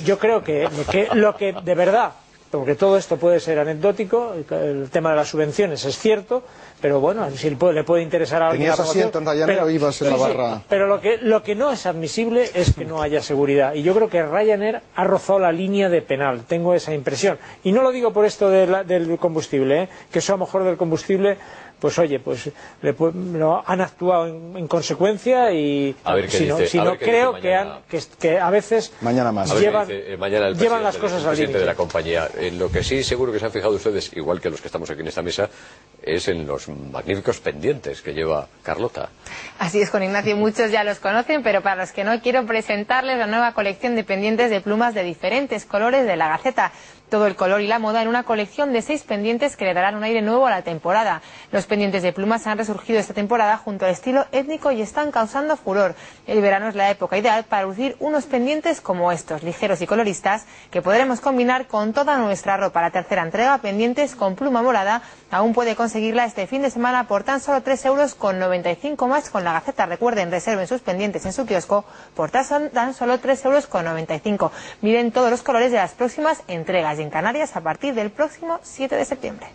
yo creo que lo que de verdad, porque todo esto puede ser anecdótico, el tema de las subvenciones es cierto, pero bueno, si le puede interesar a alguien. ¿Tenías asiento en Ryanair o ibas en la barra? Sí, pero lo que no es admisible es que no haya seguridad. Y yo creo que Ryanair ha rozado la línea de penal. Tengo esa impresión. Y no lo digo por esto del combustible, que eso a lo mejor del combustible, pues oye, pues han actuado en consecuencia y creo que a veces llevan las cosas al límite de la compañía. En lo que sí seguro que se han fijado ustedes, igual que los que estamos aquí en esta mesa, es en los magníficos pendientes que lleva Carlota. Así es, Juan Ignacio, muchos ya los conocen, pero para los que no, quiero presentarles la nueva colección de pendientes de plumas de diferentes colores de la Gaceta. Todo el color y la moda en una colección de 6 pendientes que le darán un aire nuevo a la temporada. Los pendientes de plumas han resurgido esta temporada junto al estilo étnico y están causando furor. El verano es la época ideal para lucir unos pendientes como estos, ligeros y coloristas, que podremos combinar con toda nuestra ropa. La tercera entrega, pendientes con pluma morada, aún puede conseguirla este fin de semana por tan solo 3,95 € más con la Gaceta. Recuerden, reserven sus pendientes en su kiosco por tan solo 3,95 €. Miren todos los colores de las próximas entregas. En Canarias a partir del próximo 7 de septiembre.